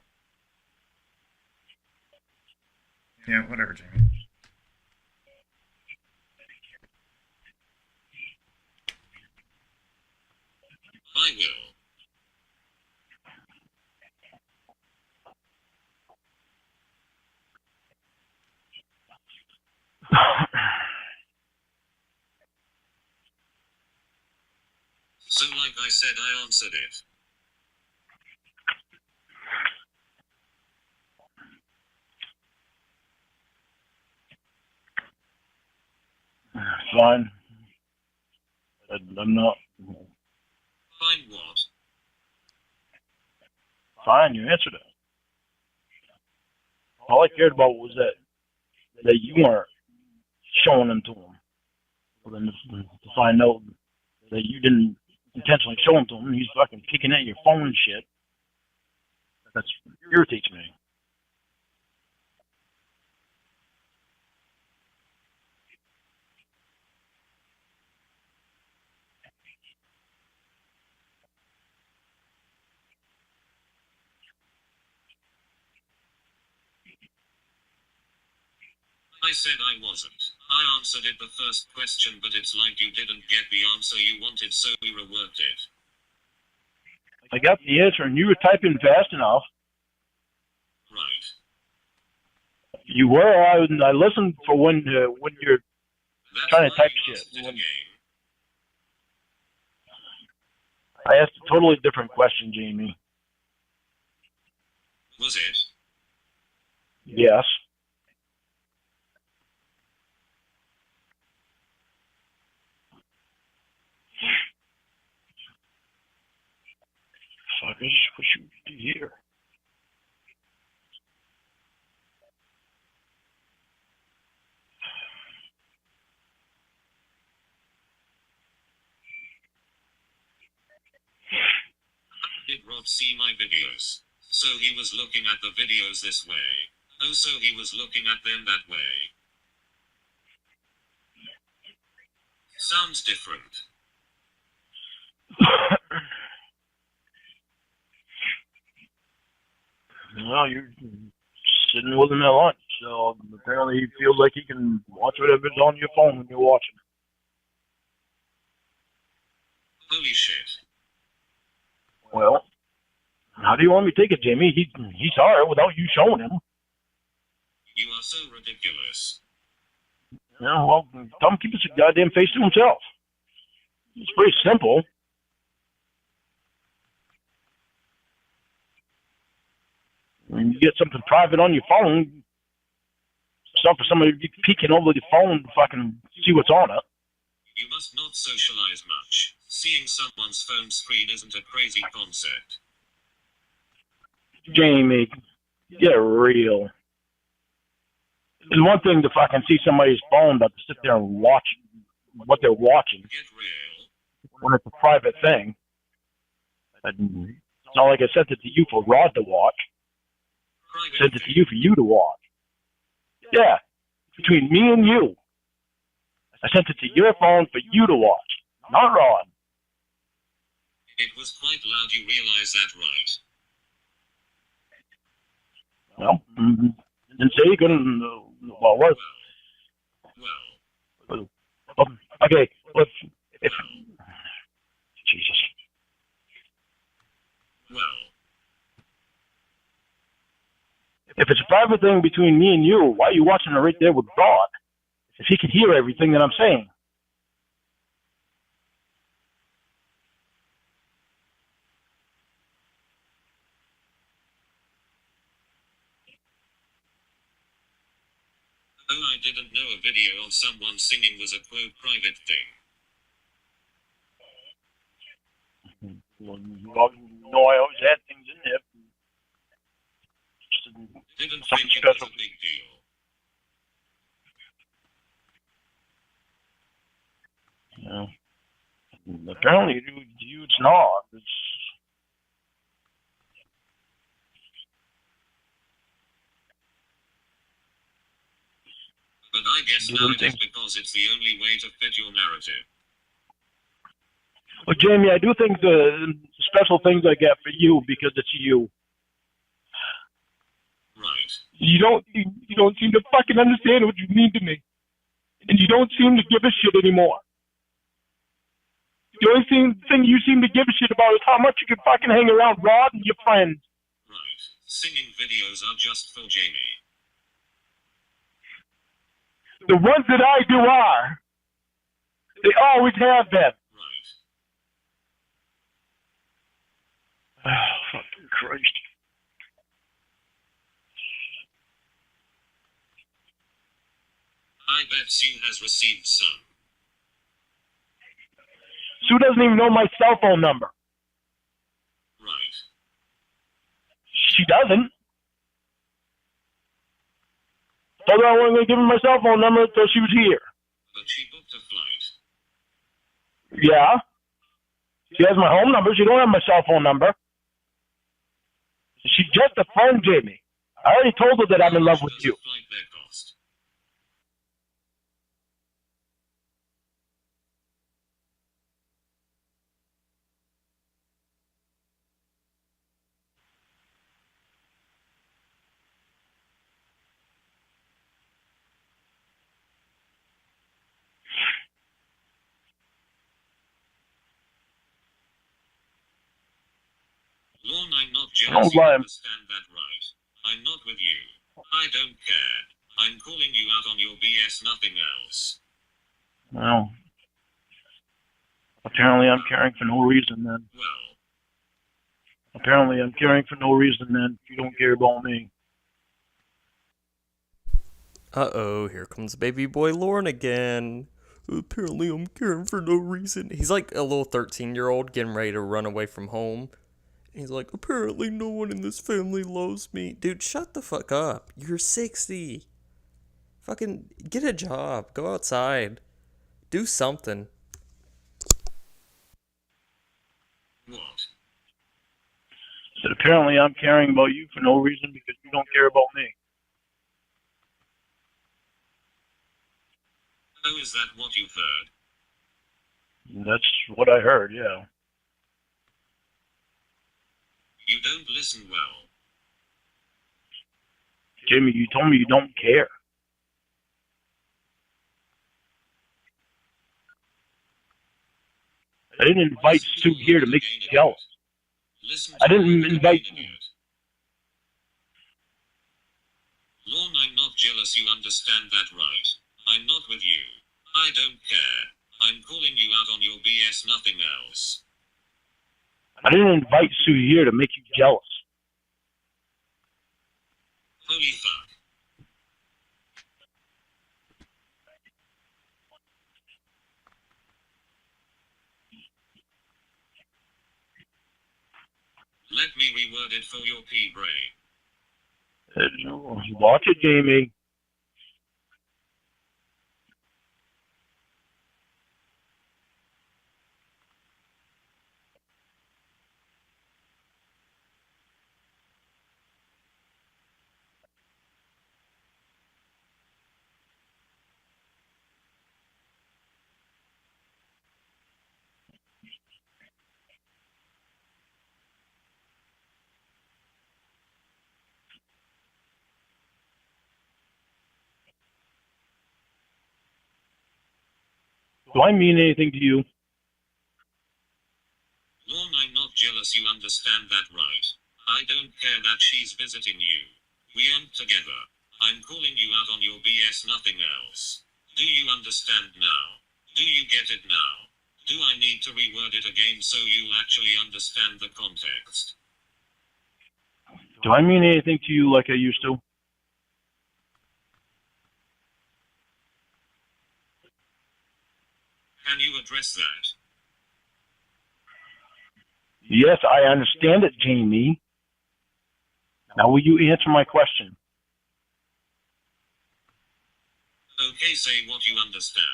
Yeah, whatever, Jamie. I will. So like I said, I answered it. Fine. I'm not. Fine what? Fine, you answered it. All I cared about was that you weren't showing them to him. Well, then to find out that you didn't intentionally show him to him, he's fucking picking at your phone and shit. That irritates me. I said I wasn't. I answered it the first question, but it's like you didn't get the answer you wanted, so we reworked it. I got the answer, and you were typing fast enough. Right. You were. I listened for when you're trying to type shit. I asked a totally different question, Jamie. Was it? Yes. Fuck, I just wish you would be here. Did Rod see my videos? So he was looking at the videos this way. Oh, so he was looking at them that way. Sounds different. Well, you're sitting with him at lunch, so apparently he feels like he can watch whatever's on your phone when you're watching. Holy shit. Well, how do you want me to take it, Jamie? He saw it without you showing him. You are so ridiculous. Yeah, well, tell him to keep his goddamn face to himself. It's pretty simple. When you get something private on your phone, it's not for somebody to be peeking over the phone to fucking see what's on it. You must not socialize much. Seeing someone's phone screen isn't a crazy concept. Jamie, get real. It's one thing to fucking see somebody's phone, but to sit there and watch what they're watching Get real. when it's a private thing. It's not like I sent it to you for Rod to watch. I sent it to you to watch. Yeah, between me and you. I sent it to your phone for you to watch, not Rod. It was quite loud, you realize that, right? Well, didn't say you couldn't. Well, what? Well. Okay, let's. If Jesus. Well. If it's a private thing between me and you, why are you watching it right there with Rod? If he can hear everything that I'm saying. Oh, I didn't know a video of someone singing was a quote private thing. Well, you know I always had things in there. Didn't Something think it was special. a big deal. Yeah. Apparently, you it's not. It's, But I guess now didn't it is think. because it's the only way to fit your narrative. Well, Jamie, I do think the special things I get for you because it's you. Right. You don't seem to fucking understand what you mean to me, and you don't seem to give a shit anymore. The only thing you seem to give a shit about is how much you can fucking hang around Rod and your friends. Right. Singing videos are just for Jamie. The ones that I do are. They always have been. Right. Oh, fucking Christ. I bet Sue has received some. Sue doesn't even know my cell phone number. Right. She doesn't. Told her I wasn't going to give her my cell phone number until she was here. But she booked a flight. Yeah. She has my home number. She don't have my cell phone number. She's just a friend, Jamie. I already told her that I'm in love with you. How much does a flight there cost? Lorne, I'm not jealous. You understand that, right? I'm not with you. I don't care. I'm calling you out on your BS, nothing else. Well, apparently I'm caring for no reason then. Well, Apparently I'm caring for no reason then. You don't care about me. Uh-oh, here comes baby boy Lorne again. Apparently I'm caring for no reason. He's like a little 13-year-old getting ready to run away from home. He's like, apparently no one in this family loves me. Dude, shut the fuck up. You're 60. Fucking get a job. Go outside. Do something. what? Said apparently I'm caring about you for no reason because you don't care about me. Oh, is that what you've heard? That's what I heard, yeah. You don't listen well. Jamie, you told me you don't care. I didn't invite Sue here to make you jealous. Listen I didn't invite you. Lorne, I'm not jealous, you understand that, right? I'm not with you. I don't care. I'm calling you out on your BS, nothing else. I didn't invite Sue here to make you jealous. Holy fuck. Let me reword it for your pea-brain. Watch it, Jamie. Do I mean anything to you? Lorne, I'm not jealous, you understand that, right? I don't care that she's visiting you. We aren't together. I'm calling you out on your BS, nothing else. Do you understand now? Do you get it now? Do I need to reword it again so you'll actually understand the context? Do I mean anything to you like I used to? Can you address that? Yes, I understand it, Jamie. Now will you answer my question? Okay, say what you understand.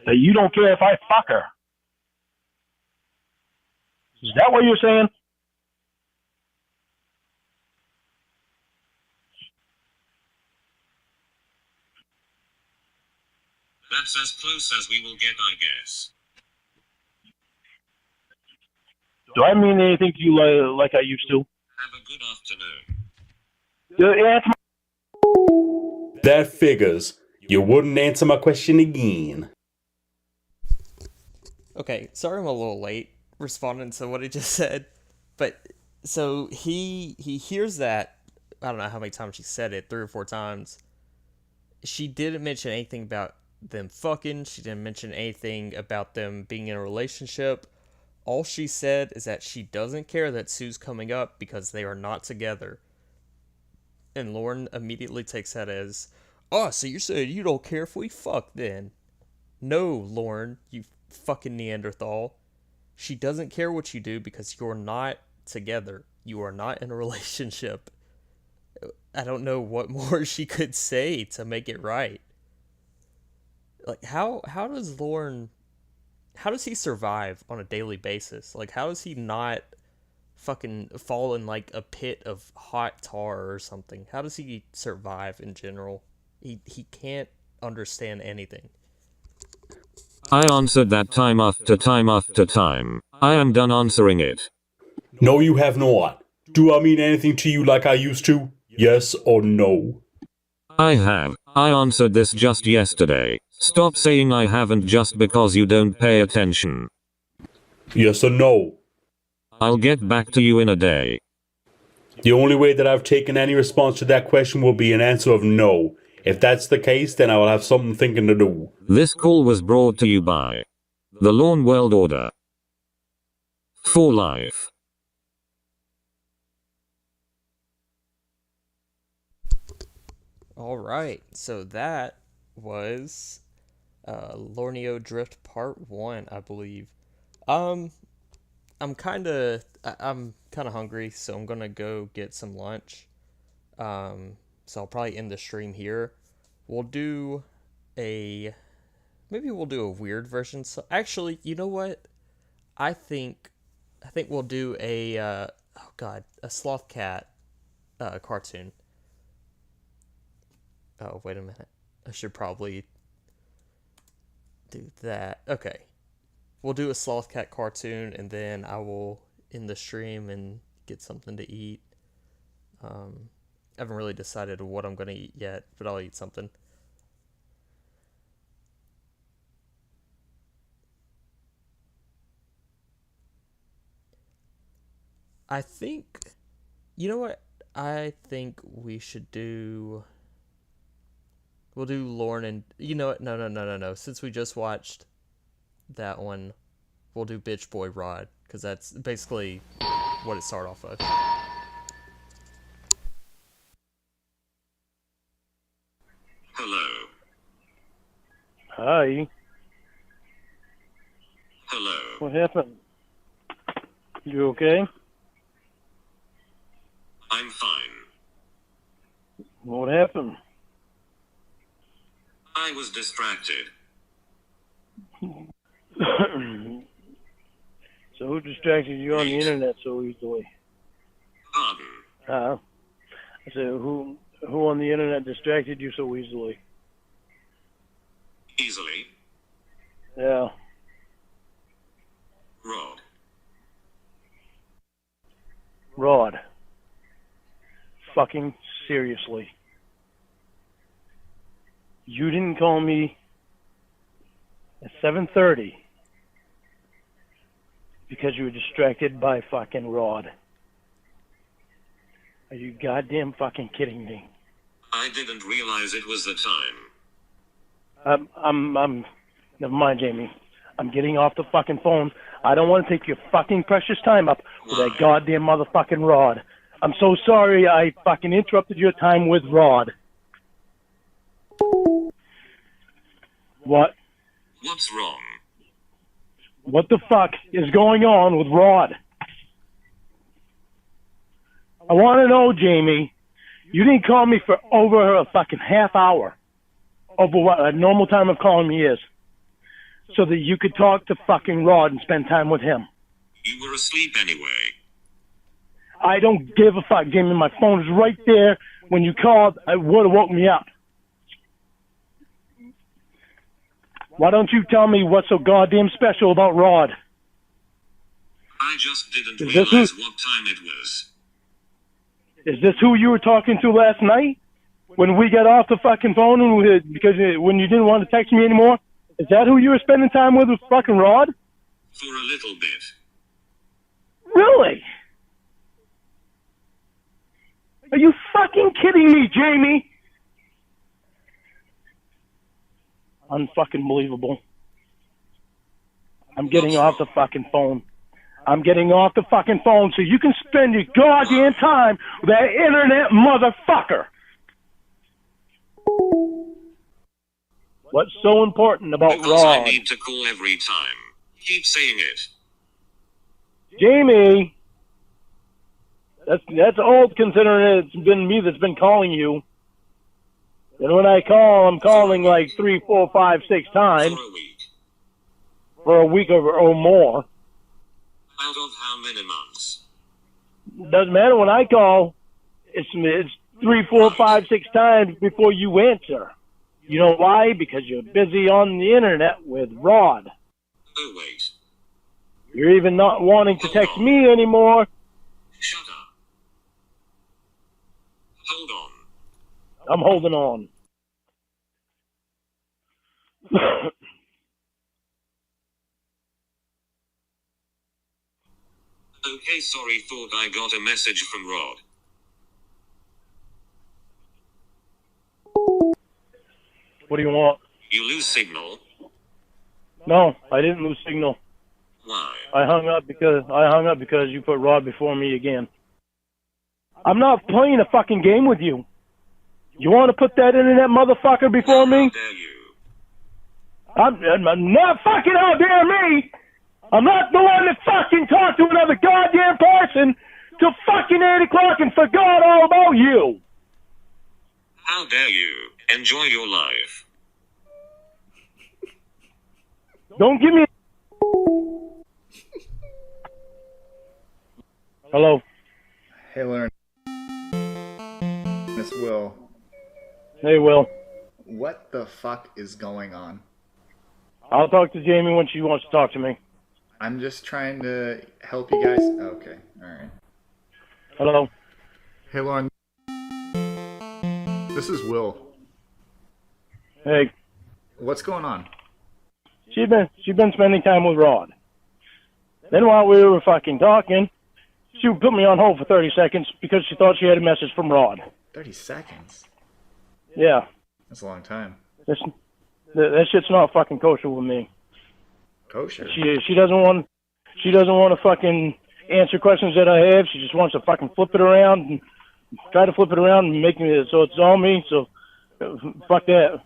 That you don't care if I fuck her. Is that what you're saying? That's as close as we will get, I guess. Do I mean anything to you like I used to? Have a good afternoon. Answer That figures. You wouldn't answer my question again. Okay, sorry I'm a little late responding to what he just said, but so he hears that. I don't know how many times she said it, 3 or 4 times. She didn't mention anything about them fucking. She didn't mention anything about them being in a relationship. All she said is that she doesn't care that Sue's coming up because they are not together. And Lorne immediately takes that as, oh, so you're saying you don't care if we fuck then? No, Lorne, you fucking Neanderthal. She doesn't care what you do because you're not together. You are not in a relationship. I don't know what more she could say to make it right. Like, how does Lorne, how does he survive on a daily basis? Like, how does he not fucking fall in like a pit of hot tar or something? How does he survive in general? He can't understand anything. I answered that time after time after time. I am done answering it. No, you have not. Do I mean anything to you like I used to? Yes or no? I have. I answered this just yesterday. Stop saying I haven't just because you don't pay attention. Yes or no? I'll get back to you in a day. The only way that I've taken any response to that question will be an answer of no. If that's the case, then I will have something thinking to do. This call was brought to you by the Lorne World Order. For life. All right, so that was Lorneo Drift Part 1, I believe. I'm kind of hungry, so I'm gonna go get some lunch. So I'll probably end the stream here. Maybe we'll do a weird version. So actually, you know what? I think we'll do a sloth cat cartoon. Oh, wait a minute. I should probably do that. Okay. We'll do a sloth cat cartoon, and then I will end the stream and get something to eat. I haven't really decided what I'm going to eat yet, but I'll eat something. I think, you know what? I think we should do... We'll do Lorne and... You know what? No. Since we just watched that one, we'll do Bitch Boy Rod, because that's basically what it started off of. Hello. Hi. Hello. What happened? You okay? I'm fine. What happened? I was distracted. So who distracted you on the internet so easily? Pardon? I said, who on the internet distracted you so easily? Easily. Yeah. Rod. Rod. Fucking seriously. You didn't call me at 7:30 because you were distracted by fucking Rod. Are you goddamn fucking kidding me? I didn't realize it was the time. Never mind, Jamie. I'm getting off the fucking phone. I don't want to take your fucking precious time up with that goddamn motherfucking Rod. I'm so sorry I fucking interrupted your time with Rod. What? What's wrong? What the fuck is going on with Rod? I want to know, Jamie. You didn't call me for over a fucking half hour. Over what a normal time of calling me is. So that you could talk to fucking Rod and spend time with him. You were asleep anyway. I don't give a fuck, Jimmy. My phone is right there. When you called, it would have woke me up. Why don't you tell me what's so goddamn special about Rod? I just didn't Is this realize what time it was. Is this who you were talking to last night? When we got off the fucking phone and when you didn't want to text me anymore? Is that who you were spending time with fucking Rod? For a little bit. Really? Are you fucking kidding me, Jamie? Unfucking believable. I'm getting off the fucking phone. I'm getting off the fucking phone so you can spend your goddamn time with that internet motherfucker. What's so important about Because I Rod? need to call every time. Keep saying it. Jamie, that's old considering it's been me that's been calling you. And when I call, I'm calling like 3, 4, 5, 6 times For a week. for a week or more. Out of how many months? Doesn't matter when I call. It's 3, 4, 5, 6 times before you answer. You know why? Because you're busy on the internet with Rod. Oh wait. You're even not wanting to text me anymore. Shut up. Hold on. I'm holding on. Okay, sorry, thought I got a message from Rod. What do you want? You lose signal? No, I didn't lose signal. Why? I hung up because you put Rod before me again. I'm not playing a fucking game with you. You want to put that internet motherfucker before me? How dare you? I'm not fucking how dare me! I'm not the one that fucking talked to another goddamn person till fucking 8 o'clock and forgot all about you! How dare you? Enjoy your life. Don't give me... Hello? Hey, Lorne. It's Will. Hey, Will. What the fuck is going on? I'll talk to Jamie when she wants to talk to me. I'm just trying to help you guys. Okay, alright. Hello? Hey, Lorne. This is Will. Hey. What's going on? She's been spending time with Rod. Then while we were fucking talking, she put me on hold for 30 seconds because she thought she had a message from Rod. 30 seconds? Yeah. That's a long time. That shit's not fucking kosher with me. Kosher? She doesn't want to fucking answer questions that I have. She just wants to fucking flip it around and try to flip it around and make me so it's on me. So fuck that.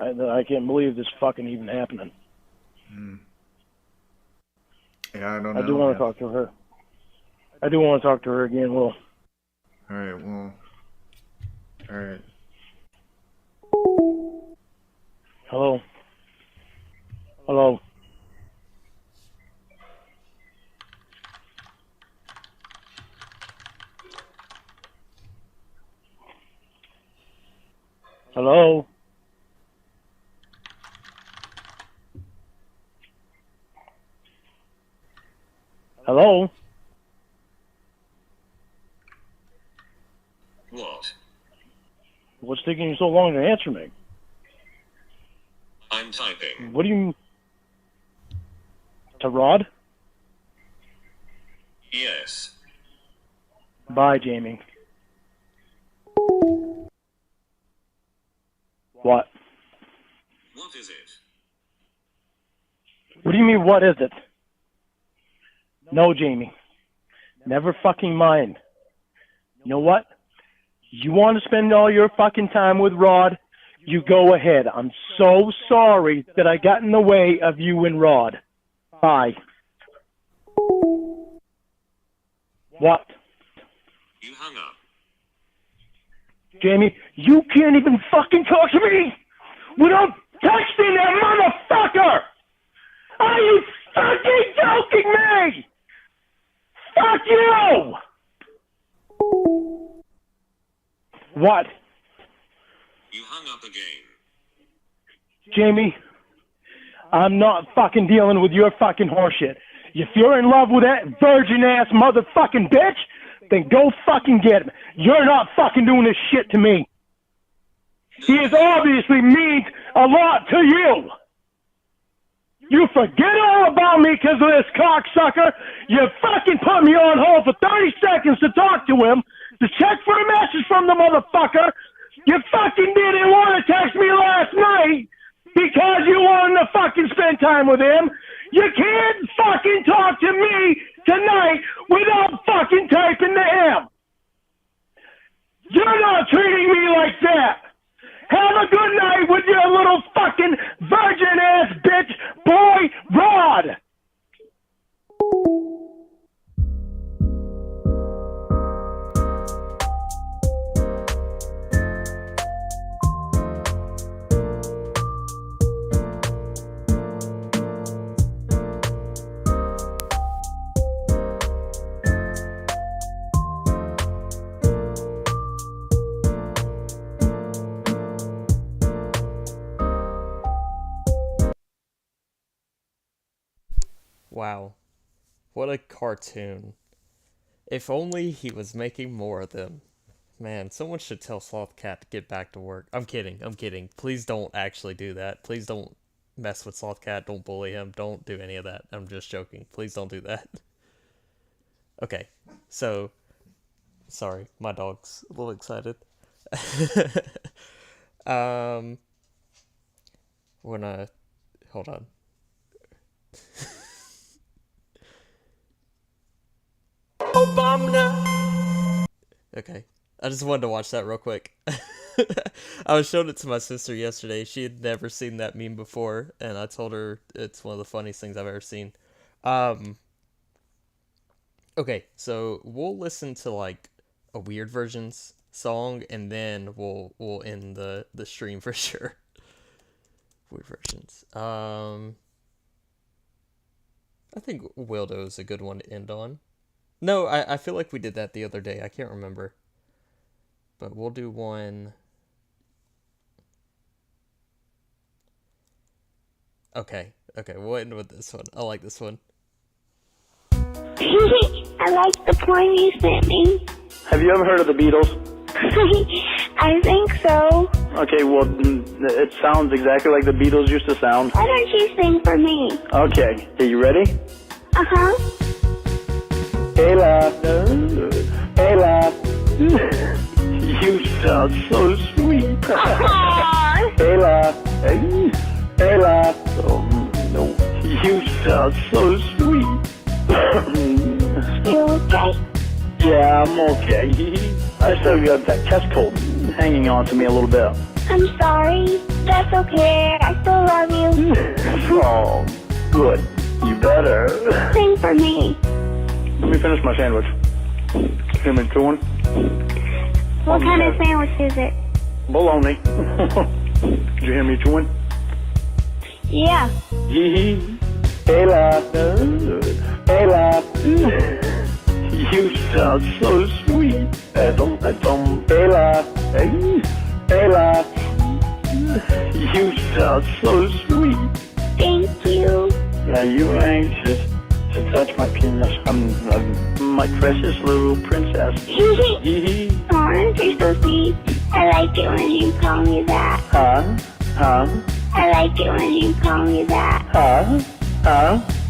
I can't believe this fucking even happening. Yeah, I don't know. I do want to talk to her. I do want to talk to her again, Will. Alright, well. Alright. Hello? Hello? Hello? Hello? What? What's taking you so long to answer me? I'm typing. What do you... To Rod? Yes. Bye, Jamie. What? What is it? What do you mean, what is it? No, Jamie. Never fucking mind. You know what? You want to spend all your fucking time with Rod? You go ahead. I'm so sorry that I got in the way of you and Rod. Bye. What? You hung up. Jamie, you can't even fucking talk to me without texting that motherfucker! Are you fucking joking me? Fuck you! What? You hung up again. Jamie, I'm not fucking dealing with your fucking horseshit. If you're in love with that virgin-ass motherfucking bitch, then go fucking get him. You're not fucking doing this shit to me. He is obviously means a lot to you. You forget all about me because of this cocksucker. You fucking put me on hold for 30 seconds to talk to him, to check for a message from the motherfucker. You fucking didn't want to text me last night because you wanted to fucking spend time with him. You can't fucking talk to me tonight without fucking typing to him. You're not treating me like that. Have a good night with your little fucking virgin-ass bitch boy, Rod. Wow. What a cartoon. If only he was making more of them. Man, someone should tell Slothcat to get back to work. I'm kidding. Please don't actually do that. Please don't mess with Slothcat. Don't bully him. Don't do any of that. I'm just joking. Please don't do that. Okay, so... Sorry, my dog's a little excited. Hold on. Obama. Okay, I just wanted to watch that real quick. I was showing it to my sister yesterday. She had never seen that meme before, and I told her it's one of the funniest things I've ever seen. Okay, so we'll listen to like a Weird Versions song, and then we'll end the stream for sure. Weird Versions. I think Wildo is a good one to end on. No, I feel like we did that the other day. I can't remember. But we'll do one. Okay, we'll end with this one. I like this one. I like the porn you sent me. Have you ever heard of the Beatles? I think so. Okay, well, it sounds exactly like the Beatles used to sound. Why don't you sing for me? Okay, are you ready? Uh-huh. Hey, love. Hey, love. You sound so sweet. Aww. Hey, love. Hey, love. Oh, no. You sound so sweet. You okay? Yeah, I'm okay. I still got that chest cold hanging on to me a little bit. I'm sorry. That's okay. I still love you. Oh, good. You better. Sing for me. Let me finish my sandwich. Give me chewing. What kind of sandwich is it? Bologna. Did you hear me chewing? Yeah. Hey, love. Hey, love. You sound so sweet. Hey, love. Hey, love. You sound so sweet. Thank you. Are you anxious to touch my penis? I'm my precious little princess. Aw, you're so sweet. I like it when you call me that. Huh? I like it when you call me that. Huh?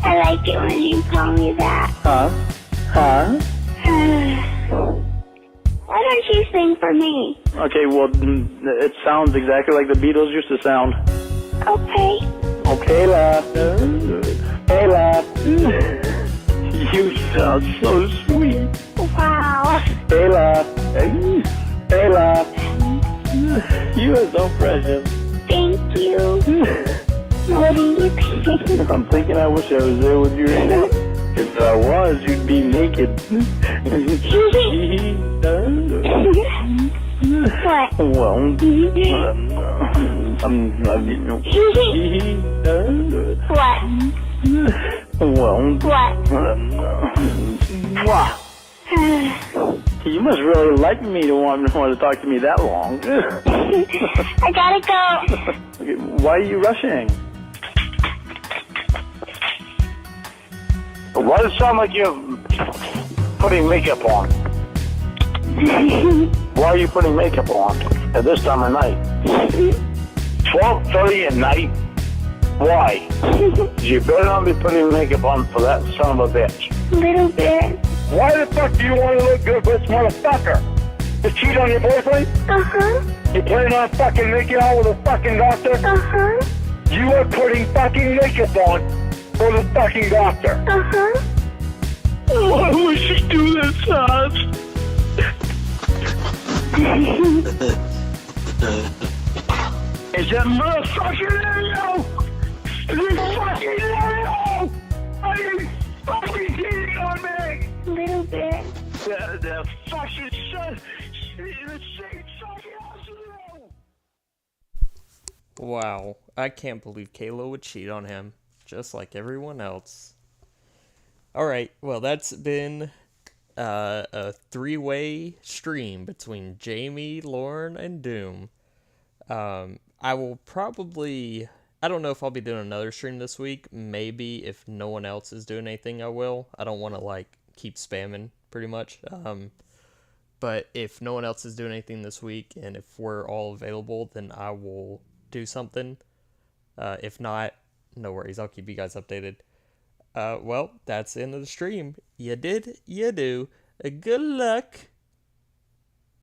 I like it when you call me that. Why don't you sing for me? Okay, well, it sounds exactly like the Beatles used to sound. Okay. Okay, love. Hey, love. You sound so sweet. Wow. Hey, love. Hey, love. You are so precious. Thank you. What do you think? I'm thinking I wish I was there with you right now. If I was, you'd be naked. What? Well, What? What? You must really like me to want to talk to me that long. I gotta go. Okay, why are you rushing? Why does it sound like you're putting makeup on? Why are you putting makeup on at this time of night? 12:30 at night? Why? You better not be putting makeup on for that son of a bitch. Little bit. Why the fuck do you want to look good for this motherfucker? To cheat on your boyfriend? Uh-huh. You planning on fucking making out with a fucking doctor? Uh-huh. You are putting fucking makeup on for the fucking doctor. Uh-huh. Why would she do this to us? Is that motherfucker there, yo? Is he fucking there, yo? Are you fucking cheating on me? Little bit. The fucking son, the same fucking house. Wow, I can't believe Kayla would cheat on him, just like everyone else. Alright, well that's been a three-way stream between Jamie, Lorne, and Doom. I will probably... I don't know if I'll be doing another stream this week. Maybe if no one else is doing anything, I will. I don't want to, like, keep spamming, pretty much. But if no one else is doing anything this week, and if we're all available, then I will do something. If not, no worries. I'll keep you guys updated. Well, that's the end of the stream. You did, you do. Good luck.